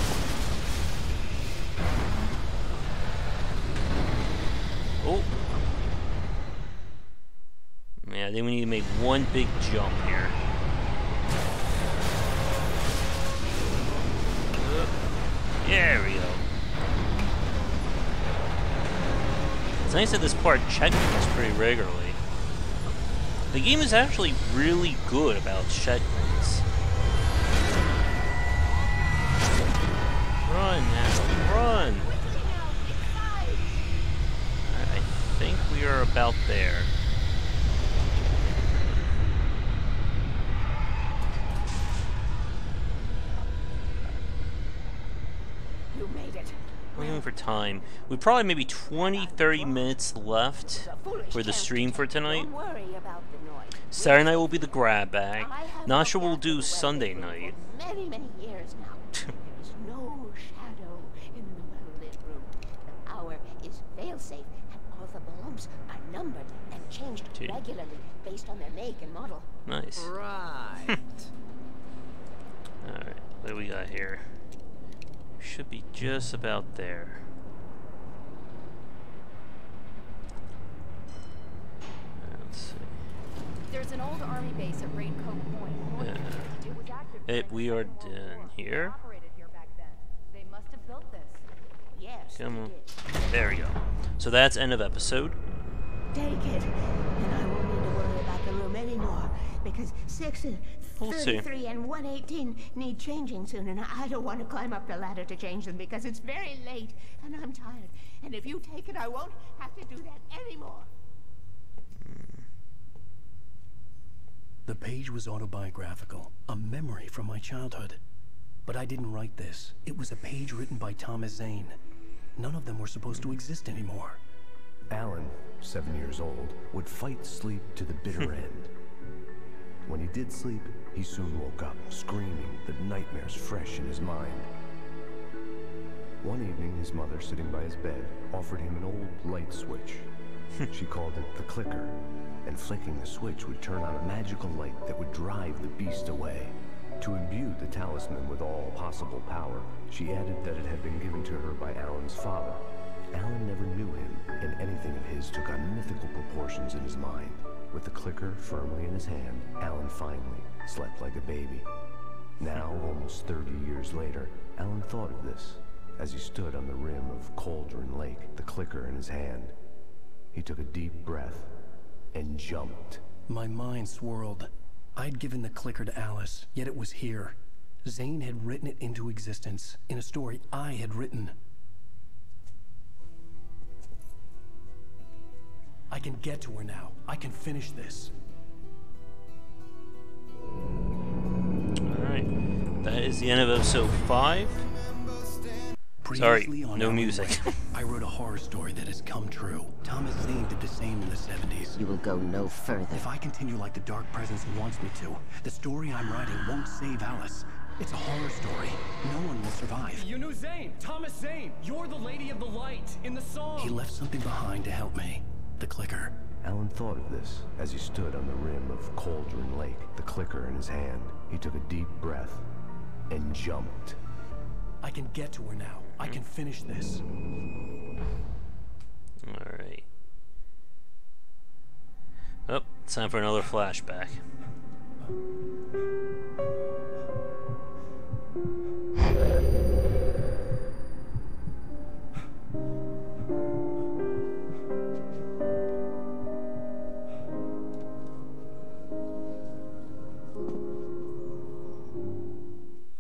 Oh. Yeah, I think we need to make one big jump here. There we go. It's nice that this part checkpoints pretty regularly. The game is actually really good about checkpoints. Run now, run! I think we are about there. You made it. we're going for time. We probably maybe 20-30 minutes left for the stream for tonight. Don't worry about the noise. Saturday night will be the grab bag. Not sure what we'll do Sunday night. Many, many years now. There is no shadow in the well-lit room. The power is fail-safe, and all the bulbs are numbered and changed regularly based on their make and model. Nice. Right. Alright, what do we got here? Should be just about there. Let's see. There's an old army base at Raincoat Point. It was active We are done here. operated here back then. They must have built this. Yes. Come on. There we go. So that's end of episode. Take it, and I won't need to worry about the room anymore, because 6 and We'll see. 33 and 118 need changing soon, and I don't want to climb up the ladder to change them because it's very late, and I'm tired. And if you take it, I won't have to do that anymore. The page was autobiographical, a memory from my childhood. But I didn't write this. It was a page written by Thomas Zane. None of them were supposed to exist anymore. Alan, 7 years old, would fight sleep to the bitter end. When he did sleep, he soon woke up, screaming, the nightmares fresh in his mind. One evening, his mother, sitting by his bed, offered him an old light switch. She called it the clicker, and flicking the switch would turn on a magical light that would drive the beast away. To imbue the talisman with all possible power, she added that it had been given to her by Alan's father. Alan never knew him, and anything of his took on mythical proportions in his mind. With the clicker firmly in his hand, Alan finally slept like a baby. Now, almost 30 years later, Alan thought of this as he stood on the rim of Cauldron Lake, the clicker in his hand. He took a deep breath and jumped. My mind swirled. I'd given the clicker to Alice, yet it was here. Zane had written it into existence, in a story I had written. I can get to her now. I can finish this. Alright. That is the end of episode 5. Sorry, no music. I wrote a horror story that has come true. Thomas Zane did the same in the 70s. You will go no further. If I continue like the Dark Presence wants me to, the story I'm writing won't save Alice. It's a horror story. No one will survive. You knew Zane, Thomas Zane. You're the Lady of the Light in the song. He left something behind to help me. The clicker. Alan thought of this as he stood on the rim of Cauldron Lake, the clicker in his hand. He took a deep breath and jumped. I can get to her now. I can finish this. Alright. Oh, time for another flashback.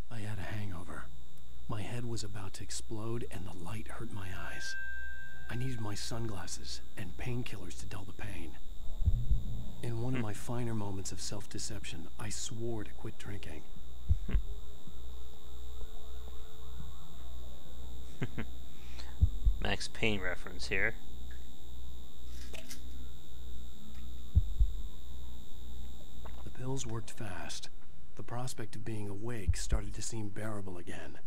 I had a hangover. My head was about to explode and the light hurt my eyes. I needed my sunglasses and painkillers to dull the pain. In one of my finer moments of self-deception, I swore to quit drinking. Max Payne reference here. The pills worked fast. The prospect of being awake started to seem bearable again.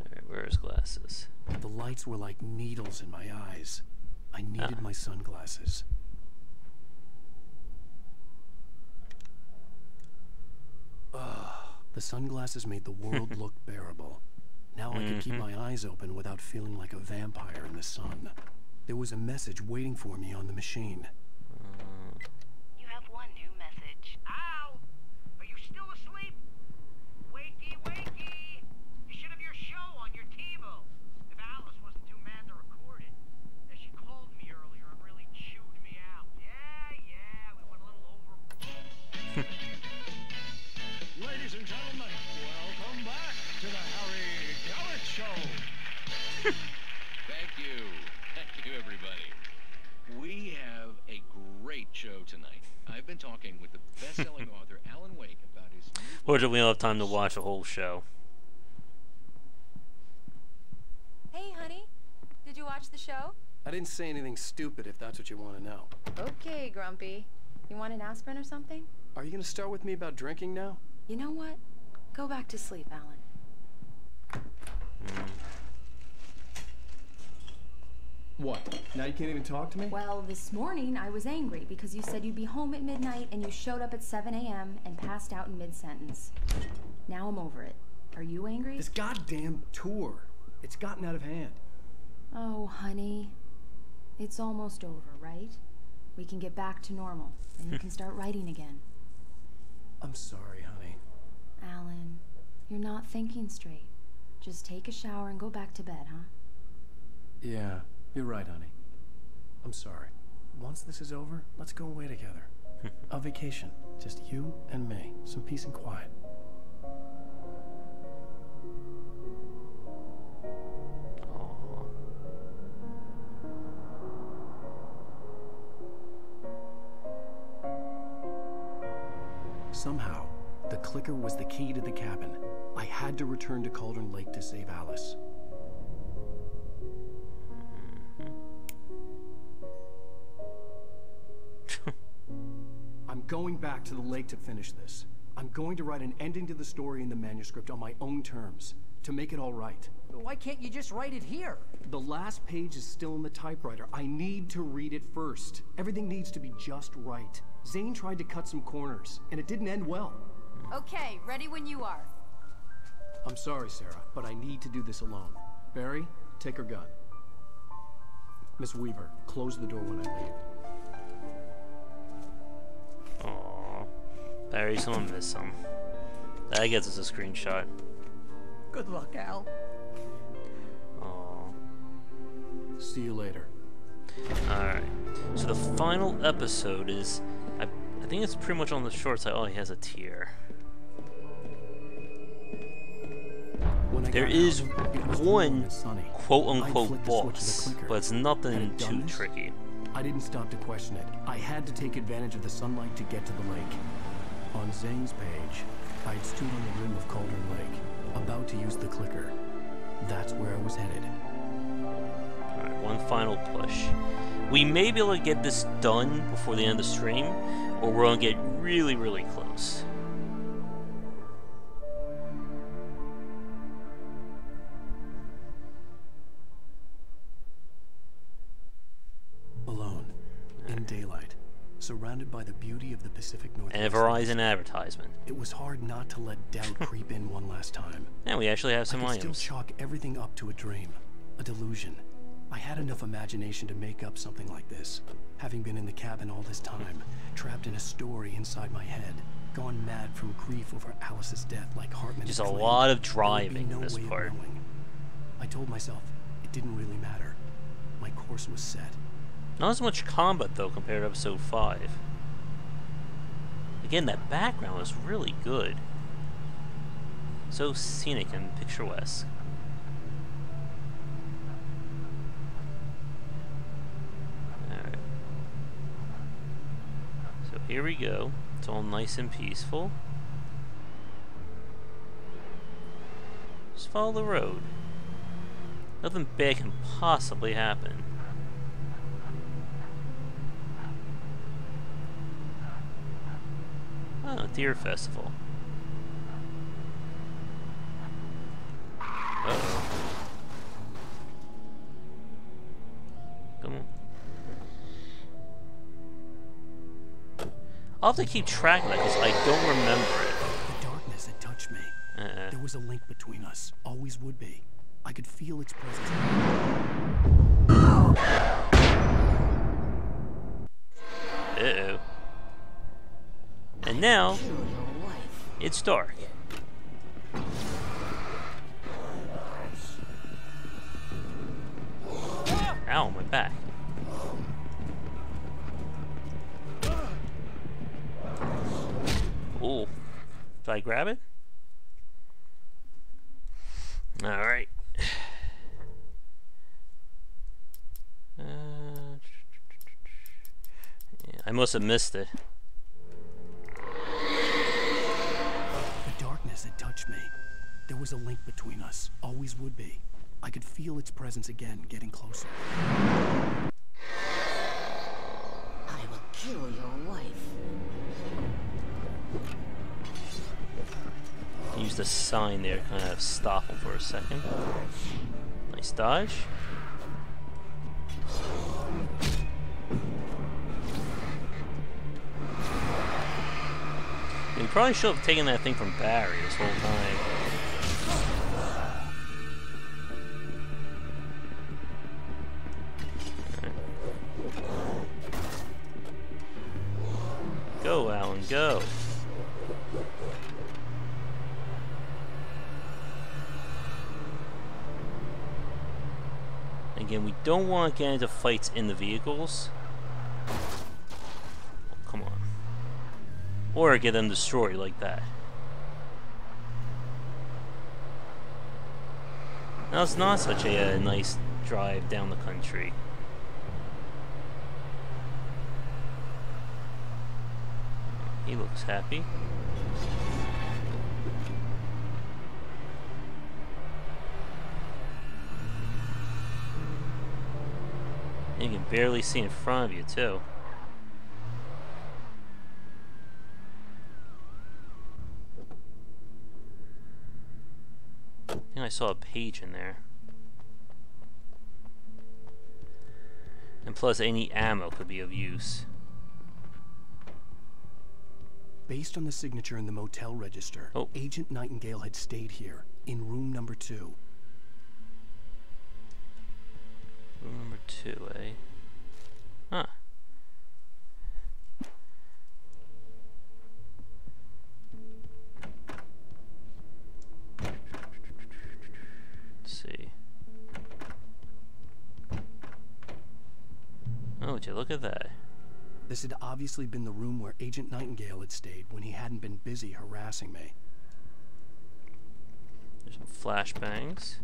Alright, where are his glasses? The lights were like needles in my eyes. I needed my sunglasses. The sunglasses made the world look bearable. Now I could keep my eyes open without feeling like a vampire in the sun. There was a message waiting for me on the machine. You have one new message. Ow! Are you still asleep? Wakey, wakey! You should have your show on your TiVo. If Alice wasn't too mad to record it. As she called me earlier and really chewed me out. Yeah, we went a little over. Ladies and gentlemen, welcome back to the Harry Garrett Show. Thank you. Thank you, everybody. We have a great show tonight. I've been talking with the best-selling author Alan Wake about his new Fortunately, we don't have time to watch the whole show. I didn't say anything stupid if that's what you want to know. Okay, Grumpy. You want an aspirin or something? Are you going to start with me about drinking now? You know what? Go back to sleep, Alan. What? Now you can't even talk to me? Well, this morning I was angry because you said you'd be home at midnight and you showed up at 7 a.m. and passed out in mid-sentence. Now I'm over it. Are you angry? This goddamn tour. It's gotten out of hand. Oh, honey. It's almost over, right? We can get back to normal, and you can start writing again. I'm sorry, honey. Alan, you're not thinking straight. Just take a shower and go back to bed, huh? Yeah, you're right, honey. I'm sorry. Once this is over, let's go away together. A vacation. Just you and me. Some peace and quiet. Somehow, the clicker was the key to the cabin. I had to return to Cauldron Lake to save Alice. I'm going back to the lake to finish this. I'm going to write an ending to the story in the manuscript on my own terms, to make it all right. Why can't you just write it here? The last page is still in the typewriter. I need to read it first. Everything needs to be just right. Zane tried to cut some corners, and it didn't end well. Okay, ready when you are. I'm sorry, Sarah, but I need to do this alone. Barry, take her gun. Miss Weaver, close the door when I leave. Aww. Barry's gonna miss him. That gets us a screenshot. Good luck, Al. Aww. See you later. Alright. So the final episode is... I think it's pretty much on the short side. Oh, he has a tear. There is one quote-unquote boss, but it's nothing too tricky. I didn't stop to question it. I had to take advantage of the sunlight to get to the lake. On Zane's page, I had stood on the rim of Cauldron Lake, about to use the clicker. That's where I was headed. Alright, one final push. We may be able to get this done before the end of the stream, or we're going to get really, really close. Alone, in daylight, surrounded by the beauty of the Pacific Northwest. And a Verizon advertisement. It was hard not to let doubt creep in one last time. And we actually have some I could items. still chalk everything up to a dream, a delusion. I had enough imagination to make up something like this. Having been in the cabin all this time, trapped in a story inside my head, gone mad from grief over Alice's death like Hartman. Just a lot of driving in this part. I told myself it didn't really matter. My course was set. Not as much combat though compared to episode 5. Again, that background was really good. So scenic and picturesque. Alright. So here we go. It's all nice and peaceful. Just follow the road. Nothing bad can possibly happen. Oh, Deer Festival. Uh-oh. Come on. I'll have to keep track of that because I don't remember it. The darkness had touched me. There was a link between us. Always would be. I could feel its presence. Uh-oh. And now, it's dark. Ow, my back. Ooh. Did I grab it? Alright. Yeah, I must have missed it. The darkness had touched me. There was a link between us. Always would be. I could feel its presence again, getting closer. I will kill your wife. Use the sign there to kind of stop him for a second. Nice dodge. We probably should have taken that thing from Barry this whole time. Go, Alan, go. Again, we don't want to get into fights in the vehicles. Oh, come on. Or get them destroyed like that. Now, it's not such a nice drive down the country. He looks happy. You can barely see in front of you, too. I think I saw a page in there. And plus, any ammo could be of use. Based on the signature in the motel register, Agent Nightingale had stayed here, in room number 2. Room number 2, eh? Huh. Let's see. Oh, would you look at that? This had obviously been the room where Agent Nightingale had stayed when he hadn't been busy harassing me. There's some flashbangs.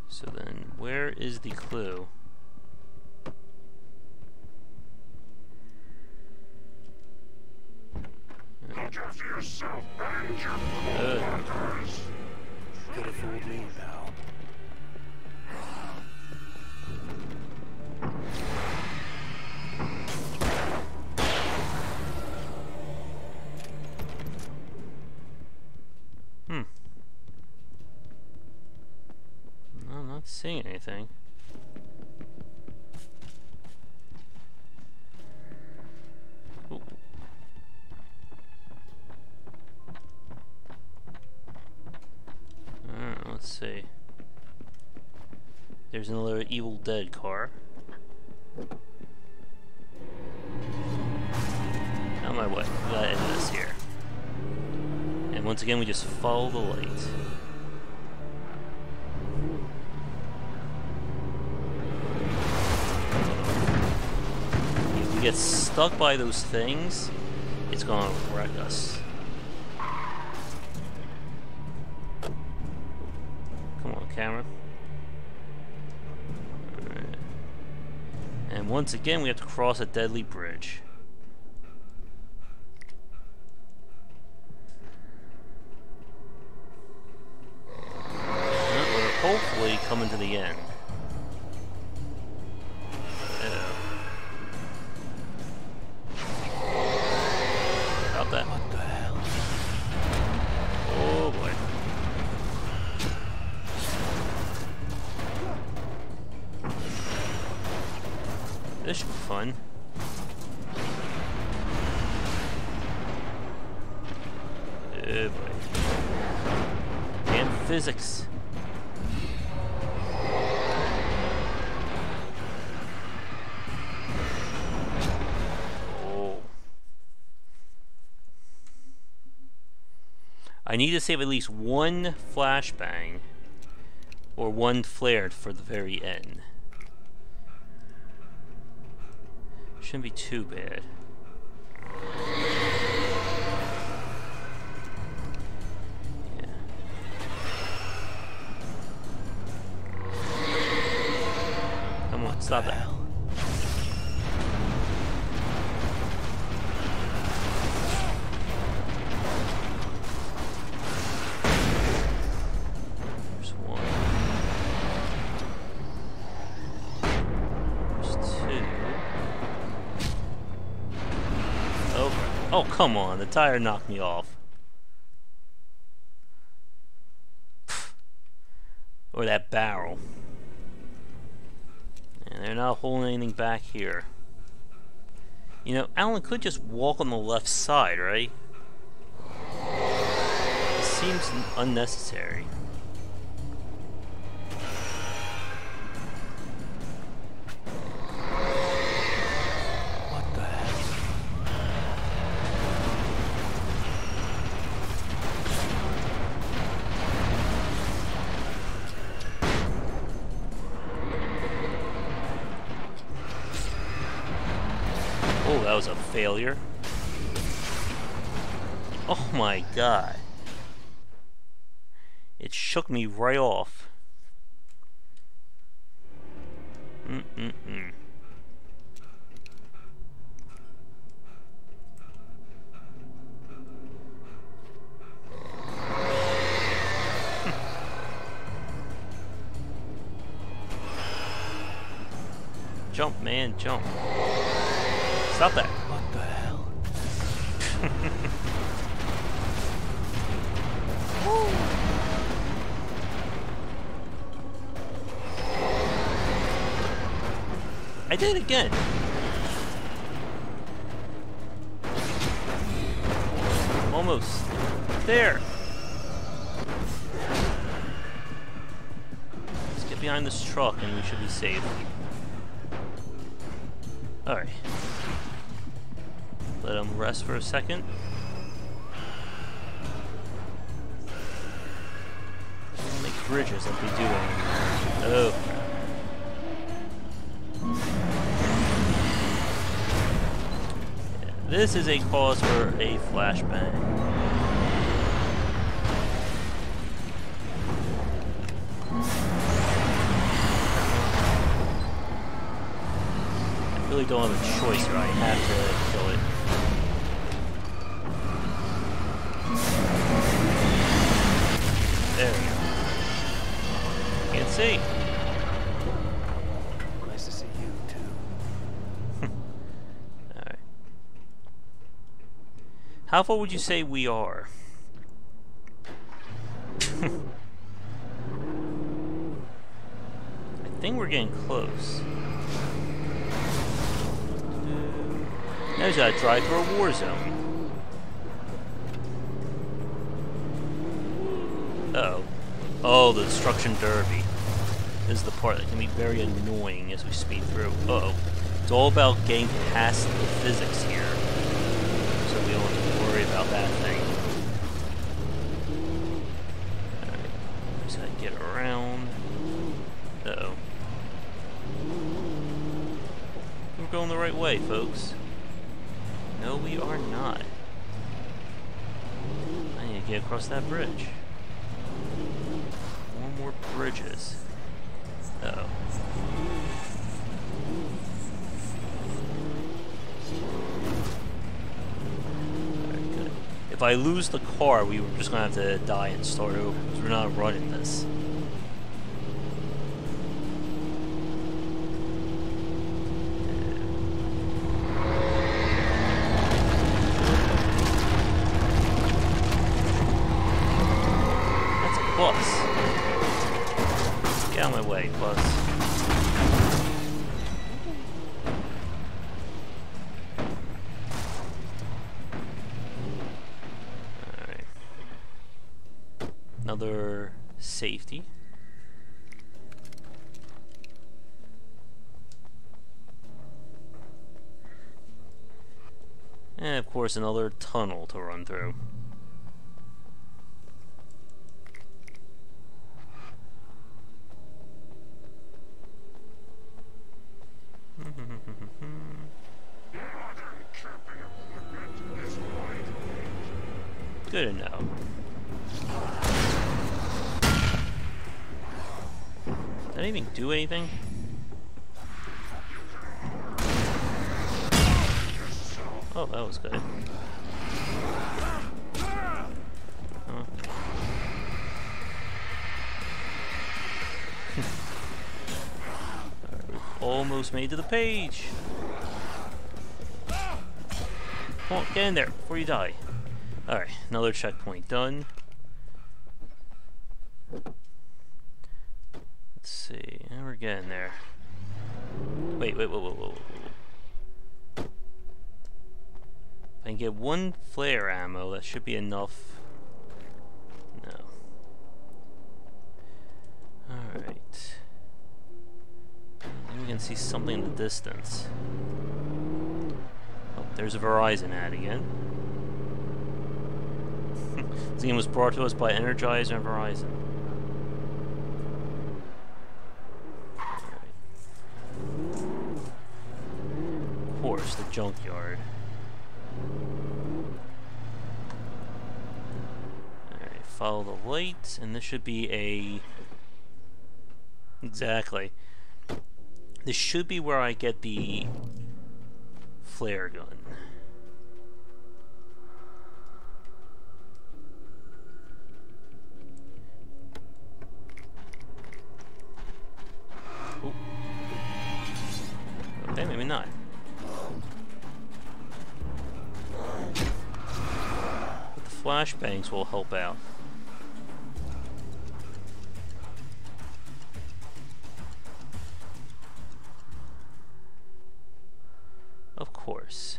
So then, where is the clue? Look after yourself and your co-workers. Could have fooled me, pal. No, I'm not seeing anything. Ooh. Let's see. There's another Evil Dead car. Out of my way. We gotta end this here. And once again, we just follow the light. If we get stuck by those things, it's gonna wreck us. Camera. Alright. And once again, we have to cross a deadly bridge. And we're hopefully coming to the end. About that. What the hell? Oh boy. This should be fun. Oh boy. Damn physics. Oh. I need to save at least one flashbang or one flared for the very end. Shouldn't be too bad. Yeah. Come on, stop that. Oh, come on. The tire knocked me off. Or that barrel. And they're not holding anything back here. You know, Alan could just walk on the left side, right? It seems unnecessary. What the heck? Oh, that was a failure. Oh my god. It shook me right off. Jump, man, jump. Stop that. What the hell? I did it again. Almost. There. Let's get behind this truck and we should be safe. Alright. Let him rest for a second. Don't make bridges like we do. Oh. Yeah, this is a cause for a flashbang. I really don't have a choice here. I have to kill it. There we go. Can't see. Nice to see you too. Alright. How far would you say we are? I think we're getting close. Now he's gotta drive through a war zone. Uh-oh. Oh, the destruction derby. This is the part that can be very annoying as we speed through. Uh-oh. It's all about getting past the physics here. So we don't have to worry about that thing. Alright. Just gotta get around. Uh-oh. We're going the right way, folks. No, we are not. I need to get across that bridge. More bridges. Uh-oh. Alright, good. If I lose the car, we were just gonna have to die and start over, because we're not running this. Bus. Get out of my way, bus. Alright. Another safety. And of course another tunnel to run through. Good to know. Did I even do anything? Oh, that was good. Huh. Alright, we've almost made to the page. Come on, get in there before you die. Alright, another checkpoint done. Let's see, and we're getting there. Wait. If I can get one flare ammo, that should be enough. No. Alright. Then we can see something in the distance. Oh, there's a Verizon ad again. This game was brought to us by Energizer and Verizon. Of course, the junkyard. Alright, follow the light, and this should be a... Exactly. This should be where I get the flare gun. Ooh. Okay, maybe not. But the flashbangs will help out. Of course.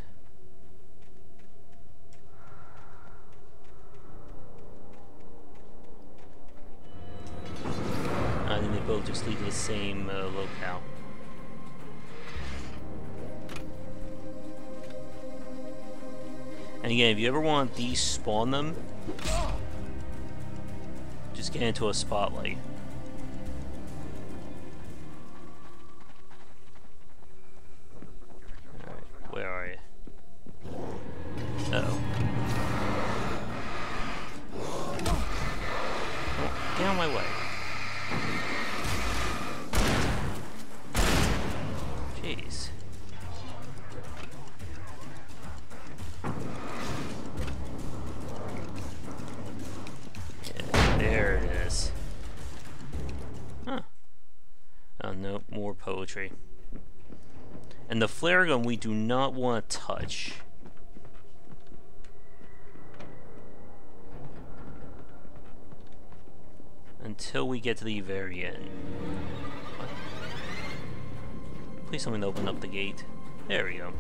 I think they both just lead to the same locale. And again, if you ever want to despawn them, just get into a spotlight. Where are you? Uh-oh. Oh, get out of my way. Jeez. Yeah, there it is. Huh. Oh, no, more poetry. And the flare gun we do not want to touch. Until we get to the very end. What? Please someone open up the gate. There we go.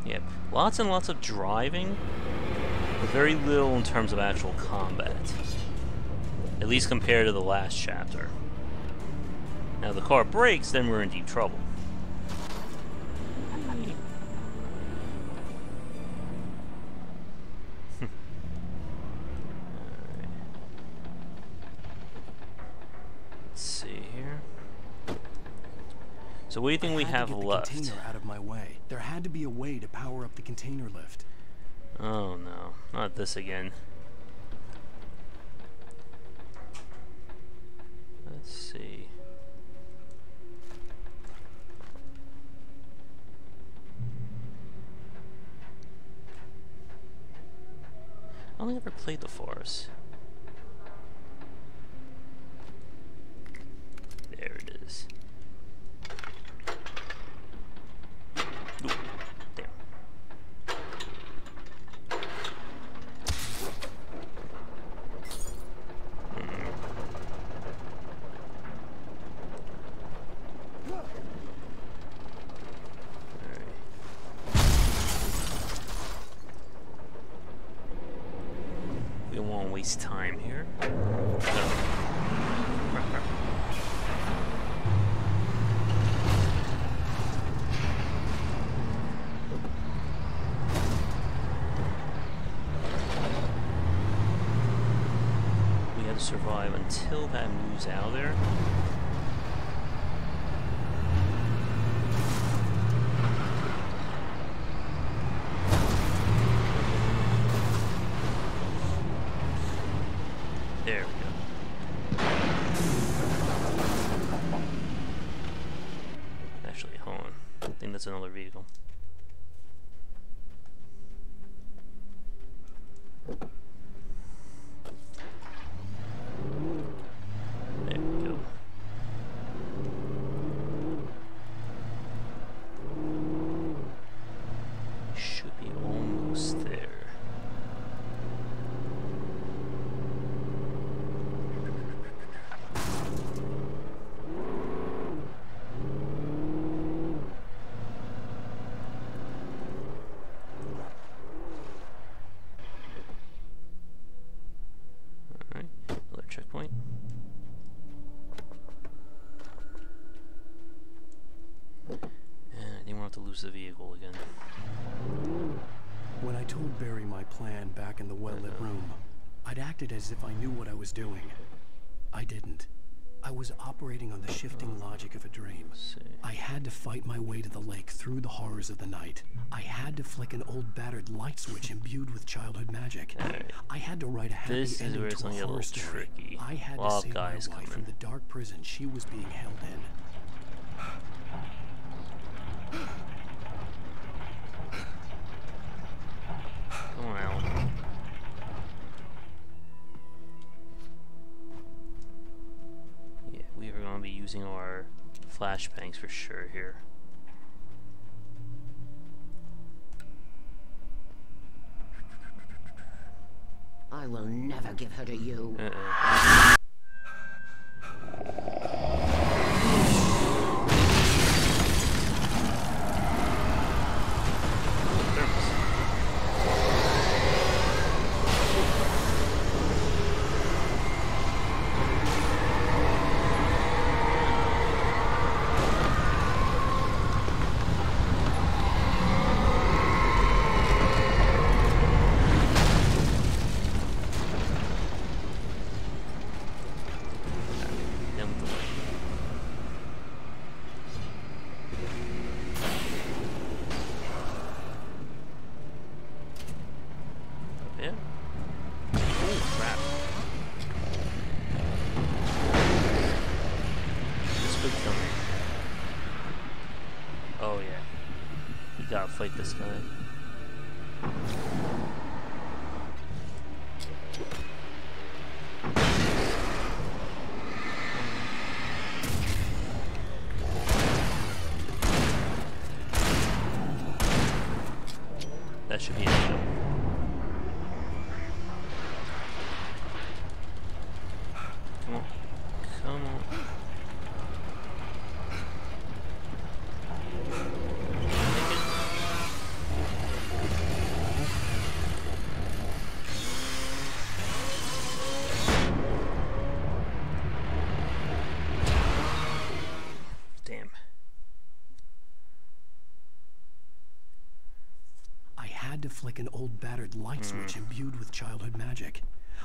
Yep, lots and lots of driving, but very little in terms of actual combat. At least compared to the last chapter. Now if the car breaks, then we're in deep trouble. Let's see here. So what do you think we have left? Container out of my way. There had to be a way to power up the container lift. Oh no, not this again. Let's see. I only ever played the forest. There it is. Ooh, damn. We don't want to waste time here. We have to survive until that moves out of there. There we go. Actually, hold on. I think that's another vehicle. There we go. lose the vehicle again. When I told Barry my plan back in the well-lit room, I'd acted as if I knew what I was doing. I didn't. I was operating on the shifting logic of a dream. I had to fight my way to the lake through the horrors of the night. I had to flick an old battered light switch imbued with childhood magic. I had to write a happy ending to a horror story. I had to save my wife from the dark prison she was being held in. Come on, Alan. Yeah, we are going to be using our flashbangs for sure here. I will never give her to you. Fight this guy. That should be it. Come on. Come on. Flick an old battered light switch imbued with childhood magic.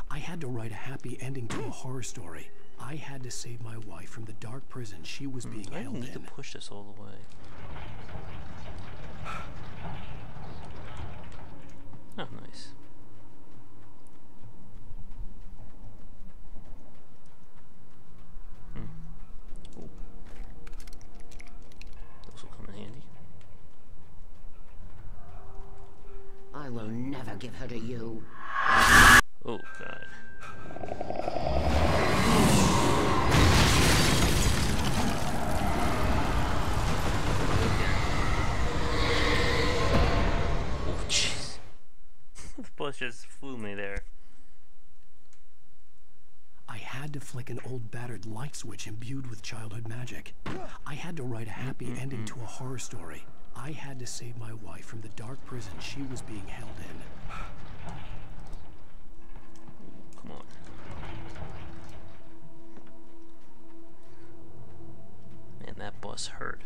I had to write a happy ending to a horror story. I had to save my wife from the dark prison she was being held in. I need to push this all the way. Oh, nice. Ooh. Those will come in handy. I will never give her to you. Oh, God. Oh, jeez. The bus just flew me there. I had to flick an old battered light switch imbued with childhood magic. I had to write a happy ending to a horror story. I had to save my wife from the dark prison she was being held in. Come on. Man, that bus hurt.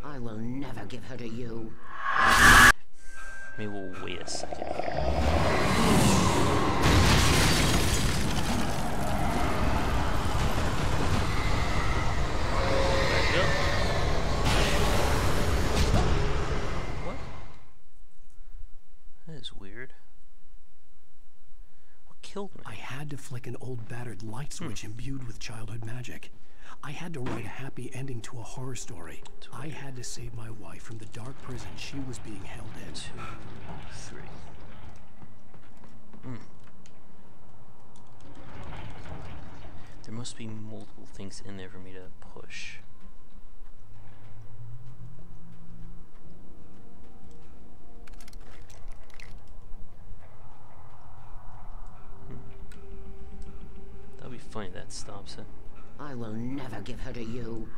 I will never give her to you. Maybe we'll wait a second here. Weird. What killed me? I had to flick an old battered light switch imbued with childhood magic. I had to write a happy ending to a horror story. I had to save my wife from the dark prison she was being held in. 2, 3. There must be multiple things in there for me to push. That'd be funny, that stops it. I will never give her to you.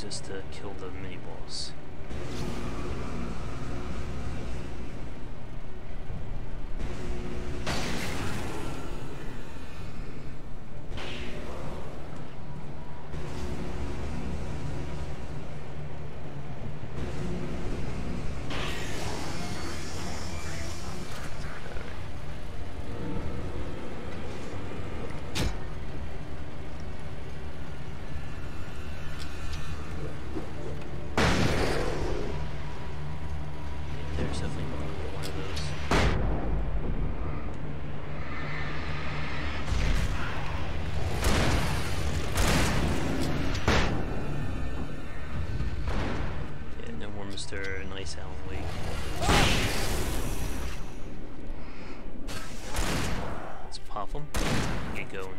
just to kill the mini-boss. Mr. Nice Alan Wake. Let's pop him. Get going.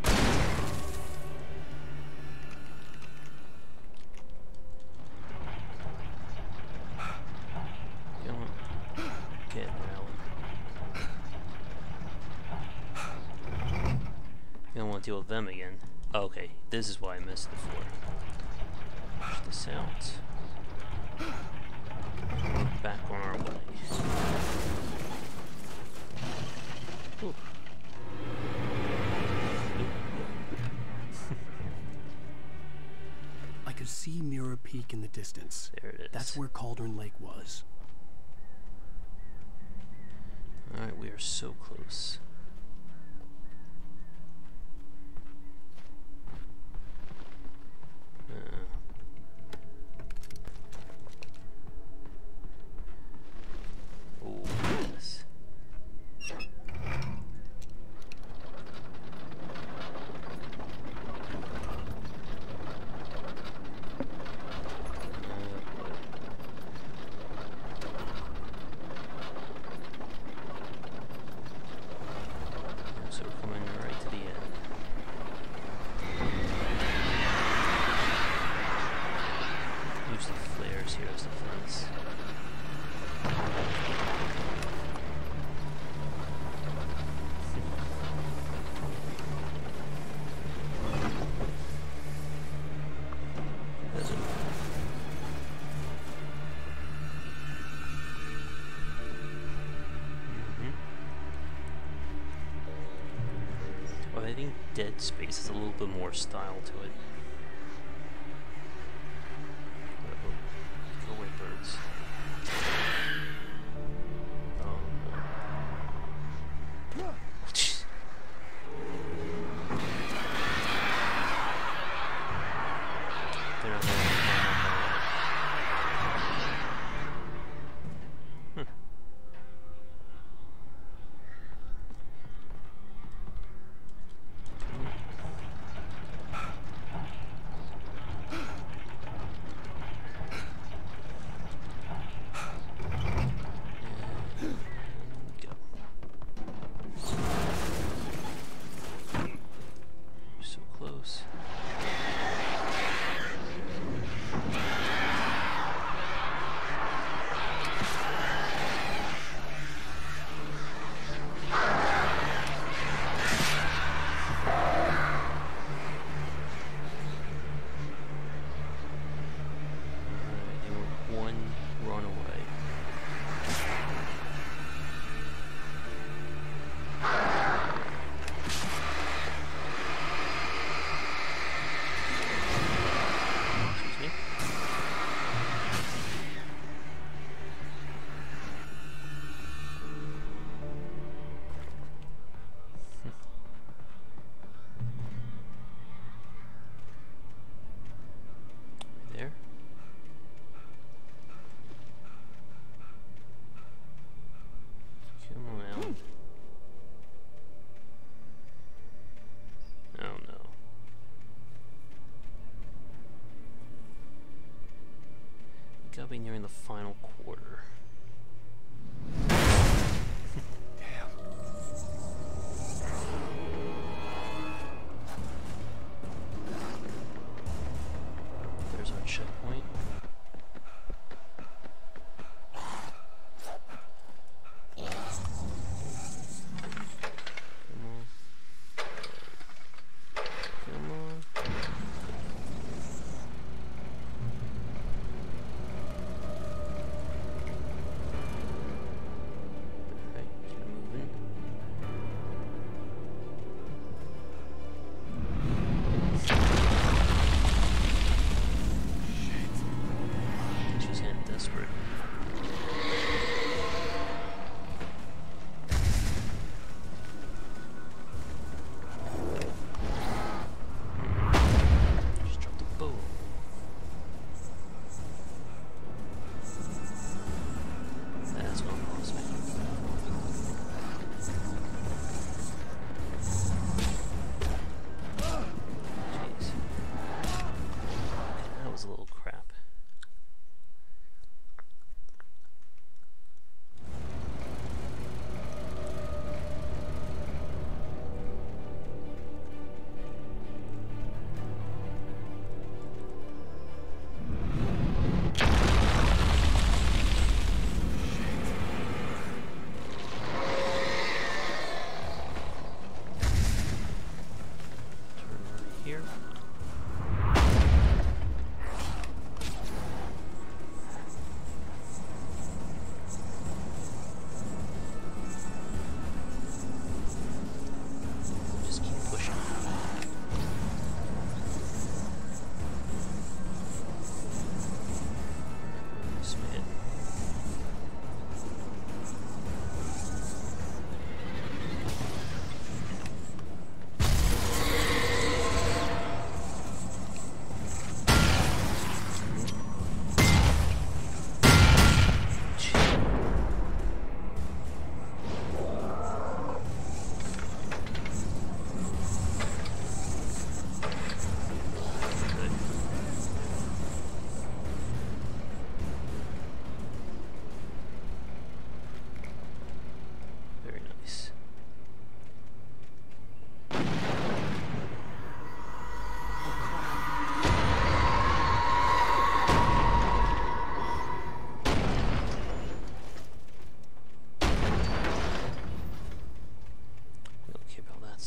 Come on. Get in there, Alan. You don't want to deal with them again. Oh, okay, this is why I missed before. Watch the sounds. Back on our way. Ooh. I could see Mirror Peak in the distance. There it is. That's where Cauldron Lake was. Alright, we are so close. I think Dead Space has a little bit more style to it. Go away, birds. Oh no. They're not going to gotta be nearing the final quarter. Damn. There's our checkpoint.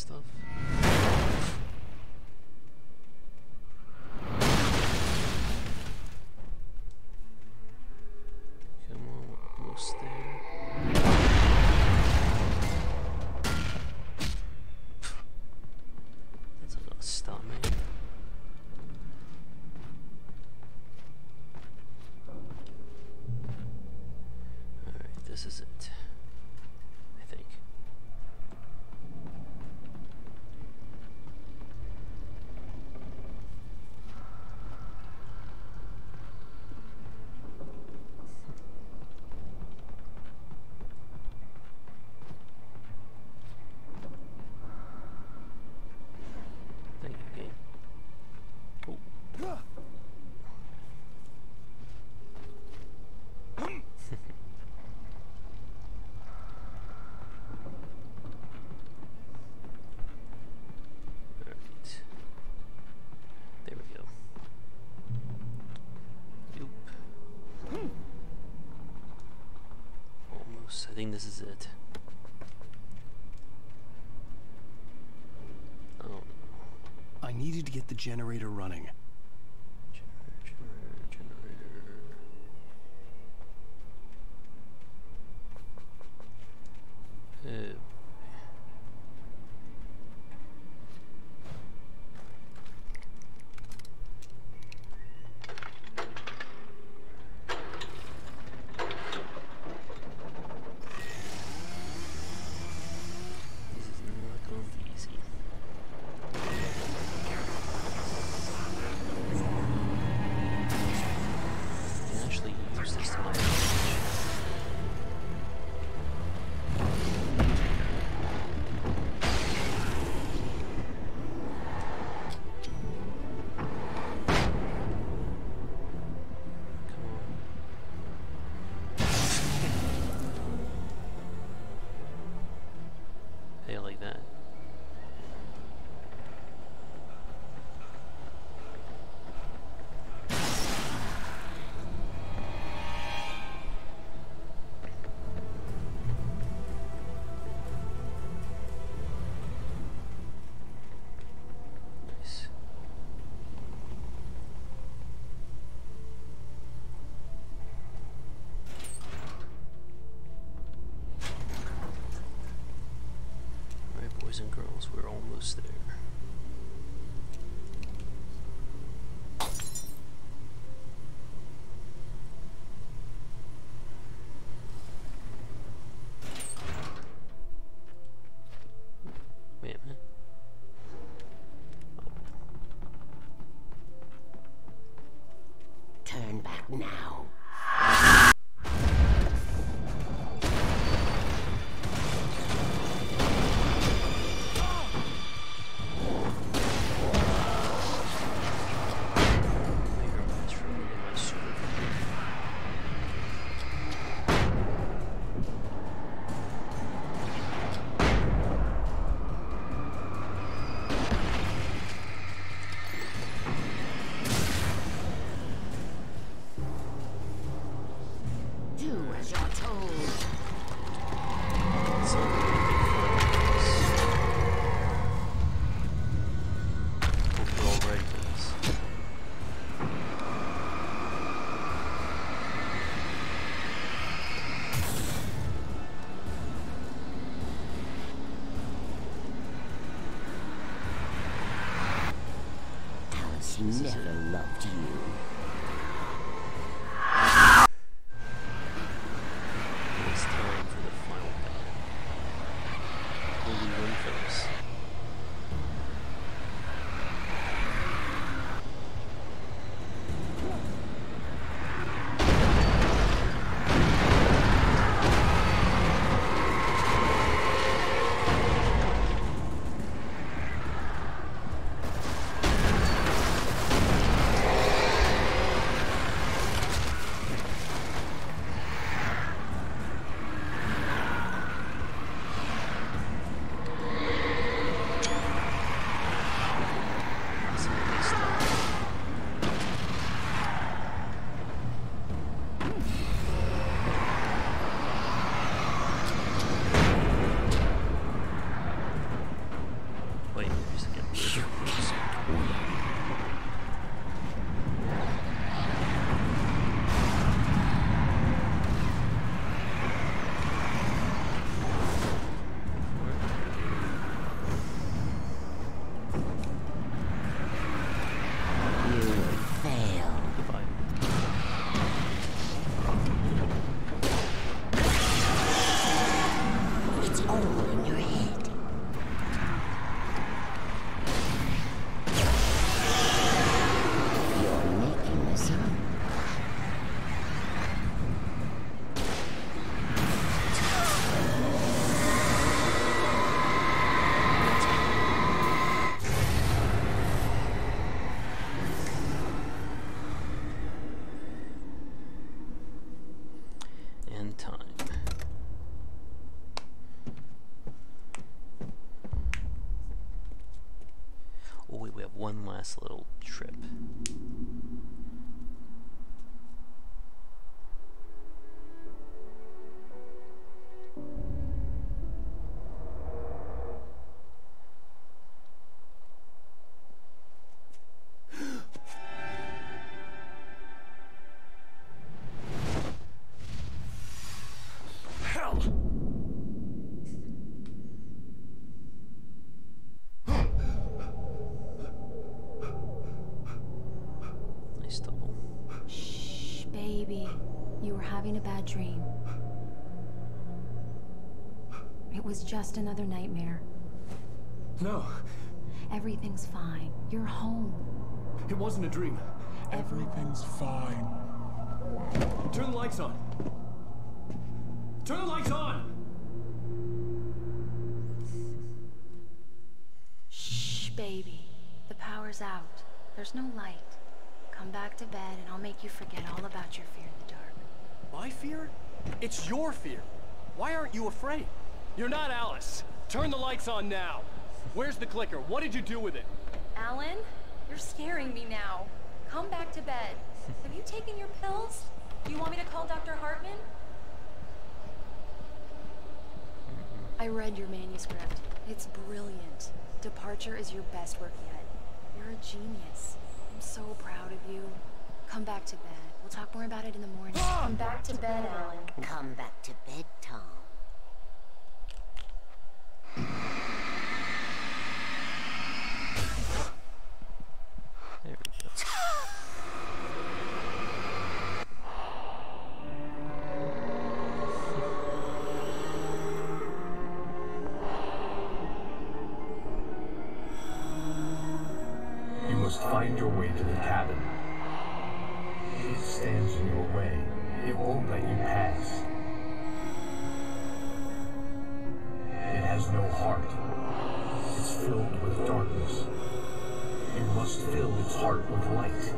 stuff. Come on, we're almost there. That's not gonna stop me. Alright, this is it. I think. Thank you, game. Oh. Alright. There we go. Yoop. Almost. I think this is it. Oh no. I needed to get the generator running. Generator. Oh. This is not going to be easy. I can actually use this to my advantage. Hey, I like that. Nice. Alright, boys and girls, we're almost there. Wait a minute. Turn back now. Do as you're told. Hope we're all ready for this. Alice never loved you. It's time for the final battle. Will we win first? one last little trip. Dream. It was just another nightmare. No. Everything's fine. You're home. It wasn't a dream. Everything's fine. Turn the lights on. Turn the lights on! Shh, baby. The power's out. There's no light. Come back to bed and I'll make you forget all about your fear in the dark. My fear? It's your fear. Why aren't you afraid? You're not Alice. Turn the lights on now. Where's the clicker? What did you do with it? Alan, you're scaring me now. Come back to bed. Have you taken your pills? Do you want me to call Dr. Hartman? I read your manuscript. It's brilliant. Departure is your best work yet. You're a genius. I'm so proud of you. Come back to bed. We'll talk more about it in the morning. Come back to bed, Alan. Come back to bed, Tom. There we go. You must find your way to the cabin. It stands in your way. It won't let you pass. It has no heart. It's filled with darkness. You must fill its heart with light.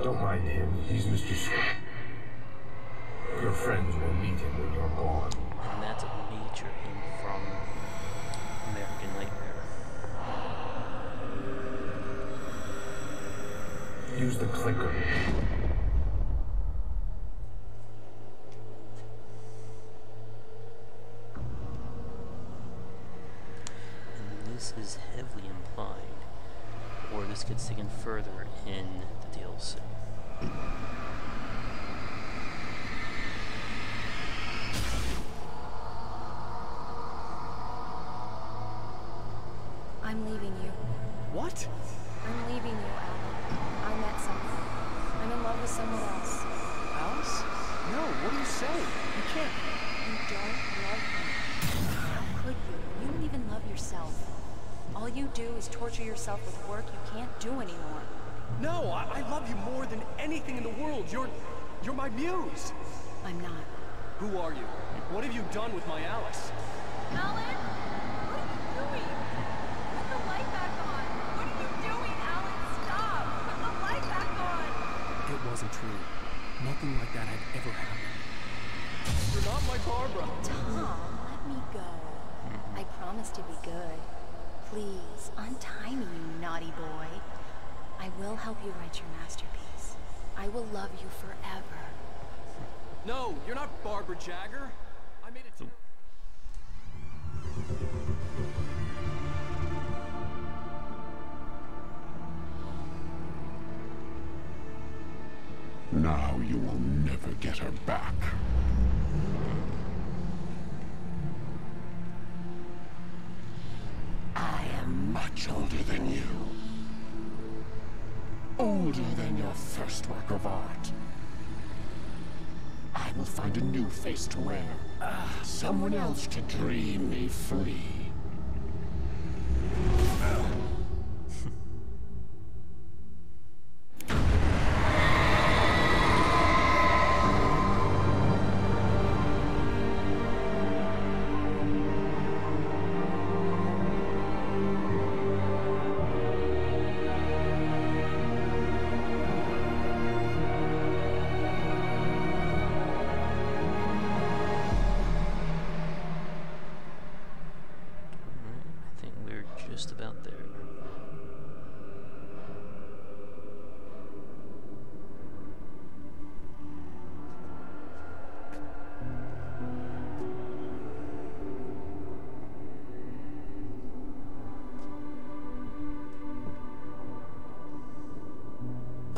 Don't mind him. He's Mr. Scott. Your friends will meet him when you're gone. And that's a major hint from American Nightmare. Use the clicker. And this is heavily implied, or this gets taken further in the DLC. I'm leaving you. What? I'm leaving you, Alan. I met someone. I'm in love with someone else. Alice? No, what are you saying? You can't. You don't love me. How could you? You don't even love yourself. All you do is torture yourself with work you can't do anymore. No, I love you more than anything in the world. You're my muse. I'm not. Who are you? What have you done with my Alice? Alan? What are you doing? Put the light back on. What are you doing, Alan? Stop. Put the light back on. It wasn't true. Nothing like that had ever happened. You're not my Barbara. Tom, let me go. I promise to be good. Please, untie me, you naughty boy. I will help you write your masterpiece. I will love you forever. No, you're not Barbara Jagger. I made it. Now you will never get her back. I am much older than you. Older than your first work of art. I will find a new face to wear. Someone else to dream me free.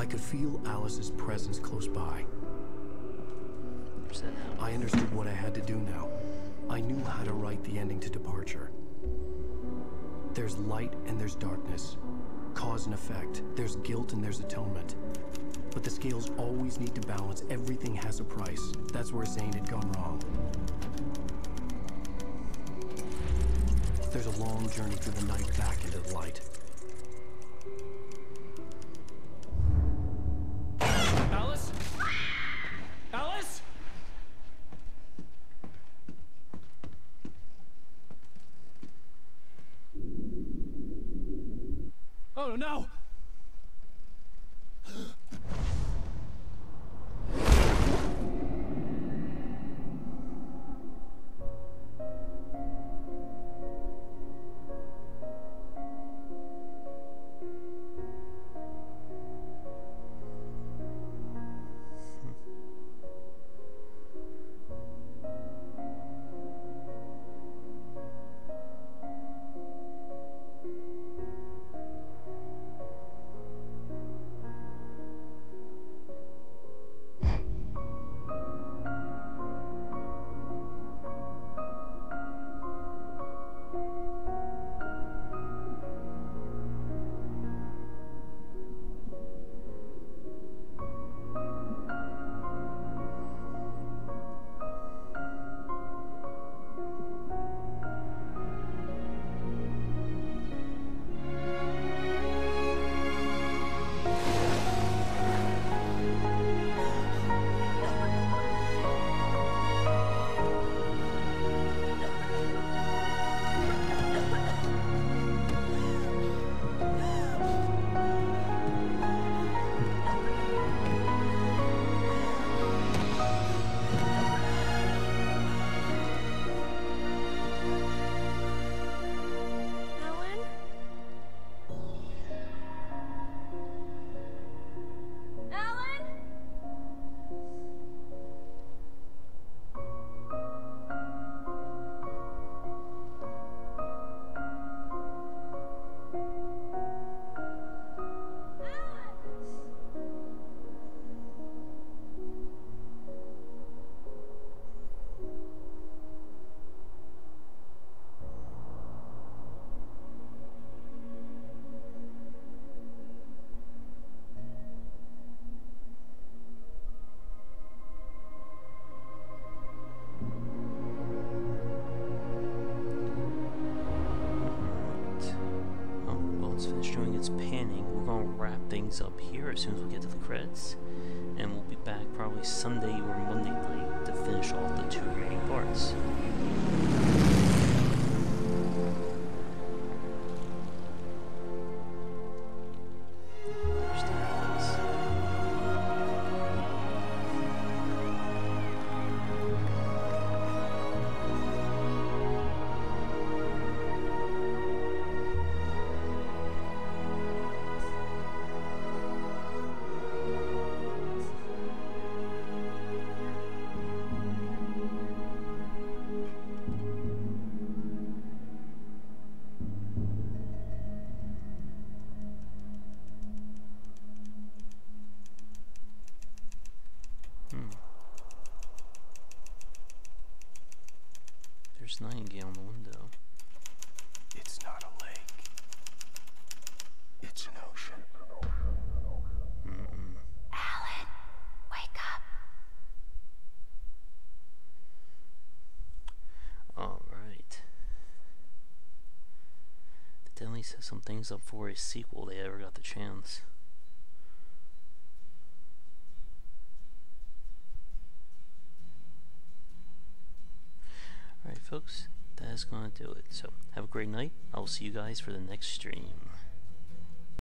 I could feel Alice's presence close by. I understood what I had to do now. I knew how to write the ending to Departure. There's light and there's darkness. Cause and effect. There's guilt and there's atonement. But the scales always need to balance. Everything has a price. That's where Zane had gone wrong. There's a long journey through the night back into the light. Alice? Alice? Oh no! Things up here as soon as we get to the credits, and we'll be back probably Sunday or Monday night to finish off the 2 remaining parts. There's Nightingale on the window. It's not a lake. It's an ocean. Alan, wake up. Alright. They definitely set some things up for a sequel. They ever got the chance. Alright folks, that is going to do it. So, have a great night. I will see you guys for the next stream.